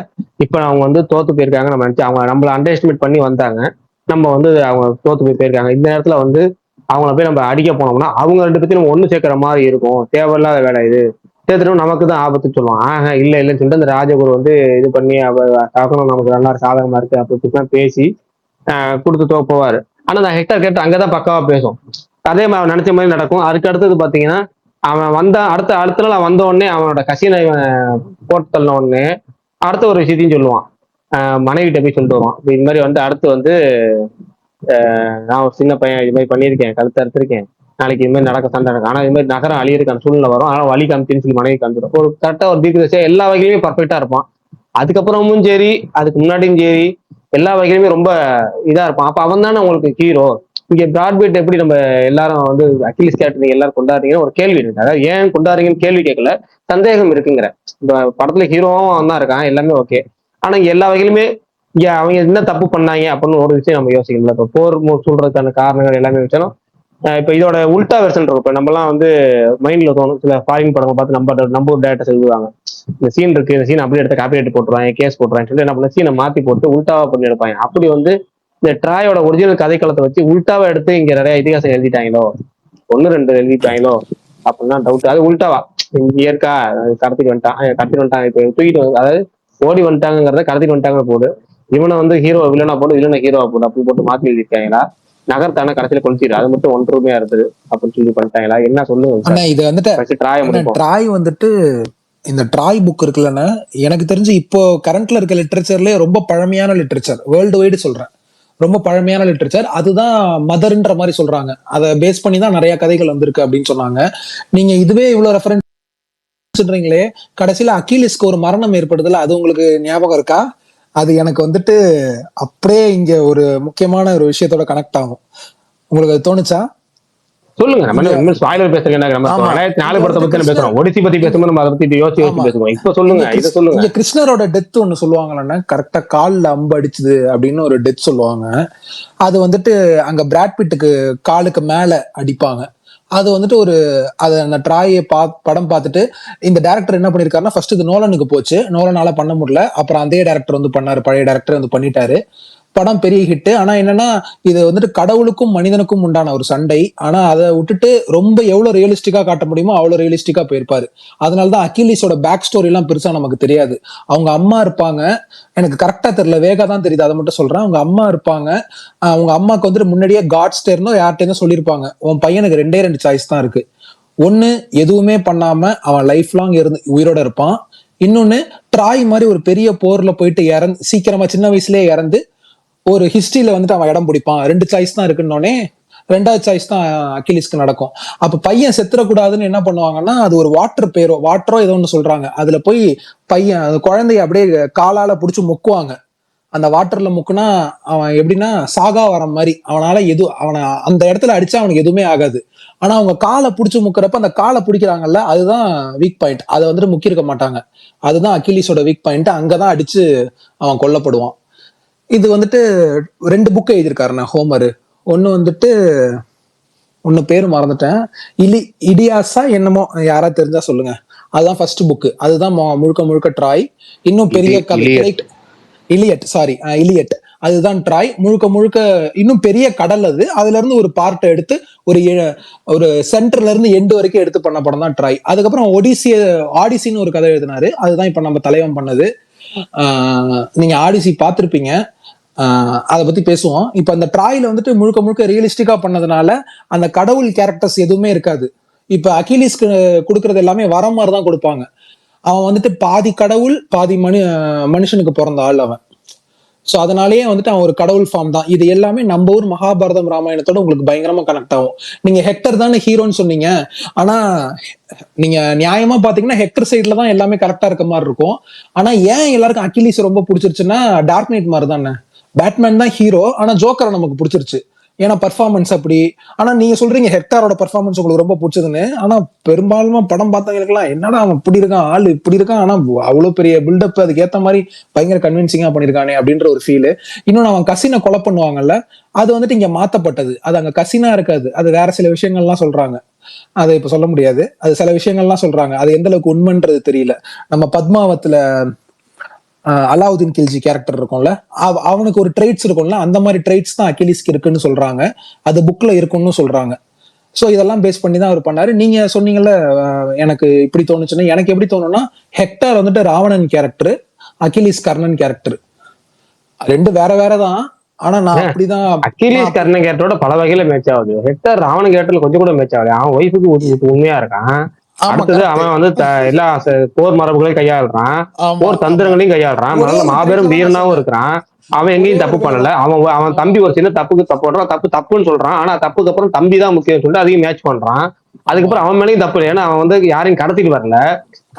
இப்ப அவங்க வந்து தோத்து போயிருக்காங்க நம்ம நினைச்சு அவங்க நம்மள அண்டர் எஸ்டிமேட் பண்ணி வந்தாங்க. நம்ம வந்து அவங்க தோத்து போயிருக்காங்க. இந்த நேரத்துல வந்து அவங்கள போய் நம்ம அடிக்க போனோம்னா அவங்க ரெண்டு பேத்தையும் நம்ம ஒண்ணு சேர்க்கிற மாதிரி இருக்கும். தேவையில்லாத வேலை இது, சேர்த்துட்டோம் நமக்கு தான் ஆபத்துன்னு சொல்லுவான். இல்லைன்னு சொல்லிட்டு அந்த ராஜகுரு வந்து இது பண்ணி நமக்கு நல்லா சாதகமா இருக்கு அப்படிலாம் பேசி கொடுத்து போவாரு. ஆனா அந்த ஹெக்டார் கேட்டு அங்கதான் பக்காவா பேசும். அதே மாதிரி நினைச்ச மாதிரி நடக்கும். அதுக்கு அடுத்தது பாத்தீங்கன்னா அவன் அடுத்த நாள் வந்த உடனே அவனோட கசினை போட்டு தள்ள உடனே அடுத்த ஒரு விஷயத்தையும் சொல்லுவான். மனைவிட்ட போய் சொல்லிட்டு வருவான், இது மாதிரி வந்து அடுத்து வந்து நான் ஒரு சின்ன பையன் இது மாதிரி பண்ணியிருக்கேன், கழுத்து அறுத்திருக்கேன், நாளைக்கு இது மாதிரி நடக்க சண்டை நடக்கும். ஆனா இது மாதிரி நகரம் அழியறதுக்கான சூழ்நிலை வரும். ஆனா வழி காமிச்சுன்னு சொல்லி மனைவி காமிச்சிடும். ஒரு கரெக்டா ஒரு தீர்க்கதரிசியா எல்லா வகையிலுமே பர்ஃபெக்டா இருப்பான். அதுக்கப்புறமும் சரி, அதுக்கு முன்னாடியும் சரி, எல்லா வகையிலுமே ரொம்ப இதா இருப்பான். அப்ப அவன் தானே உங்களுக்கு ஹீரோ. இங்க பிராட்பீட் எப்படி நம்ம எல்லாரும் வந்து அகிலிஸ் கேரக்டர் நீங்க எல்லாரும் கொண்டாடுறீங்கன்னு ஒரு கேள்வி இருக்கு. அதாவது ஏன் கொண்டாடுறீங்கன்னு கேள்வி கேட்கல, சந்தேகம் இருக்குங்கிற. இந்த படத்துல ஹீரோவும் அவன் தான் இருக்கான், எல்லாமே ஓகே. ஆனா இங்க எல்லா வகையிலுமே இங்க அவங்க என்ன தப்பு பண்ணாங்க அப்படின்னு ஒரு விஷயம் நம்ம யோசிக்கணும். இப்ப போர் சொல்றதுக்கான காரணங்கள் எல்லாமே வச்சாலும் இப்ப இதோட உல்டா வெர்ஷன் இருக்கும். இப்ப நம்ம எல்லாம் வந்து மைண்ட்ல தோணும், சில ஃபாரின் படங்களை பார்த்து நம்ம ஒரு டேரக்டர் எழுதுவாங்க. இந்த சீன் இருக்கு, இந்த சீன் அப்படியே எடுத்து காப்பி எடுத்து போட்டுருவாங்க, கேஸ் போட்டுருவாங்க சொல்லி என்ன பண்ண சீனை மாத்தி போட்டு உல்டாவா பண்ணி எடுப்பாங்க. அப்படி வந்து இந்த ட்ராயோட ஒரிஜினல் கதைக்களத்தை வச்சு உல்டாவா எடுத்து இங்க நிறைய இதிகாசம் எழுதிட்டாங்களோ, 1-2 எழுதிட்டாங்களோ அப்படின்னா டவுட். அது உல்டாவா இங்க இருக்கா, கடத்திட்டு வந்துட்டாங்க இப்ப தூக்கிட்டு அதாவது ஓடி வந்துட்டாங்கிறத கடத்திட்டு வந்துட்டாங்க போடு, இவனை வந்து ஹீரோ வில்லனா போடு, வில்லனை ஹீரோவா போடு அப்படின்னு போட்டு மாத்தி எழுதிருக்காங்களா, நகர்த்தான கடைசியில கொளுத்திடு, அது மட்டும் ஒன்றுமையா இருந்தது அப்படின்னு சொல்லி பண்ணிட்டாங்களா, என்ன சொல்லுங்க. இது வந்துட்டு ட்ராய் வந்துட்டு இந்த ட்ராய் புக் இருக்குல்லன்னா, எனக்கு தெரிஞ்சு இப்போ கரண்ட்ல இருக்க லிட்ரேச்சர்லயே ரொம்ப பழமையான லிட்ரேச்சர், வேர்ல்டு வைடு சொல்றேன், ரொம்ப பழமையான லிட்ரேச்சர். அதுதான் மதர்ன்ற மாதிரி சொல்றாங்க. அதை பேஸ் பண்ணி தான் நிறைய கதைகள் வந்திருக்கு அப்படின்னு சொன்னாங்க. நீங்க இதுவே இவ்வளவு ரெஃபரன்ஸ்ன்றீங்களே, கடைசியில அகிலிஸ்க்கு ஒரு மரணம் ஏற்படுதுல, அது உங்களுக்கு ஞாபகம் இருக்கா? அது எனக்கு வந்துட்டு அப்படியே இங்க ஒரு முக்கியமான ஒரு விஷயத்தோட கனெக்ட் ஆகும். உங்களுக்கு அது தோணுச்சா? சொல்லுங்க. நம்ம ஸ்பாயிலர் பேசுறீங்க. நம்ம 2004 படத்தை பத்தி பேசுறோம். ஒடிசி பத்தி பேசும்போது நம்ம அதை பத்தி யோசிச்சு பேசுவோம். இப்ப சொல்லுங்க, இதை சொல்லுங்க. இங்க கிருஷ்ணரோட டெத் ஒண்ணு சொல்லுவாங்கன்னு, கரெக்டா கால்ல அம்பு அடிச்சுது அப்படின்னு ஒரு டெத் சொல்லுவாங்க. அது வந்துட்டு அங்க பிராட்பிட்டுக்கு காலுக்கு மேல அடிப்பாங்க. அது வந்துட்டு அந்த ட்ராயை படம் பார்த்துட்டு இந்த டைரக்டர் என்ன பண்ணிருக்காருன்னா, ஃபர்ஸ்ட் இது நோலனுக்கு போச்சு, நோலனால பண்ண முடியல, அப்புறம் அதே டைரக்டர் வந்து பண்ணாரு, பழைய டைரக்டர் வந்து பண்ணிட்டாரு. படம் பெரிய ஹிட். ஆனா என்னன்னா, இது வந்துட்டு கடவுளுக்கும் மனிதனுக்கும் உண்டான ஒரு சண்டை. ஆனா அதை விட்டுட்டு ரொம்ப எவ்வளவு ரியலிஸ்டிக்கா காட்ட முடியுமோ அவ்வளவு ரியலிஸ்டிக்கா போயிருப்பாரு. அதனாலதான் அகிலிஸோட பேக் ஸ்டோரி எல்லாம் பெருசா நமக்கு தெரியாது. அவங்க அம்மா இருப்பாங்க, எனக்கு கரெக்டா தெரியல, வேகா தான் தெரியுது, அதை மட்டும் சொல்றேன். அவங்க அம்மா இருப்பாங்க. அவங்க அம்மாக்கு வந்துட்டு முன்னாடியே காட்ஸ்ட இருந்தோ யார்கிட்ட இருந்தோ சொல்லியிருப்பாங்க, உன் பையனுக்கு 2 சாய்ஸ் தான் இருக்கு. ஒண்ணு, எதுவுமே பண்ணாம அவன் லைஃப் லாங் உயிரோட இருப்பான். இன்னொன்னு, ட்ராய் மாதிரி ஒரு பெரிய போர்ல போயிட்டு சீக்கிரமா சின்ன வயசுலயே இறந்து ஒரு ஹிஸ்டரியில வந்துட்டு அவன் இடம் பிடிப்பான். 2 சாய்ஸ் தான் இருக்குன்னொடனே 2வது சாய்ஸ் தான் அகிலிஸ்க்கு நடக்கும். அப்ப பையன் செத்துறக்கூடாதுன்னு என்ன பண்ணுவாங்கன்னா, அது ஒரு வாட்டரோ ஏதோ ஒண்ணு சொல்றாங்க, அதுல போய் பையன் அந்த குழந்தைய அப்படியே காலால புடிச்சு முக்குவாங்க. அந்த வாட்டர்ல முக்குனா அவன் எப்படின்னா சாகா வர மாதிரி, அவனை அந்த இடத்துல அடிச்சா அவனுக்கு எதுவுமே ஆகாது. ஆனா அவங்க காலை புடிச்சு முக்கிறப்ப அந்த காலை பிடிக்கிறாங்கல்ல, அதுதான் வீக் பாயிண்ட். அதை வந்துட்டு முக்கியிருக்க மாட்டாங்க. அதுதான் அகிலிஸோட வீக் பாயிண்ட். அங்கதான் அடிச்சு அவன் கொல்லப்படுவான். இது வந்துட்டு 2 புக் எழுதியிருக்காருண்ணா ஹோமரு. ஒன்னு பேரு மறந்துட்டேன், இடியாசா என்னமோ, யாரா தெரிஞ்சா சொல்லுங்க. அதுதான் ஃபர்ஸ்ட் புக். அதுதான் முழுக்க ட்ராய். இன்னும் பெரிய கதை இலியட். அதுதான் ட்ராய் முழுக்க இன்னும் பெரிய கடல். அதுல இருந்து ஒரு பார்ட்டை எடுத்து ஒரு சென்டர்ல இருந்து எண்டு வரைக்கும் எடுத்து பண்ண படம் தான் ட்ராய். அதுக்கப்புறம் ஆடிசின்னு ஒரு கதை எழுதினாரு. அதுதான் இப்ப நம்ம தலைவன் பண்ணது. நீங்க ஆடிசி பார்த்திருப்பீங்க, அதை பத்தி பேசுவோம். இப்ப அந்த ட்ராயில வந்துட்டு முழுக்க ரியலிஸ்டிக்கா பண்ணதுனால அந்த கடவுள் கேரக்டர்ஸ் எதுவுமே இருக்காது. இப்ப அகிலிஸ்க்கு கொடுக்கறது எல்லாமே வர மாதிரிதான் கொடுப்பாங்க. அவன் வந்துட்டு பாதி கடவுள் பாதி மனுஷனுக்கு பிறந்த ஆள் அவன். சோ அதனாலேயே வந்துட்டு அவன் ஒரு கடவுள் ஃபார்ம் தான். இது எல்லாமே நம்ம ஊர் மகாபாரதம் ராமாயணத்தோட உங்களுக்கு பயங்கரமா கனெக்ட் ஆகும். நீங்க ஹெக்டர் தானே ஹீரோன்னு சொன்னீங்க, ஆனா நீங்க நியாயமா பாத்தீங்கன்னா ஹெக்டர் சைட்ல தான் எல்லாமே கரெக்டா இருக்க மாதிரி இருக்கும். ஆனா ஏன் எல்லாருக்கும் அகிலிஸ் ரொம்ப பிடிச்சிருச்சுன்னா, டார்க் நைட் மாதிரி தானே, பேட்மேன் தான் ஹீரோ, ஆனா ஜோக்கரை நமக்கு பிடிச்சிருச்சு, ஏன்னா பர்ஃபார்மன்ஸ் அப்படி. ஆனா நீங்க சொல்றீங்க ஹெக்டாரோட பர்ஃபார்மன்ஸ் உங்களுக்கு ரொம்ப பிடிச்சதுன்னு. ஆனா பெரும்பாலும் படம் பார்த்தவங்களுக்குலாம் என்னடா அவன் இப்படி இருக்கான், ஆளு இப்படி இருக்கான், ஆனா அவ்வளவு பெரிய பில்டப், அதுக்கு ஏத்த மாதிரி பயங்கர கன்வின்சிங்கா பண்ணிருக்கானே அப்படின்ற ஒரு ஃபீல். இன்னொன்னு, அவன் கசினை கொலை பண்ணுவாங்கல்ல, அது வந்துட்டு இங்க மாத்தப்பட்டது. அது அங்க கசினா இருக்காது, அது வேற சில விஷயங்கள்லாம் சொல்றாங்க. அதை இப்ப சொல்ல முடியாது. அது சில விஷயங்கள்லாம் சொல்றாங்க, அது எந்த அளவுக்கு உண்மைன்றது தெரியல. நம்ம பத்மாவத்துல அலாவுதீன் கில்ஜி கேரக்டர் இருக்கும்ல, அவனுக்கு ஒரு ட்ரைட்ஸ் இருக்கும்ல, அந்த மாதிரி ட்ரைட்ஸ் தான் அகிலிஸ்க்கு இருக்குன்னு சொல்றாங்க. அது புக்ல இருக்குன்னு சொல்றாங்க. சோ இதெல்லாம் பேஸ் பண்ணி தான் அவர் பண்ணாரு. நீங்க சொன்னீங்கல்ல எனக்கு இப்படி தோணுச்சுன்னா, எனக்கு எப்படி தோணும்னா, ஹெக்டார் வந்துட்டு ராவணன் கேரக்டர், அகிலிஸ் கர்ணன் கேரக்டர், 2 வேற தான். ஆனா நான் அப்படிதான் அகிலிஸ் கர்ணன் கேரக்டரோட பல வகையில மேட்ச் ஆகுது. ஹெக்டார் ராவணன் கேரக்டர்ல கொஞ்சம் கூட மேட்ச் ஆகல. அவன் ஒய்ஃபுக்கு உண்மையா இருக்கான். அடுத்தது அவன் வந்து எல்லா போர் மரபுகளையும் கையாளுறான், போர் தந்திரங்களையும் கையாளுறான், நல்ல மாபெரும் வீரனாவும் இருக்கிறான். அவன் எங்கேயும் தப்பு பண்ணல. அவன் தம்பி ஒரு சின்ன தப்பு பண்றான், தப்புன்னு சொல்றான். ஆனா தப்புக்கு அப்புறம் தம்பி தான் முக்கியம் சொல்லிட்டு அதையும் மேட்ச் பண்றான். அதுக்கப்புறம் அவன் மேலேயும் தப்பு இல்லை. ஏன்னா அவன் வந்து யாரையும் கடத்திட்டு வரல.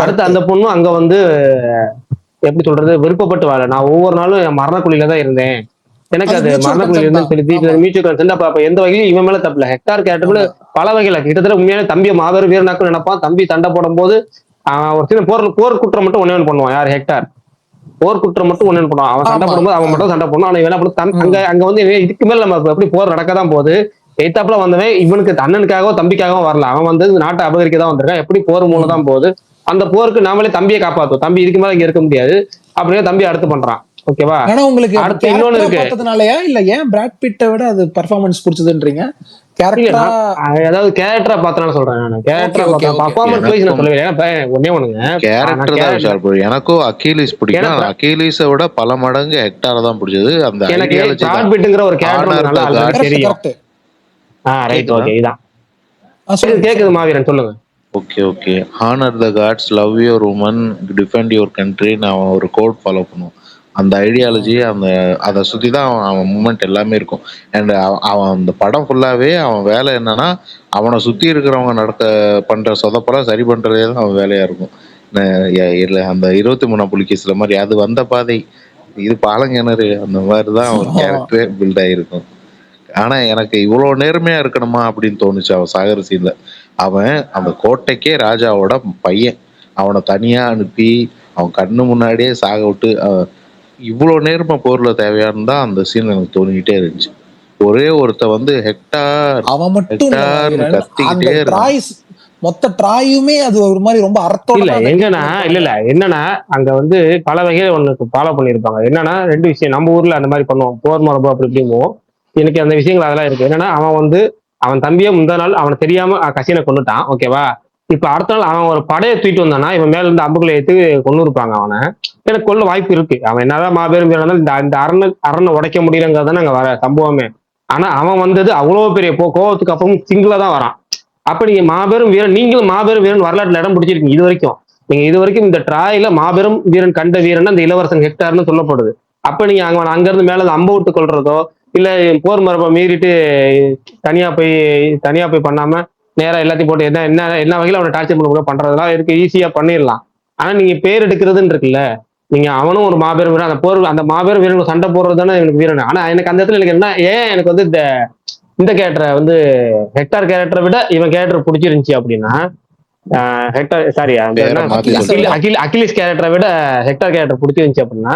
அடுத்து அந்த பொண்ணும் அங்க வந்து எப்படி சொல்றது, விருப்பப்பட்டு வரல. நான் ஒவ்வொரு நாளும் என் மரணக்குழியில தான் இருந்தேன், எனக்கு அது மரணக்குழியில இருந்தேன்னு சொல்லி மியூச்சுவல் கன்சென்ட். அப்ப எந்த வகையிலும் இவன் மேல தப்பு இல்லை. ஹெக்டார் கேரக்டர் பல வகையில கிட்டத்தட்ட உண்மையான தம்பியை மாபெரும் வீரனாக்கும் நினைப்பான். தம்பி சண்டை போடும் போது ஒரு சின்ன போர் குற்றம் மட்டும் ஒண்ணு பண்ணுவான். யார்? ஹெக்டார். போர் குற்றம் மட்டும் ஒண்ணு பண்ணுவான். அவன் சண்டை போடும்போது அவன் மட்டும் சண்டை போடணும். ஆனா என்ன பண்ண அங்க வந்து இதுக்கு மேல நம்ம எப்படி போர் நடக்கதான் போகுது. எய்தாப்புல வந்தவன் இவனுக்கு அண்ணனுக்காகவோ தம்பிக்காகவும் வரல. அவன் வந்து நாட்டை அபகரிக்க தான் வந்திருக்கான். எப்படி போர் மூலம் தான் போகுது. அந்த போருக்கு நாமளே தம்பியை காப்பாத்துவோம். தம்பி இதுக்கு மேல இங்க இருக்க முடியாது அப்படியே தம்பி அடுத்து பண்றான். ஓகேவா? ஆனா உங்களுக்கு அடுத்து இன்னொன்னு இருக்கு. பார்த்ததுனாலயா இல்ல ஏன் பிராட் பிட்டை விட அது பெர்ஃபார்மன்ஸ் பிடிச்சதுன்றீங்க? அதாவது கேரக்டரா பார்த்தனால சொல்றேன். நான் கேரக்டரா பார்த்தேன், பெர்ஃபார்மன்ஸ் வைஸ் நான் சொல்லவே. ஏன்னா ஒண்ணே ஒண்ணுங்க, கேரக்டர் தான் விஷால் ப்ரோ. எனக்கும் அகிலீஸ் பிடிக்கும். அகிலீஸை விட பல மடங்கு ஹெக்டார் தான் பிடிச்சது. அந்த எனக்கு பிராட் பிட்ங்கிற ஒரு கேரக்டர் நல்லா தெரியும். ரைட், ஓகே, இதான் கேக்குது மாவீரன், சொல்லுங்க. Okay. Honour the gods, love your woman, defend your கண்ட்ரின்னு அவன் ஒரு கோட் ஃபாலோ பண்ணுவான். அந்த ஐடியாலஜி அதை சுற்றி தான் அவன் மூமெண்ட் எல்லாமே இருக்கும். அண்ட் அவன் அந்த படம் ஃபுல்லாகவே அவன் வேலை என்னன்னா, அவனை சுற்றி இருக்கிறவங்க பண்ணுற சொதப்பெல்லாம் சரி பண்ணுறதே தான் அவன் வேலையாக இருக்கும். இல்லை அந்த 23 புலிகேஸில் மாதிரி அது வந்த பாதை, இது பாலங்கிணறு, அந்த மாதிரி தான் அவன் கேரக்டரே பில்ட் ஆகிருக்கும். ஆனால் எனக்கு இவ்வளோ நேர்மையாக இருக்கணுமா அப்படின்னு தோணுச்சு அவன் சாகர சீனில். அவன் அந்த கோட்டைக்கே ராஜாவோட பையன், அவனை தனியாக அனுப்பி அவன் கண்ணு முன்னாடியே சாக விட்டு இவ்வளோ நேர்மை போர்ல தேவையானு தான் அந்த சீன் எனக்கு தோணிக்கிட்டே இருந்துச்சு. ஒரே ஒருத்த வந்து ஹெக்டார் அவன் மட்டும் கத்திக்கிட்டே இருந்தான். மொத்த ட்ராயுமே அது ஒரு மாதிரி ரொம்ப அர்த்தம் இல்ல. என்னன்னா அங்க வந்து பல வகையில ஒண்ணுக்கு ஃபாலோ பண்ணிருப்பாங்க. என்னன்னா 2 விஷயம். நம்ம ஊர்ல அந்த மாதிரி பண்ணுவோம், போர் மரபு அப்படி இப்படிங்குவோம். எனக்கு அந்த விஷயங்கள் அதெல்லாம் இருக்கு. என்னன்னா அவன் தம்பியை முந்தா நாள் அவனை தெரியாம கசினை கொண்டுட்டான். ஓகேவா? இப்ப அடுத்த நாள் அவன் ஒரு படையை தூக்கிட்டு வந்தானா, இவன் மேல இருந்து அம்புகளை ஏத்து கொண்டு இருப்பாங்க அவனை. எனக்கு கொள்ள வாய்ப்பு இருக்கு. அவன் என்னதான் மாபெரும் வீரனாலும் இந்த அரணை உடைக்க முடியலங்கிறது தானே அங்க வர சம்பவமே. ஆனா அவன் வந்தது அவ்வளவு பெரிய கோவத்துக்கு அப்புறம் சிங்கிளா தான் வரான். அப்ப நீங்க மாபெரும் வீரன், நீங்களும் மாபெரும் வீரன் வரலாற்றுல இடம் பிடிச்சிருக்கீங்க இது வரைக்கும். நீங்க இது வரைக்கும் இந்த ட்ராயில மாபெரும் வீரன் கண்ட வீரன் அந்த இளவரசன் ஹெக்டார்னு சொல்லப்படுது. அப்ப நீங்க அங்க இருந்து மேல அம்ப விட்டு கொள்றதோ இல்ல போர் மரபை மீறிட்டு தனியா போய் பண்ணாம நேரா எல்லாத்தையும் போட்டு என்ன வகையில அவனை டார்ச்சர் பண்ண பண்றதெல்லாம் இருக்கு, ஈஸியா பண்ணிடலாம். ஆனா நீங்க பேர் எடுக்கிறதுன்னு இருக்குல்ல, நீங்க அவனும் ஒரு மாபெரும் வீரன், அந்த மாபெரும் வீரன் சண்டை போடுறது தானே எனக்கு வீரன். ஆனா எனக்கு அந்த இடத்துல எனக்கு என்ன, ஏன் எனக்கு வந்து இந்த கேரக்டரை வந்து ஹெக்டார் கேரக்டரை விட இவன் கேரக்டர் பிடிச்சிருந்துச்சு அப்படின்னா, அகிலிஸ் கேரக்டரை விட ஹெக்டார் கேரக்டர் பிடிச்சிருந்துச்சு அப்படின்னா,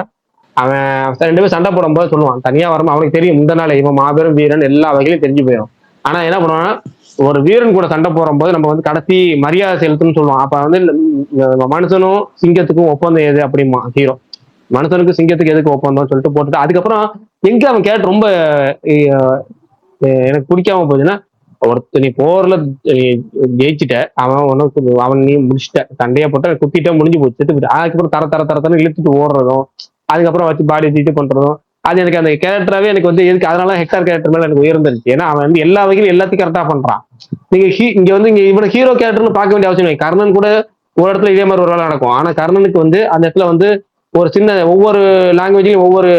அவன் 2 பேரும் சண்டை போடும்போது சொல்லுவான் தனியா வரமா, அவனுக்கு தெரியும் இந்த நாள் இவன் மாபெரும் வீரன் எல்லா வகையிலும் தெரிஞ்சு போயிடும். ஆனா என்ன பண்ணுவான்னா, ஒரு வீரன் கூட சண்டை போடும்போது நம்ம வந்து கடைசி மரியாதை செலுத்துன்னு சொல்லுவோம். அப்ப வந்து மனுஷனும் சிங்கத்துக்கும் ஒப்பந்தம் எது அப்படிமா ஹீரோ, மனுஷனுக்கு சிங்கத்துக்கு எதுக்கு ஒப்பந்தம் சொல்லிட்டு போட்டுட்டு அதுக்கப்புறம் எங்க அவன் கேட்டு ரொம்ப எனக்கு பிடிக்காம போகுதுன்னா, நீ போர்ல ஜெயிச்சுட்ட, அவன் நீ முடிச்சுட்ட, சண்டையா போட்ட குத்திட்ட, முடிஞ்சு போச்சு, செத்து போயிட்டு. அதுக்கப்புறம் தரத்தன்னு இழுத்துட்டு ஓடுறதும் அதுக்கப்புறம் வச்சு பாடி தூக்கிட்டு பண்றதும் அது எனக்கு அந்த கேரக்டராவே எனக்கு வந்து எதுக்கு, அதனால ஹெக்டார் கேரக்டர் மேல எனக்கு உயர்ந்துருச்சு. ஏன்னா அவன் வந்து எல்லா வகையிலும் எல்லாத்தையும் கரெக்டா பண்றான். நீங்க இங்க வந்து இவனை ஹீரோ கேரக்டர்னு பார்க்க வேண்டிய அவசியம் இல்லை. கர்ணன் கூட ஒரு இடத்துல இதே மாதிரி ஒரு வேலை நடக்கும். ஆனா கர்ணனுக்கு வந்து அந்த இடத்துல வந்து ஒரு சின்ன ஒவ்வொரு லாங்குவேஜ்லயும் ஒவ்வொரு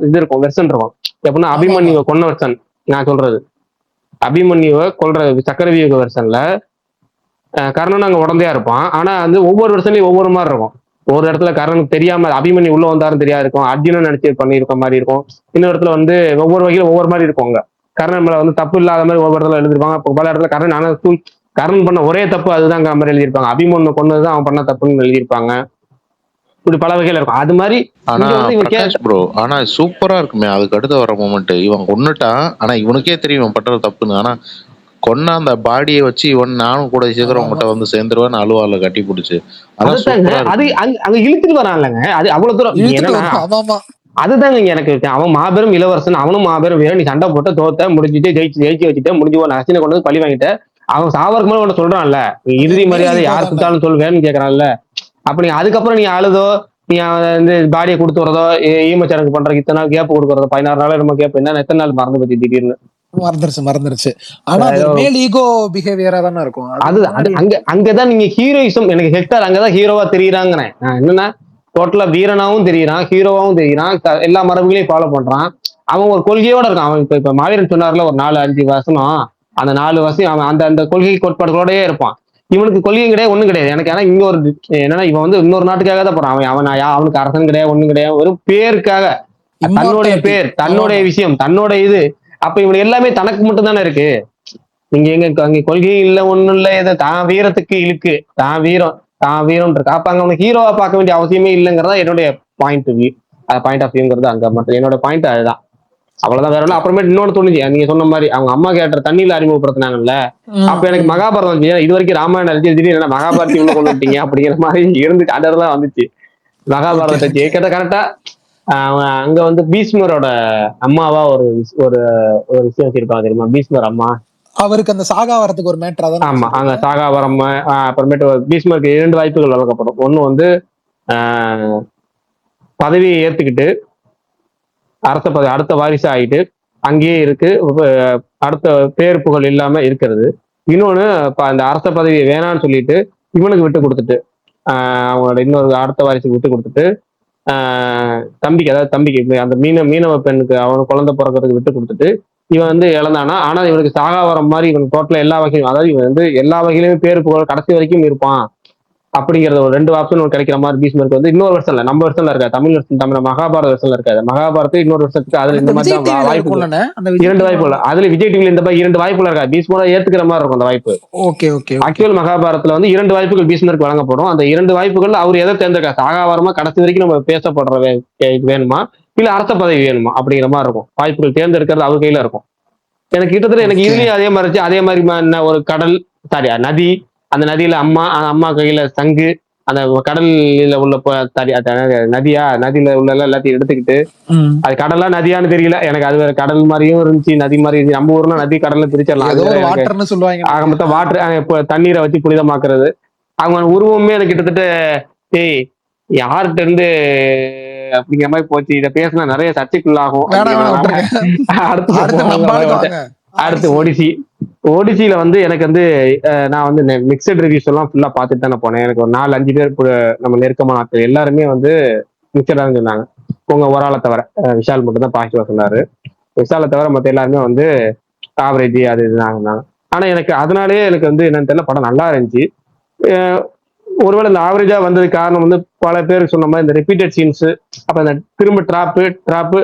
இது இருக்கும், வெர்சன் இருக்கும். எப்படின்னா அபிமன்யுவை கொன்ன வெர்சன் நான் சொல்றது, அபிமன்யுவை கொல்ற சக்கரவியூக வெர்சன்ல கர்ணன் அங்க உடந்தையா இருப்பான். ஆனா வந்து ஒவ்வொரு வெர்சன்லயும் ஒவ்வொரு மாதிரி இருக்கும். ஒரு இடத்துல கர்ணனுக்கு தெரியாம அபிமன்யு உள்ள வந்தாரும் தெரியாது இருக்கும், அர்ஜுனன் நினைச்சு பண்ணியிருக்க மாதிரி இருக்கும். இன்னொரு இடத்துல வந்து ஒவ்வொரு வகையில ஒவ்வொரு மாதிரி இருக்கும். அங்க கர்ணன் மேல வந்து தப்பு இல்லாத மாதிரி ஒவ்வொரு இடத்துல எழுதிருப்பாங்க. பல இடத்துல கர்ணன் பண்ண ஒரே தப்பு அதுதான் மாதிரி எழுதியிருப்பாங்க. அபிமன்யு கொண்டதுதான் அவன் பண்ண தப்புன்னு எழுதியிருப்பாங்க. இப்படி பல வகையில இருக்கும். அது மாதிரி ப்ரோ ஆனா சூப்பரா இருக்குமே. அதுக்கு அடுத்து வர மூமெண்ட், இவன் கொன்னுட்டான் ஆனா இவனுக்கே தெரியும் இவன் பண்றது தப்புன்னு. ஆனா கொன்னா அந்த பாடியை வச்சு இவன் நானும் கூட சீக்கிரம் உங்ககிட்ட வந்து சேர்ந்துருவேன் அழுவால கட்டி பிடிச்சு அங்க இழுத்துட்டு வரான்லங்க. அது அவ்வளவு தூரம் அதுதாங்க எனக்கு அவன் மாபெரும் இளவரசன், அவனும் மாபெரும் வீரன். நீ சண்டை போட்டு தோத்த முடிஞ்சுட்டு ஜெயிச்சு வச்சுட்டு முடிஞ்சு நரசினை கொண்டு வந்து பழி வாங்கிட்ட. அவன் சாவருக்கு மேல ஒன்று சொல்றான்ல, இறுதி மரியாதை யார் கொடுத்தாலும் சொல்லுவேன்னு கேட்கறான்ல. அப்ப நீ அதுக்கப்புறம் நீ அழுதோ, நீ வந்து பாடியை கொடுத்து வரதோ, ஈமச்சரக்கு பண்ற இத்தனை நாள் கேப் கொடுக்கறதோ, 16 நாள் நம்ம கேப் என்ன எத்தனை நாள் மறந்து பத்தி திடீர்னு மறந்துருச்சு. ஆனா மேல் ஈகோ பிஹேவியரா தானே இருக்கும். அங்கதான் நீங்க ஹீரோயிசம், எனக்கு ஹெக்டார் அங்கதான் ஹீரோவா தெரியுறாங்கிறேன். என்னன்னா டோட்டலா வீரனாவும் தெரியுறான், ஹீரோவாவும் தெரியுறான், எல்லா மரபுகளையும் ஃபாலோ பண்றான். அவன் ஒரு கொள்கையோட இருக்கான். அவன் இப்ப மாவீரன் சொன்னார்ல ஒரு 4-5 வசனம், அந்த 4 வருஷம் அவன் அந்த அந்த கொள்கை கோட்பாடுகளோடயே இருப்பான். இவனுக்கு கொள்கையும் கிடையாது, ஒண்ணும் கிடையாது. எனக்கு ஆனா இங்க ஒரு என்னன்னா, இவன் வந்து இன்னொரு நாட்டுக்காக தான் போறான். அவனுக்கு அரசன் கிடையாது, ஒண்ணும் கிடையாது, ஒரு பேருக்காக, தன்னுடைய பேர், தன்னுடைய விஷயம், தன்னோட இது. அப்ப இவன் எல்லாமே தனக்கு மட்டும் தானே இருக்கு. நீங்க எங்க அங்க கொள்கையும் இல்ல, ஒண்ணும் இல்ல, எது தான் வீரத்துக்கு இழுக்கு, தான் வீரம் இருக்கு. அப்ப அங்க அவனுக்கு ஹீரோவா பார்க்க வேண்டிய அவசியமே இல்லைங்கிறதா என்னுடைய பாயிண்ட் ஆஃப் வியூங்கிறது. அங்க மட்டும் என்னோட பாயிண்ட் அதுதான். அவ்வளவுதான், வேற ஒன்றும். அப்புறமேட்டு இன்னொன்னு தோணுச்சு, நீங்க சொன்ன மாதிரி அவங்க அம்மா கேரக்டர் தண்ணியில அறிமுகப்படுத்தினாங்கல்ல, அப்ப எனக்கு மகாபாரதம் இது வரைக்கும் ராமாயணம் அடிச்சு திடீர்னு மகாபாரதி உள்ள கொண்டு விட்டீங்க அப்படிங்கிற மாதிரி இருந்துச்சு. அதெல்லாம் வந்துச்சு மகாபாரதத்தை கேட்ட கரெக்டா. அங்க வந்து பீஷ்மரோட அம்மாவா ஒரு ஒரு விஷயம் வச்சிருப்பாங்க தெரியுமா, பீஷ்மர் அம்மா. அவருக்கு அந்த சாகா வரத்துக்கு ஒரு மேட்டரா தான். ஆமா, அங்க சாகா வரம். அப்புறமேட்டு பீஷ்மருக்கு 2 வாய்ப்புகள் வழங்கப்படும். ஒண்ணு வந்து பதவியை ஏத்துக்கிட்டு அரச பதவி அடுத்த வாரிசு ஆகிட்டு அங்கேயே இருக்கு, அடுத்த பேர் புகழ் இல்லாம இருக்கிறது. இன்னொன்னு அந்த அரச பதவியை வேணான்னு சொல்லிட்டு இவனுக்கு விட்டு கொடுத்துட்டு, அவங்களோட இன்னொரு அடுத்த வாரிசுக்கு விட்டு கொடுத்துட்டு, தம்பிக்கு, அதாவது தம்பிக்கு அந்த மீனவ பெண்ணுக்கு அவனுக்கு குழந்தை பிறக்கிறதுக்கு விட்டு கொடுத்துட்டு இவன் வந்து இழந்தானா. ஆனா இவனுக்கு சாகா வரம் மாதிரி இவனுக்கு டோட்டலா எல்லா வகையும், அதாவது இவன் வந்து எல்லா வகையிலுமே பேர் புகழ் கடைசி வரைக்கும் இருப்பான் அப்படிங்கிறது ஒரு 2 ஆப்ஷன் கிடைக்கிற மாதிரி பீஷ்மருக்கு வந்து இன்னொரு வருஷம்ல, நம்ம வருஷம்ல இருக்காது, தமிழ் மகாபாரத வருஷம்ல இருக்காது. மகாபாரதம் இன்னொரு வருஷத்துக்கு அதுல இந்த மாதிரி தான் வாய்ப்பு, 2 வாய்ப்புகள். அதுல விஜய் டிவில இந்த மாதிரி 2 வாய்ப்புகள் இருக்கா, பீஷ்மரை ஏத்துக்கிற மாதிரி இருக்கும் அந்த வாய்ப்பு. ஆக்சுவல் மகாபாரதத்துல வந்து 2 வாய்ப்புகள் பீஷ்மருக்கு வழங்கப்படும். அந்த 2 வாய்ப்புகள் அவர் எதை தேர்ந்தெடுக்க, சாகாவாரமா கடைசி வரைக்கும் நம்ம பேசப்படுற வேணுமா, இல்ல அரச பதவி வேணுமா அப்படிங்கிற மாதிரி இருக்கும். வாய்ப்புகள் தேர்ந்தெடுக்கிறது அவர் கையில இருக்கும். எனக்கு கிட்டத்தட்ட எனக்கு இதுலயும் அதே மாதிரி இருந்துச்சு. அதே மாதிரி ஒரு கடல், நதி, அந்த நதியில அம்மா கையில சங்கு, அந்த கடல்ல உள்ள நதியில உள்ள எல்லாத்தையும் எடுத்துக்கிட்டு, அது கடலா நதியான்னு தெரியல எனக்கு. அது கடல் மாதிரியும் இருந்துச்சு, நதி மாதிரி இருந்துச்சு. நம்ம ஊர்னா நதி கடல்ல பிரிச்சிடலாம். ஆக மொத்தம் வாட்டர், தண்ணீரை வச்சு புனிதமாக்குறது. அவங்க உருவமே எனக்கு கிட்டத்தட்ட யார்கிட்ட இருந்து அப்படிங்கிற மாதிரி போச்சு. இதை பேசினா நிறைய சர்ச்சைக்குள்ளாகும். அடுத்து ஓடிசியில வந்து எனக்கு வந்து நான் வந்து மிக்சட் ரிவ்யூஸ் எல்லாம் ஃபுல்லா பார்த்துட்டு தானே போனேன். எனக்கு ஒரு 4-5 பேர் நம்ம நெருக்கமான ஆட்கள் எல்லாருமே வந்து மிக்சடா சொன்னாங்க. உங்க ஒரு ஆளை தவிர விஷால் மட்டும் தான் பாசிட்டிவா சொன்னாரு. விஷாலை தவிர மற்ற எல்லாருமே வந்து ஆவரேஜ் அது இதுனாங்க. ஆனா எனக்கு அதனாலேயே எனக்கு வந்து என்னன்னு தெரியல, படம் நல்லா இருந்துச்சு. ஒருவேளை இந்த ஆவரேஜா வந்ததுக்கு காரணம் வந்து பல பேருக்கு சொன்ன மாதிரி இந்த ரிப்பீட்டட் சீன்ஸ், அப்ப இந்த திரும்ப டிராப்பு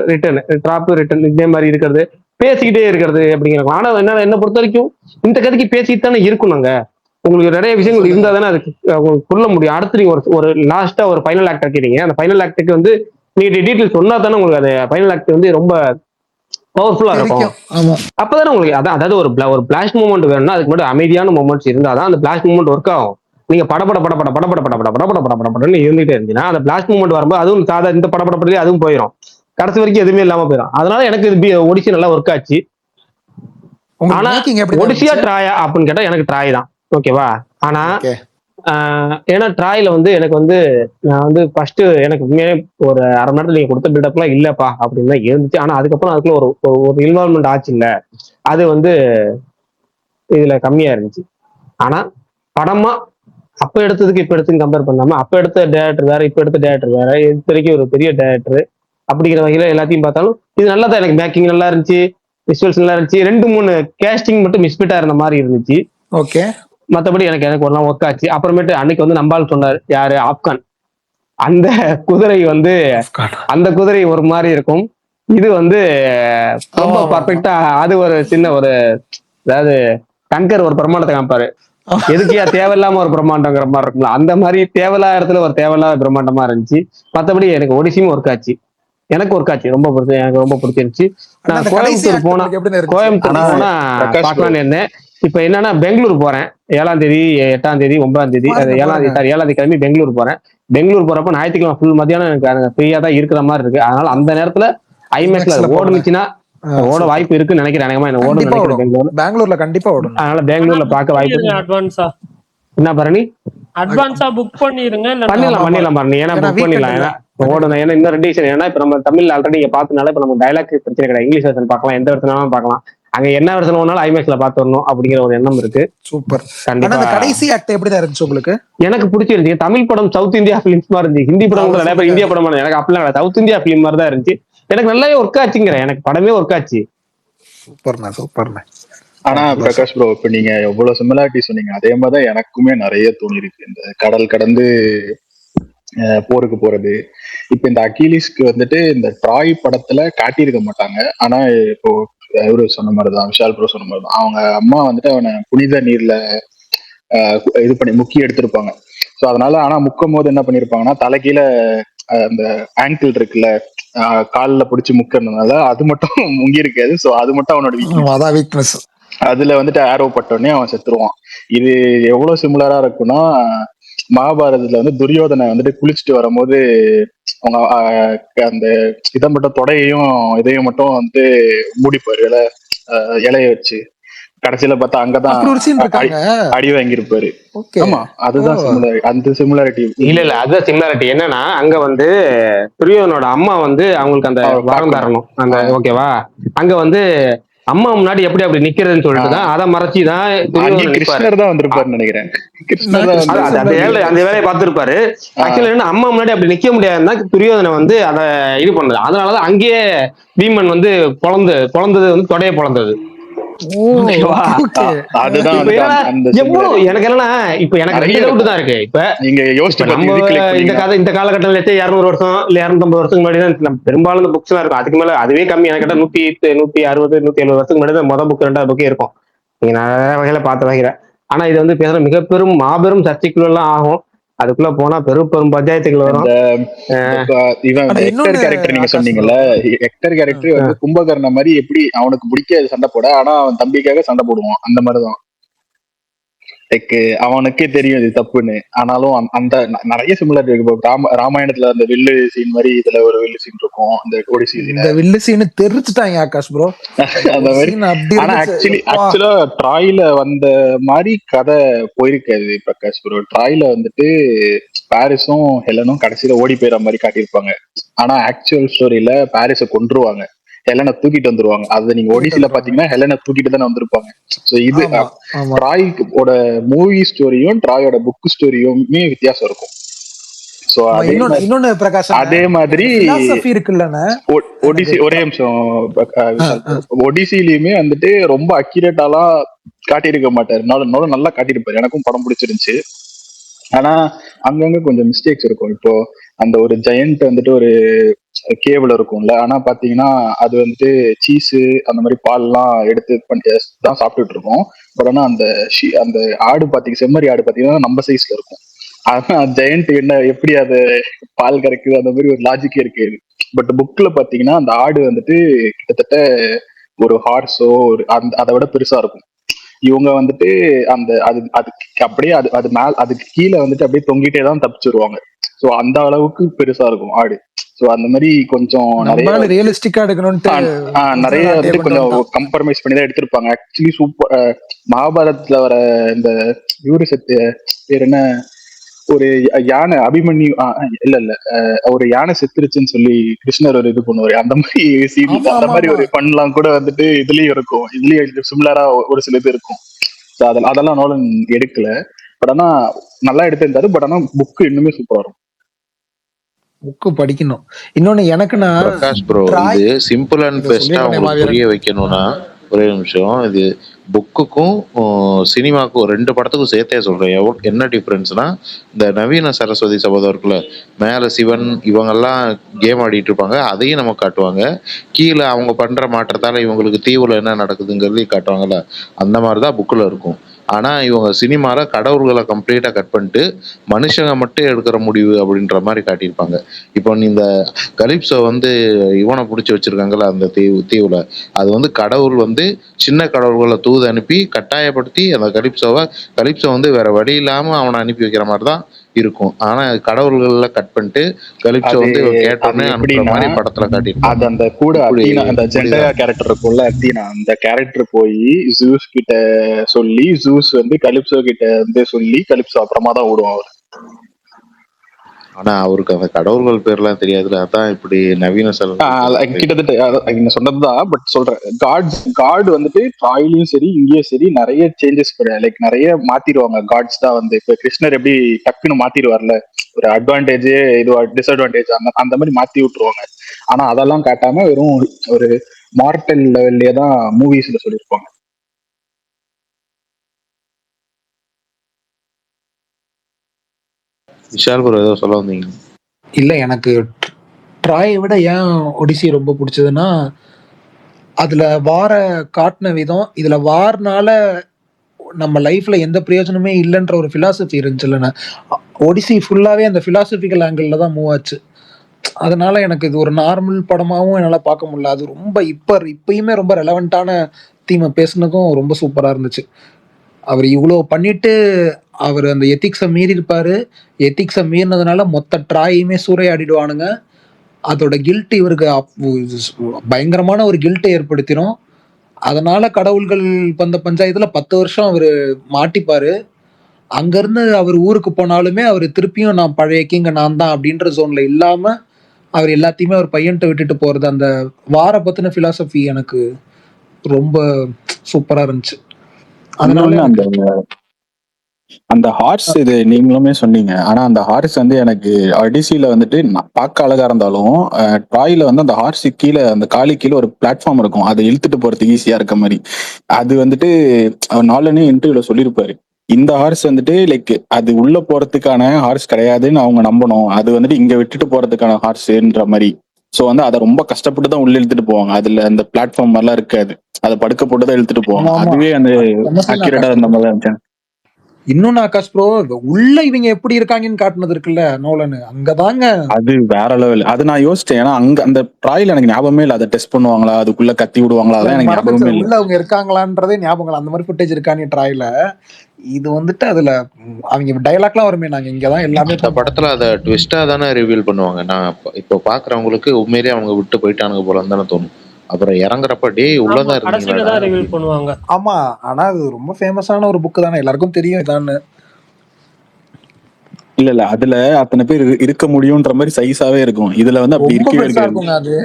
ரிட்டர்ன் இதே மாதிரி இருக்கிறது, பேசிக்கிட்டே இருக்கிறது அப்படிங்கிறாங்க. ஆனா என்ன பொறுத்த வரைக்கும் இந்த கதைக்கு பேசிட்டு தானே இருக்கணுங்க. உங்களுக்கு நிறைய விஷயங்கள் இருந்தா தானே அதுக்கு சொல்ல முடியும். அடுத்து நீங்க ஒரு லாஸ்டா ஒரு ஃபைனல் ஆக்ட் வைக்கிறீங்க. அந்த ஃபைனல் ஆக்டுக்கு வந்து நீங்க டீட்டெயில் சொன்னா தானே உங்களுக்கு அது ஃபைனல் ஆக்ட் வந்து ரொம்ப பவர்ஃபுல்லா இருக்கும். அப்பதானே உங்களுக்கு அதாவது ஒரு பிளாஷ் மூமெண்ட் வேணும்னா அதுக்கு மட்டும் அமைதியான மூமெண்ட்ஸ் இருந்தாதான் அந்த பிளாஷ் மூமெண்ட் ஒர்க் ஆகும். நீங்க படப்படன்னு இருந்துகிட்டே இருந்துச்சுன்னா அந்த பிளாஷ் மூமெண்ட் வரும்போது அதுவும் சாதா இந்த படப்படப்படலே அதுவும் போயிடும், கடைசி வரைக்கும் எதுவுமே இல்லாம போயிடும். அதனால எனக்கு இது ஒடிசி நல்லா ஒர்க் ஆச்சு. ஆனா ஒடிசியா ட்ராயா அப்படின்னு கேட்டா எனக்கு ட்ராய் தான், ஓகேவா. ஆனா ஏன்னா ட்ராயில வந்து எனக்கு வந்து நான் வந்து ஃபர்ஸ்ட் எனக்கு உண்மையே ஒரு அரை மணி நேரத்துல நீங்க கொடுத்த பில்டப் எல்லாம் இல்லப்பா அப்படின்னு தான் இருந்துச்சு. ஆனா அதுக்கப்புறம் அதுக்குள்ள ஒரு இன்வால்மெண்ட் ஆச்சு இல்ல, அது வந்து இதுல கம்மியா இருந்துச்சு. ஆனா படமா அப்ப எடுத்ததுக்கு இப்ப எடுத்து கம்பேர் பண்ணாம, அப்ப எடுத்த டேரக்டர் வேற, இப்ப எடுத்த டேரக்டர் வேற, இது வரைக்கும் ஒரு பெரிய டேரக்டர் அப்படிங்கிற வகையில எல்லாத்தையும் பார்த்தாலும் இது நல்லா தான். எனக்கு மேக்கிங் நல்லா இருந்துச்சு, விஷுவல்ஸ் நல்லா இருந்துச்சு. 2-3 கேஸ்டிங் மட்டும் மிஸ்பிட்டா இருந்த மாதிரி இருந்துச்சு. ஓகே, மற்றபடி எனக்கு ஒரு நாள் ஒர்க் ஆச்சு. அப்புறமேட்டு அன்னைக்கு வந்து நம்பால் சொன்னார், யாரு, ஆப்கான். அந்த குதிரை வந்து அந்த குதிரை ஒரு மாதிரி இருக்கும், இது வந்து ரொம்ப பர்ஃபெக்டா. அது ஒரு சின்ன ஒரு, அதாவது டங்கர் ஒரு பிரமாண்டத்தை காமிப்பாரு, எதுக்கியா தேவையில்லாம ஒரு பிரம்மாண்டங்கிற மாதிரி இருக்கும்ல, அந்த மாதிரி தேவையில்லாத இடத்துல ஒரு தேவையில்லாத பிரம்மாண்டமா இருந்துச்சு. மற்றபடி எனக்கு ஒடிசியும் ஒர்க் ஆச்சு, எனக்கு ஒர்க் ஆச்சு, எனக்கு ரொம்ப பிடிச்சிருந்துச்சு. நான் கோயம்புத்தூர் போனா பார்க்கலான்னு இருந்தேன். இப்ப என்னன்னா பெங்களூர் போறேன் 7ஆம் தேதி 8ஆம் தேதி 9ஆம் தேதி 7ஆம் தேதி கிளம்பி பெங்களூர் போறேன். பெங்களூர் போறப்ப ஞாயிற்றுக்கிழமை ஃபுல் மத்தியானம் எனக்கு ஃப்ரீயா தான் இருக்கிற மாதிரி இருக்கு. அதனால அந்த நேரத்துல ஐமேக்ஸ்ல ஓடுனுச்சுன்னா ஓட வாய்ப்பு இருக்குன்னு நினைக்கிறேன். என்ன ஓடும் நினைக்கிறேன், பெங்களூர்ல கண்டிப்பா ஓடும். அதனால பெங்களூர்ல பார்க்க வாய்ப்பு. அட்வான்ஸா என்ன பரணி, அட்வான்ஸா புக் பண்ணிருங்க. பண்ணிடலாம் பரணி, ஏன்னா புக் பண்ணிடலாம். ஏன்னா ஓடணும். ஏன்னா இன்னும் 2 விஷயம், ஏன்னா இப்ப நம்ம தமிழ் ஆல்ரெடி நீங்க பார்த்தனால இப்ப நம்ம டைலாக் பிரச்சனை கிடையாது, இங்கிலீஷ் வெர்ஷன் பார்க்கலாம், எந்த வெர்ஷனாலும் பார்க்கலாம். அங்க என்ன வருஷம் வேணாலும் ஐமேக்ஸ்ல பார்த்து வரணும் அப்படிங்கிற ஒரு எண்ணம் இருக்கு. சூப்பர். ஆனா கண்டிப்பா அந்த கடைசி ஆக்ட் எப்படிதான் இருந்துச்சு உங்களுக்கு? எனக்கு பிடிச்சிருந்துச்சு. தமிழ் படம் சவுத் இந்தியா பிலிம்ஸ் மாதிரி இருந்துச்சு. ஹிந்தி படம் கூட நிறைய பேர் இந்தியா படம் பண்ண, எனக்கு அப்படிலாம் சவுத் இந்தியா பிலிம் மாதிரி தான் இருந்துச்சு. எனக்கு நல்லாவே ஒர்க் ஆச்சுங்கிறேன். எனக்கு படமே ஒர்க் ஆச்சு. சூப்பர்ண்ணா. ஆனா பிரகாஷ் ப்ரோ, இப்ப நீங்க எவ்வளவு சிமிலாரிட்டி சொன்னீங்க, அதே மாதிரிதான் எனக்குமே நிறைய தோணி இருக்கு. இந்த கடல் கடந்து போருக்கு போறது. இப்ப இந்த அகிலிஸ்க்கு வந்துட்டு இந்த ட்ராய் படத்துல காட்டியிருக்க மாட்டாங்க. ஆனா இப்போ இவரு சொன்ன மாதிரிதான், விஷால் ப்ரோ சொன்ன மாதிரிதான், அவங்க அம்மா வந்துட்டு அவனை புனித நீர்ல இது பண்ணி முக்கி எடுத்திருப்பாங்க. ஸோ அதனால ஆனா முக்கும் போது என்ன பண்ணிருப்பாங்கன்னா, தலைகீழ அந்த ஆங்கிள் இருக்குல்ல, காலில் பிடிச்சி முக்கிறதுனால அது மட்டும் முங்கி இருக்காது. ஸோ அது மட்டும் அவனோட வீக்னஸ். அதுல வந்துட்டு ஆரோ பட்டோடனே அவன் செத்துருவான். இது எவ்வளவு சிமிலரா இருக்குன்னா, மகாபாரதத்துல வந்து துரியோதனை வந்துட்டு குளிச்சுட்டு வரும்போது அவங்க அந்த இதை மட்டும் தொடையையும் இதையும் மட்டும் வந்து மூடிப்பாரு இலைய வச்சு. கடைசியில பார்த்தா அங்கதான் அடி வாங்கியிருப்பாரு. ஆமா, அதுதான் அந்த சிமிலாரிட்டி. இல்ல அதுதான் சிமிலாரிட்டி. என்னன்னா அங்க வந்து துரியோதனோட அம்மா வந்து அவங்களுக்கு அந்த வரம் தரணும் அந்த, ஓகேவா, அங்க வந்து அம்மா முன்னாடி எப்படி அப்படி நிக்கிறதுன்னு சொல்லிட்டு தான் அதை மறைச்சிதான் கிருஷ்ணர் தான் வந்திருப்பாரு நினைக்கிறேன். அந்த வேலையை பார்த்திருப்பாரு. ஆக்சுவலா என்ன, அம்மா முன்னாடி அப்படி நிக்க முடியாதுன்னா துரியோதனை வந்து அதை இது பண்ணது. அதனாலதான் அங்கேயே பீமன் வந்து பொழந்தது வந்து தொடைய பொழந்தது. எனக்கு என்னன்னா, இப்ப எனக்கு ரெண்டு டவுட் தான் இருக்கு. இப்ப நீங்க இந்த காலகட்டத்தில் 200 வருஷம் இல்ல 250 வருஷத்துக்கு முன்னாடி தான் பெரும்பாலும் இந்த புக்ஸ் எல்லாம் இருக்கும். அதுக்கு மேல அதுவே கம்மி. எனக்கு 160 170 வருஷத்துக்கு முன்னாடி தான் முதல் புக் 2வது புக்கே இருக்கும். நீங்க நிறைய வகையில பார்த்த வகையில. ஆனா இது வந்து பேசுற மிகப்பெரும் மாபெரும் சர்ச்சைக்குள்ள எல்லாம் ஆகும். அதுக்குள்ள போனா பெரும் பஞ்சாயத்துகள் வரும். ஹெக்டர் கேரக்டர் நீங்க சொன்னீங்கல்ல, ஹெக்டர் கேரக்டர் வந்து கும்பகர்ண மாதிரி எப்படி அவனுக்கு பிடிக்காது சண்டை போட, ஆனா அவன் தம்பிக்காக சண்டை போடுவான். அந்த மாதிரிதான் அவனுக்கே தெரியும் இது தப்புன்னு. ஆனாலும் அந்த நிறைய சிமிலாரிட்டி இருக்கு. ராமாயணத்துல அந்த வில்லு சீன் மாதிரி இதுல ஒரு வில்லு சீன் இருக்கும். அந்த ஓடிசி வில்லு சீன் தெரிஞ்சுட்டாங்க ஆகாஷ் ப்ரோ அந்த மாதிரி. ஆனா ஆக்சுவலா ட்ராயில வந்த மாதிரி கதை போயிருக்காது பிரகாஷ் ப்ரோ. ட்ராயில வந்துட்டு பாரிஸும் ஹெலனும் கடைசியில ஓடி போயிற மாதிரி காட்டியிருப்பாங்க. ஆனா ஆக்சுவல் ஸ்டோரியில பாரிஸை கொன்றுவாங்க, ஹெலனை தூக்கிட்டு வந்துருவாங்க. அது நீங்க ஒடிசில பாத்தீங்கன்னா ஹெலனை தூக்கிட்டு தானே வந்திருப்பாங்க. சோ இது ட்ராயோட மூவி ஸ்டோரியும் ட்ராயோட புக் ஸ்டோரியுமே வித்தியாசம் இருக்கும். சோ அதே மாதிரி ஒடிசி, ஒரே நிமிஷம், ஒடிசிலயுமே வந்துட்டு ரொம்ப அக்யூரேட்டாலாம் காட்டியிருக்க மாட்டாரு. நல்லா காட்டியிருப்பாரு. எனக்கும் படம் பிடிச்சிருந்துச்சு. ஆனா அங்கங்க கொஞ்சம் மிஸ்டேக்ஸ் இருக்கும். இப்போ அந்த ஒரு ஜெயண்ட் வந்துட்டு ஒரு கேவ்ல இருக்கும்ல, ஆனா பாத்தீங்கன்னா அது வந்துட்டு சீஸ் அந்த மாதிரி பால் எல்லாம் எடுத்து தான் சாப்பிட்டுட்டு இருக்கோம். பட் ஆனா அந்த ஆடு பாத்தீங்கன்னா, செம்மறி ஆடு பாத்தீங்கன்னா நம்ம சைஸ்ல இருக்கும். ஆனா ஜெயண்ட் என்ன எப்படி அது பால் கறக்குது, அந்த மாதிரி ஒரு லாஜிக்கே இருக்காது. பட் புக்ல பாத்தீங்கன்னா அந்த ஆடு வந்துட்டு கிட்டத்தட்ட ஒரு ஹார்ஸோ அதை விட பெருசா இருக்கும். இவங்க வந்துட்டு அந்த அதுக்கு அப்படியே அது மேல அதுக்கு கீழே வந்துட்டு அப்படியே தொங்கிட்டே தான் தப்பிச்சிருவாங்க. சோ அந்த அளவுக்கு பெருசா இருக்கும் ஆடு. சோ அந்த மாதிரி கொஞ்சம் நிறைய ரியலிஸ்டிக்கா எடுக்கணும்னு நிறைய வந்துட்டு கொஞ்சம் கம்ப்ரமைஸ் பண்ணி தான் எடுத்திருப்பாங்க. Actually super. மகாபாரதத்துல வர இந்த இவரு பேர் என்ன, ஒரு யானை அபிமன்யு இல்ல ஒரு யானை செத்துருச்சுன்னு சொல்லி கிருஷ்ணர் ஒரு இது பண்ணுவாரு. அந்த மாதிரி சீன், அந்த மாதிரி ஒரு பண்ணலாம் கூட வந்துட்டு இதுலயும் இருக்கும். இதுலயும் சிமிலரா ஒரு சில இது இருக்கும். அதெல்லாம் நோலன் எடுக்கல. பட் ஆனா நல்லா எடுத்திருந்தாரு. பட் ஆனா புக் இன்னுமே சூப்பரா இருக்கும். புக்கு படிக்கணும். இன்னொன்னு எனக்குன்னா பிரகாஷ் ப்ரோ, இது சிம்பிள் அண்ட் பெஸ்டா உங்களுக்கு புரிய வைக்கணும்னா ஒரே நிமிஷம், இது புக்குக்கும் சினிமாக்கும் 2 படத்துக்கும் சேர்த்தே சொல்றேன். என்ன டிஃபரன்ஸ்னா, இந்த நவீன சரஸ்வதி சபதம் மேல சிவன் இவங்கெல்லாம் கேம் ஆடிட்டு இருப்பாங்க, அதையும் நம்ம காட்டுவாங்க. கீழே அவங்க பண்ற மாற்றத்தால இவங்களுக்கு தீவுல என்ன நடக்குதுங்கிறதையும் காட்டுவாங்கல்ல, அந்த மாதிரிதான் புக்கில் இருக்கும். ஆனா இவங்க சினிமால கடவுள்களை கம்ப்ளீட்டா கட் பண்ணிட்டு மனுஷங்க மட்டும் எடுக்கிற முடிவு அப்படின்ற மாதிரி காட்டியிருப்பாங்க. இப்போ இந்த கலிப்சோ வந்து இவனை பிடிச்சி வச்சிருக்காங்கல்ல அந்த தீவுல, அது வந்து கடவுள் வந்து சின்ன கடவுள்களை தூது அனுப்பி கட்டாயப்படுத்தி அந்த கலிப்சோ வந்து வேற வழி இல்லாம அவனை அனுப்பி வைக்கிற மாதிரி தான் இருக்கும். ஆனா கடவுள்கள்ல கட் பண்ணிட்டு கலிப்சோ வந்து கேட்டோன்னே அனுப்புற மாதிரி படத்துல காட்டியிருப்பாங்க. அது அந்த கூட அத்தீனா, அந்த ஜெண்டயா கேரக்டர் இருக்கும்ல அத்தீனா, அந்த கேரக்டர் போய் ஜூஸ் கிட்ட சொல்லி, ஜூஸ் வந்து கலிப்சோ கிட்ட வந்து சொல்லி, கலிப்சோ அப்புறமா தான் விடுவோம் அவர். ஆனா அவருக்கு அந்த கடவுள்கள் பேர்லாம் தெரியாதுல, அதான் இப்படி நவீன கிட்டத்தட்ட நீங்க சொன்னதுதான். பட் சொல்றேன், காட் வந்துட்டு ட்ராயிலையும் சரி இங்கேயும் சரி நிறைய சேஞ்சஸ் லைக் நிறைய மாத்திடுவாங்க. காட்ஸ் தான் வந்து இப்ப கிருஷ்ணர் எப்படி டக்குன்னு மாத்திடுவார்ல, ஒரு அட்வான்டேஜ் இது டிஸ்அட்வான்டேஜ் அந்த மாதிரி மாத்தி விட்டுருவாங்க. ஆனா அதெல்லாம் காட்டாம வெறும் ஒரு மார்டல் லெவல்லயே தான் மூவிஸ்ல சொல்லியிருப்பாங்க. விஷால் ப்ரோ ஏதோ சொல்ல வந்தீங்க? இல்ல, எனக்கு ட்ராயை விட ஏன் ஒடிசி ரொம்ப பிடிச்சதுன்னா, அதுல வார காட்டின விதம், இதுல வாரனால நம்ம லைஃப்ல எந்த பிரயோஜனமே இல்லைன்ற ஒரு பிலாசபி இருந்துச்சுல்ல. ஒடிசி ஃபுல்லாவே அந்த பிலாசபிக்கல் ஆங்கிள் தான் மூவ் ஆச்சு. அதனால எனக்கு இது ஒரு நார்மல் படமாவும் என்னால பார்க்க முடியல. அது ரொம்ப இப்பயுமே ரொம்ப ரெலவெண்டான தீமை பேசுனதும் ரொம்ப சூப்பரா இருந்துச்சு. அவர் இவ்வளோ பண்ணிட்டு அவர் அந்த எத்திக்ஸை மீறி இருப்பாரு. எத்திக்ஸை மீறினதுனால மொத்த ட்ராயுமே சூறையாடிடுவானுங்க. அதோட கில்ட் இவருக்கு பயங்கரமான ஒரு கில்ட்டை ஏற்படுத்திடும். அதனால கடவுள்கள் வந்த பஞ்சாயத்துல 10 வருஷம் அவரு மாட்டிப்பாரு. அங்கிருந்து அவர் ஊருக்கு போனாலுமே அவர் திருப்பியும் நான் பழைய கிங்க நான் தான் அப்படின்ற ஜோன்ல இல்லாம அவர் எல்லாத்தையுமே அவர் பையன்ட்ட விட்டுட்டு போறது, அந்த வார பத்தின பிலாசபி எனக்கு ரொம்ப சூப்பரா இருந்துச்சு. அதனால அந்த ஹார்ஸ் இது நீங்களுமே சொன்னீங்க. ஆனா அந்த ஹார்ஸ் வந்து எனக்கு ஒடிசில வந்துட்டு பார்க்க அழகா இருந்தாலும் ட்ராயில வந்து அந்த ஹார்ஸ் கீழே அந்த காலி கீழே ஒரு பிளாட்ஃபார்ம் இருக்கும், அதை இழுத்துட்டு போறதுக்கு ஈஸியா இருக்க மாதிரி. அது வந்துட்டு நாலனே இன்டர்வியூல சொல்லியிருப்பாரு, இந்த ஹார்ஸ் வந்துட்டு லைக் அது உள்ள போறதுக்கான ஹார்ஸ் கிடையாதுன்னு அவங்க நம்பணும், அது வந்துட்டு இங்க விட்டுட்டு போறதுக்கான ஹார்ஸ்ன்ற மாதிரி. ஸோ வந்து அதை ரொம்ப கஷ்டப்பட்டு தான் உள்ள இழுத்துட்டு போவாங்க. அதுல அந்த பிளாட்ஃபார்ம் மாதிரிலாம் இருக்காது, அதை படுக்க போட்டு தான் இழுத்துட்டு போவாங்க. அதுவே அந்த அக்யூரேட்டா இருந்த மாதிரி தான் இருந்துச்சு. இன்னொன்னு ஆகாஷ் ப்ரோ, உள்ள இவங்க எப்படி இருக்காங்கன்னு காட்டுனது இருக்குல்ல நோலன், அங்கதாங்க அது வேற லெவல். அது நான் யோசிச்சேன், ஏன்னா அங்க அந்த ட்ராயில் எனக்கு ஞாபகமே இல்லை. அதை டெஸ்ட் பண்ணுவாங்களா, அதுக்குள்ள கத்தி விடுவாங்களா, அதெல்லாம் எனக்கு ஞாபகமே இல்லை. உள்ள அவங்க இருக்காங்களான்றதே ஞாபகம், அந்த மாதிரி ஃபுட்டேஜ் இருக்கானே ட்ராயில. இது வந்துட்டு அதுல அவங்க டைலாக்லாம் வருமே, நாங்க இங்கதான் எல்லாமே இந்த படத்துல அதை ட்விஸ்டா தானே ரிவீல் பண்ணுவாங்க. நான் இப்போ பாக்குறவங்களுக்கு உண்மையிலேயே அவங்க விட்டு போயிட்டானுங்க போலன்னு தானே தோணும். அப்புறம் இறங்குறப்ப டே உள்ளதான் இருந்தீங்களா. ஆமா, ஆனா அது ரொம்ப ஃபேமஸான ஒரு புக் தானே, எல்லாருக்கும் தெரியும் இதான்னு. இல்ல அதுல அத்தனை பேர் இருக்க முடியும்ன்ற மாதிரி சைஸாவே இருக்கும். இதுல வந்து அப்படி இருக்கவே இருக்காது. அது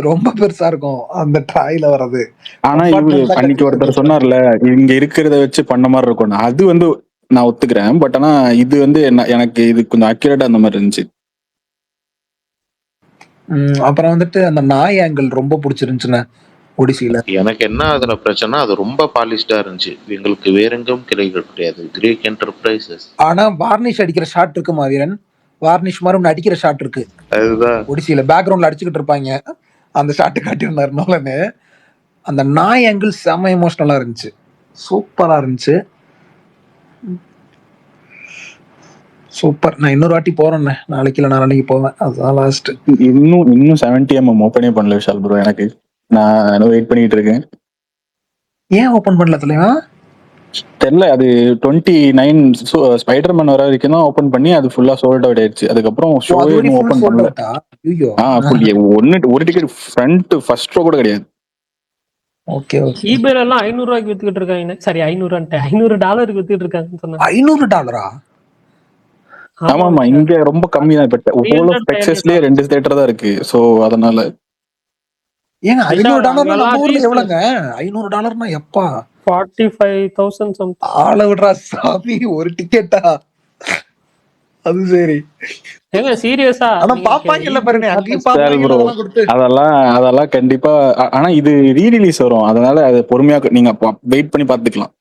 ரொம்ப பெருசா இருக்கும் அந்த ட்ராயில வர்றது. ஆனா இவரு அன்னைக்கு ஒருத்தர் சொன்னார்ல, இங்க இருக்கிறத வச்சு பண்ண மாதிரி இருக்கும், அது வந்து நான் ஒத்துக்கிறேன். பட் ஆனா இது வந்து எனக்கு இது கொஞ்சம் அக்யூரேட்டா அந்த மாதிரி இருந்துச்சு. அப்புறம் வந்துட்டு அந்த நாய் ஆங்கிள் ரொம்ப பிடிச்சிருந்துச்சுண்ணே ஒடிசியில. எனக்கு என்ன அதுல பிரச்சனை, அது ரொம்ப பாலிஷ்டா இருந்துச்சு. எங்களுக்கு வேற எங்கும் கிளைகள் கிடையாது, கிரீக் என்டர்பிரைசஸ். ஆனா வார்னிஷ் அடிக்கிற ஷாட் இருக்கு மாவீரன், வார்னிஷ் மாதிரி ஒன்று அடிக்கிற ஷாட் இருக்கு அதுதான் ஒடிசியில. பேக்ரவுண்ட்ல அடிச்சுக்கிட்டு இருப்பாங்க, அந்த ஷாட்டு காட்டியிருந்தாரு நோலன்னு. அந்த நாய் ஆங்கிள் செம எமோஷனலா இருந்துச்சு, சூப்பரா இருந்துச்சு. சூப்பர். நான் இன்னொரு வாட்டி போறேன்னே, நாளைக்கு இல்லை நாளைக்கு போவேன், அதுதான் லாஸ்ட். இன்னும் 70mm ஓப்பனே பண்ணல விஷால் ப்ரோ. எனக்கு நான் வெயிட் பண்ணிட்டு இருக்கேன். ஏன் ஓபன் பண்ணல தலைவா தெரியல. அது 29 ஸ்பைடர்மேன் வர வரைக்கும் தான் ஓபன் பண்ணி அது ஃபுல்லா சோல்ட் அவுட் ஆயிடுச்சு. அதுக்கப்புறம் ஷோ இன்னும் ஓபன் பண்ணல. ஒரு டிக்கெட் ஃப்ரண்ட் ஃபர்ஸ்ட் ரோ கூட கிடையாது. Okay okay. ஈபேல எல்லாம் 500 ரூபாய்க்கு வித்துக்கிட்டு இருக்காங்க. சரி $500 வித்துக்கிட்டு இருக்காங்கன்னு சொன்னாங்க. $500? ஆமா, இங்க ரொம்ப கம்மி தான். இப்ப ஹோல் ஆஃப் டெக்சாஸ்லயே 2 தியேட்டர் தான் இருக்கு. சோ அதனால ஏங்க $500 நம்ம ஊர்ல எவ்வளவுங்க? $500 எப்பா 45,000 சம்திங். ஆள விடுறா சாமி, ஒரு டிக்கெட்டா? அது சரி. ஏங்க சீரியஸா? ஆனா பாப்பாங்கல்ல பாருங்க, அங்கேயும் பாப்பாங்க கொடுத்து. அதெல்லாம் கண்டிப்பா. ஆனா இது ரீ ரிலீஸ் வரும், அதனால அது பொறுமையா நீங்க வெயிட் பண்ணி பாத்துக்கலாம்.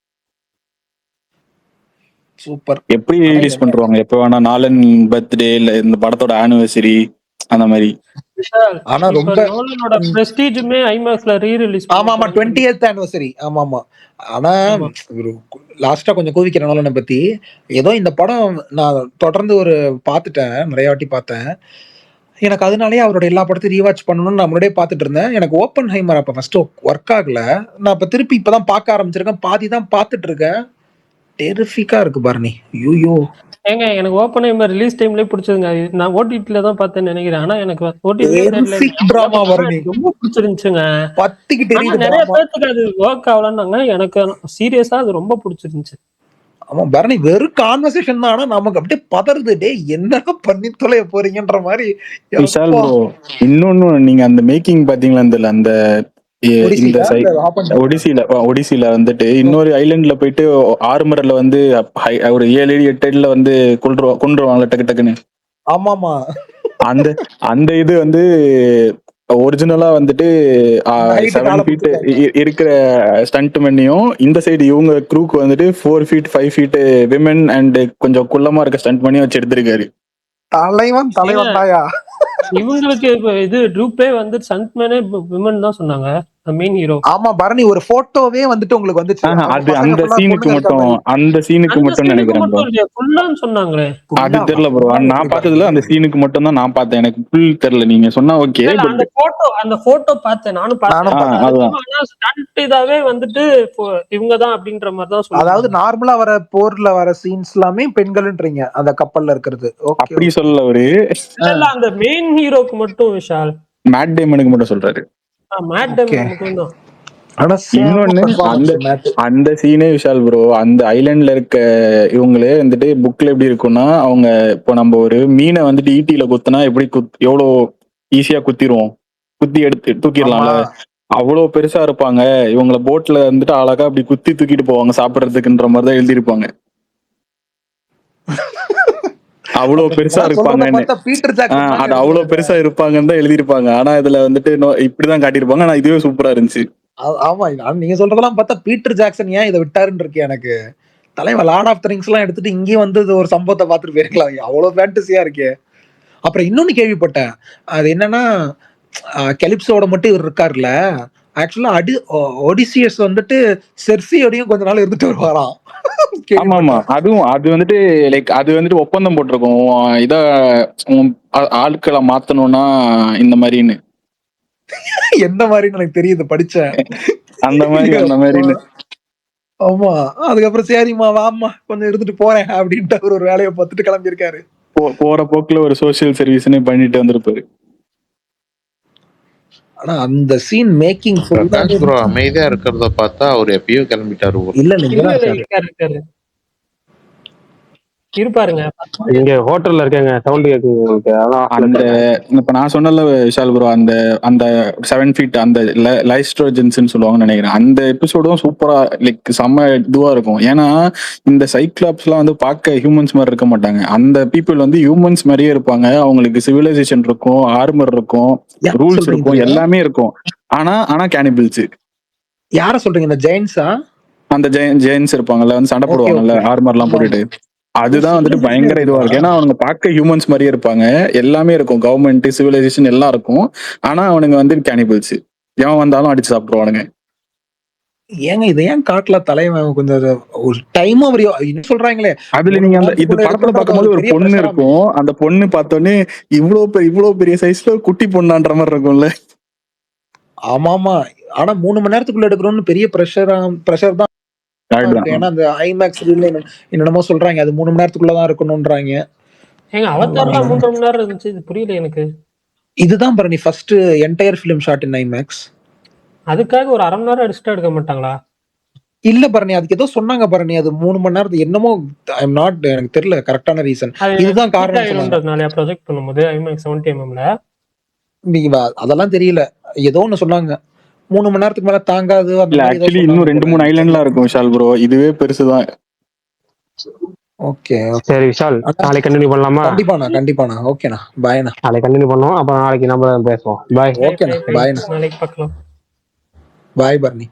சூப்பர். எப்படி ரிலீஸ் பண்றாங்க, எப்ப வேணா, நாலன் பர்த்டே இல்ல இந்த படத்தோட ஆனிவர்சரி அந்த மாதிரி. ஆனா ரொம்ப நோலனோட பிரஸ்டீஜ்மே ஐமேக்ஸ்ல ரீ ரிலீஸ். ஆமா 20th anniversary. ஆமா. ஆனா லாஸ்டா கொஞ்சம் கோவிக்கிறேன் நோலனை பத்தி. ஏதோ இந்த படம் நான் தொடர்ந்து பார்த்துட்டேன், நிறைய வாட்டி பார்த்தேன். எனக்கு அதனாலேயே அவரோட எல்லா படத்தையும் ரீவாட்ச் பண்ணணும்னு நான் முன்னாடியே பார்த்துட்டு இருந்தேன். எனக்கு ஓப்பன் ஹைமர் அப்ப ஃபர்ஸ்ட் ஒர்க் ஆகல. நான் இப்ப திருப்பி இப்பதான் பார்க்க ஆரம்பிச்சிருக்கேன், பாதி தான் பார்த்துட்டு இருக்கேன். டெரிஃபிக்கா இருக்கு பர்னி. ஐயோ ஏங்க, எனக்கு ஓப்பன் ஹைமர் ரிலீஸ் டைம்லயே பிடிச்சதுங்க. நான் ஓடிடில தான் பார்த்தேன்னு நினைக்கிறேன். ஆனா எனக்கு டிராமா பர்னி ரொம்ப பிடிச்சிருந்துச்சுங்க. பத்திக்கு தெரியுது. நிறைய பேருக்கு அது ஒர்க் ஆகலன்னாங்க, எனக்கு சீரியஸா அது ரொம்ப பிடிச்சிருந்துச்சு. ஆமா பரணி வெறும் கான்வர்சேஷன் தான். ஆனா நமக்கு அப்படியே பதறுது, டே என்னடா பண்ணி தொலைய போறீங்கன்ற மாதிரி. விஷால் ப்ரோ, இன்னொன்னு நீங்க அந்த மேக்கிங் பாத்தீங்களா? அந்த இந்த ஒடிசில வந்துட்டு இன்னொரு ஐலண்ட்ல போயிட்டு ஆர்மர்ல வந்து ஒரு 7-8 அடியில வந்து கொண்டுருவாங்கல்ல டக்கு டக்குன்னு. ஆமாமா. அந்த இது வந்து ஒரிஜினலா வந்துட்டு 7 feet இருக்கிற ஸ்டண்ட் மண்ணியும், இந்த சைடு இவங்க க்ரூக்கு வந்துட்டு 4 feet 5 feet விமன் அண்ட் கொஞ்சம் குள்ளமா இருக்க ஸ்டண்ட் மண்ணியும் வச்சு எடுத்திருக்காரு. தலைவன் தாயா. இவங்களுக்கு இது ட்ரூப்பே வந்து சன்ட்மேனே விமன் தான் சொன்னாங்க, மெயின் ஹீரோ. ஆமா பரணி, ஒரு போட்டோவே வந்துட்டு உங்களுக்கு வந்துச்சு. அது அந்த சீனுக்கு மட்டும் நினைக்கிறேன். ஃபுல்லான்னு சொன்னாங்களே. அது தெரியல ப்ரோ, நான் பார்த்ததுல அந்த சீனுக்கு மட்டும் தான் நான் பார்த்தேன். எனக்கு ஃபுல் தெரியல. நீங்க சொன்னா ஓகே. அந்த போட்டோ பார்த்தேன், நானும் பார்த்தேன். ஸ்டண்ட் இதாவே வந்துட்டு இவங்க தான் அப்படின்ற மாதிரி தான் சொல்றாங்க. அதாவது நார்மலா வர போர்ல வர சீன்ஸ் எல்லாமே பெண்கள்ன்றீங்க அந்த கப்பல்ல இருக்கிறது. அப்படி சொல்லல அவரு. இல்ல அந்த மெயின் ஹீரோக்கு மட்டும் விஷால், மேட் டேமனுக்கு மட்டும் சொல்றாரு. மேட் டேமன் மட்டும் தான். இன்னொன்னு அந்த சீனே விஷால் ப்ரோ, அந்த ஐலாண்ட்ல இருக்க இவங்களே வந்துட்டு புக்ல எப்படி இருக்கும்னா, அவங்க இப்போ நம்ம ஒரு மீனை வந்துட்டு ஈட்டியில குத்துனா எப்படி எவ்வளவு ஈஸியா குத்திடுவோம், குத்தி எடுத்து தூக்கிடலாம்ல, அவ்வளவு பெருசா இருப்பாங்க. இவங்களை போட்ல வந்துட்டு அழகா அப்படி குத்தி தூக்கிட்டு போவாங்க சாப்பிடறதுக்குன்ற மாதிரிதான் எழுதியிருப்பாங்க. அவ்வளவு பெருசா இருப்பாங்கன்னு, அது அவ்வளவு பெருசா இருப்பாங்கன்னு தான் எழுதியிருப்பாங்க. ஆனா இதுல வந்துட்டு இப்படிதான் காட்டியிருப்பாங்க. ஆனா இதுவே சூப்பரா இருந்துச்சு. ஆமா, நீங்க சொல்றதெல்லாம் பார்த்தா பீட்டர் ஜாக்சன் ஏன் இதை விட்டாருன்னு இருக்கு எனக்கு. தலைவன் லார்ட் ஆஃப் த ரிங்ஸ் எல்லாம் எடுத்துட்டு இங்கேயும் வந்து ஒரு சம்பவத்தை பார்த்துட்டு போயிருக்கலாம். அவ்வளவு ஃபேண்டசியா இருக்கே. அப்புறம் இன்னொன்னு கேள்விப்பட்டேன், அது என்னன்னா கெலிப்சோட மட்டும் இவர் இருக்காருல்ல, ஆக்சுவலா ஒடிசியஸ் வந்துட்டு செர்சியோடையும் கொஞ்ச நாள் இருந்துட்டு வருவாராம். ஆமா, அது வந்துட்டு லைக் அது வந்துட்டு ஒப்பந்தம் போட்டிருக்கோம், இத ஆட்களை மாத்தணும்னா இந்த மாதிரின்னு. எந்த மாதிரின்னு எனக்கு தெரியுது, படிச்சேன் அந்த மாதிரி. ஆமா, அதுக்கப்புறம் சரிம்மா வாம்மா கொஞ்சம் இருந்துட்டு போறேன் அப்படின்ட்டு அவர் ஒரு வேலையை பார்த்துட்டு கிளம்பியிருக்காரு. போற போக்குல ஒரு சோசியல் சர்வீஸ்னு பண்ணிட்டு வந்திருப்பாரு. ஆனா அந்த சீன் மேக்கிங் ப்ரோ அமைதியா இருக்கிறத பார்த்தா அவர் எப்பயோ கிளம்பிட்டாரு. இல்ல இருப்பாருங்க, இங்க ஹோட்டல்ல இருக்கேங்க, சவுண்ட் கேக்குது உங்களுக்கு. அந்த இப்ப நான் சொன்னல விஷால் ப்ரோ, அந்த 7 feet அந்த லைஸ்ட்ரோஜன்ஸ் சொல்லுவாங்கன்னு நினைக்கிறேன். அந்த எபிசோடும் சூப்பரா லைக் செம்ம இதுவா இருக்கும். ஏன்னா இந்த சைக்ளாப்ஸ் எல்லாம் வந்து பார்க்க ஹியூமன்ஸ் மாதிரி இருக்க மாட்டாங்க. அந்த பீப்புள் வந்து ஹியூமன்ஸ் மாதிரியே இருப்பாங்க. அவங்களுக்கு சிவிலைசேஷன் இருக்கும், ஆர்மர் இருக்கும், ரூல்ஸ் இருக்கும், எல்லாமே இருக்கும். ஆனா கேனிபிள்ஸ். யார சொல்றீங்க? இந்த ஜெயின்ஸா? அந்த ஜெயின்ஸ் இருப்பாங்கல்ல, வந்து சண்டை போடுவாங்கல்ல ஆர்மர் எல்லாம் போட்டுட்டு, அதுதான் வந்துட்டு பயங்கர இதுவா இருக்கு. ஏன்னா அவனுங்க பார்க்க ஹியூமன்ஸ் மாதிரியே இருப்பாங்க, எல்லாமே இருக்கும், கவர்மெண்ட் சிவிலைசேஷன் எல்லாம் இருக்கும். ஆனா அவனுங்க வந்து கேனிபிள்ஸ், எவன் வந்தாலும் அடிச்சு சாப்பிடுவானுங்க. ஏங்க இதை ஏன் காட்டல தலைவன் கொஞ்சம் ஒரு டைம் அவர் என்ன சொல்றாங்களே. அதுல நீங்க அந்த இது படத்துல பார்க்கும்போது ஒரு பொண்ணு இருக்கும், அந்த பொண்ணு பார்த்தோன்னே இவ்வளவு பெரிய சைஸ்ல குட்டி பொண்ணான்ற மாதிரி இருக்கும்ல. ஆமாமா, ஆனா 3 மணி நேரத்துக்குள்ள எடுக்கணும்னு பெரிய பிரஷர் தான். ஏன்னா அந்த ஐமேக்ஸ் என்னென்னமோ சொல்றாங்க, அது 3 மணி நேரத்துக்குள்ளதான் இருக்கணும்ன்றாங்க. ஏங்க அவதார்லாம் 3 மணி நேரம் இருந்துச்சு, இது புரியல எனக்கு. இதுதான் Bharani first entire film shot in IMAX. அதுக்காக ஒரு 1/2 மணி நேரம் எக்ஸ்ட்ரா எடுக்க மாட்டாங்களா? இல்ல பரணி, அதுக்கு ஏதோ சொன்னாங்க பரணி, அது 3 மணி நேரத்துக்கு என்னமோ எனக்கு தெரியல கரெக்டான ரீசன். இதுதான் காரணம். ப்ரொஜெக்ட் பண்ணும்போது ஐமேக்ஸ் 70mm நீங்க அதெல்லாம் தெரியல, ஏதோ ஒண்ணு சொன்னாங்க 3 மணி நேரத்துக்கு மேல தாங்காது. ஆக்சுவலி இன்னும் 2-3 ஐலாண்ட்லாம் இருக்கும் விஷால் ப்ரோ, இதுவே பெருசுதான். ஓகே சரி விஷால், நாளைக்கு கண்டினியூ பண்ணலாமா? கண்டிப்பாண்ணா. ஓகேண்ணா, பாய்ண்ணா. நாளைக்கு கண்டினியூ பண்ணுவோம், அப்புறம் நாளைக்கு நம்ம பேசுவோம். பாய். ஓகேண்ணா, பாய்ண்ணா. நாளைக்கு பார்க்கலாம். பாய் பரணி.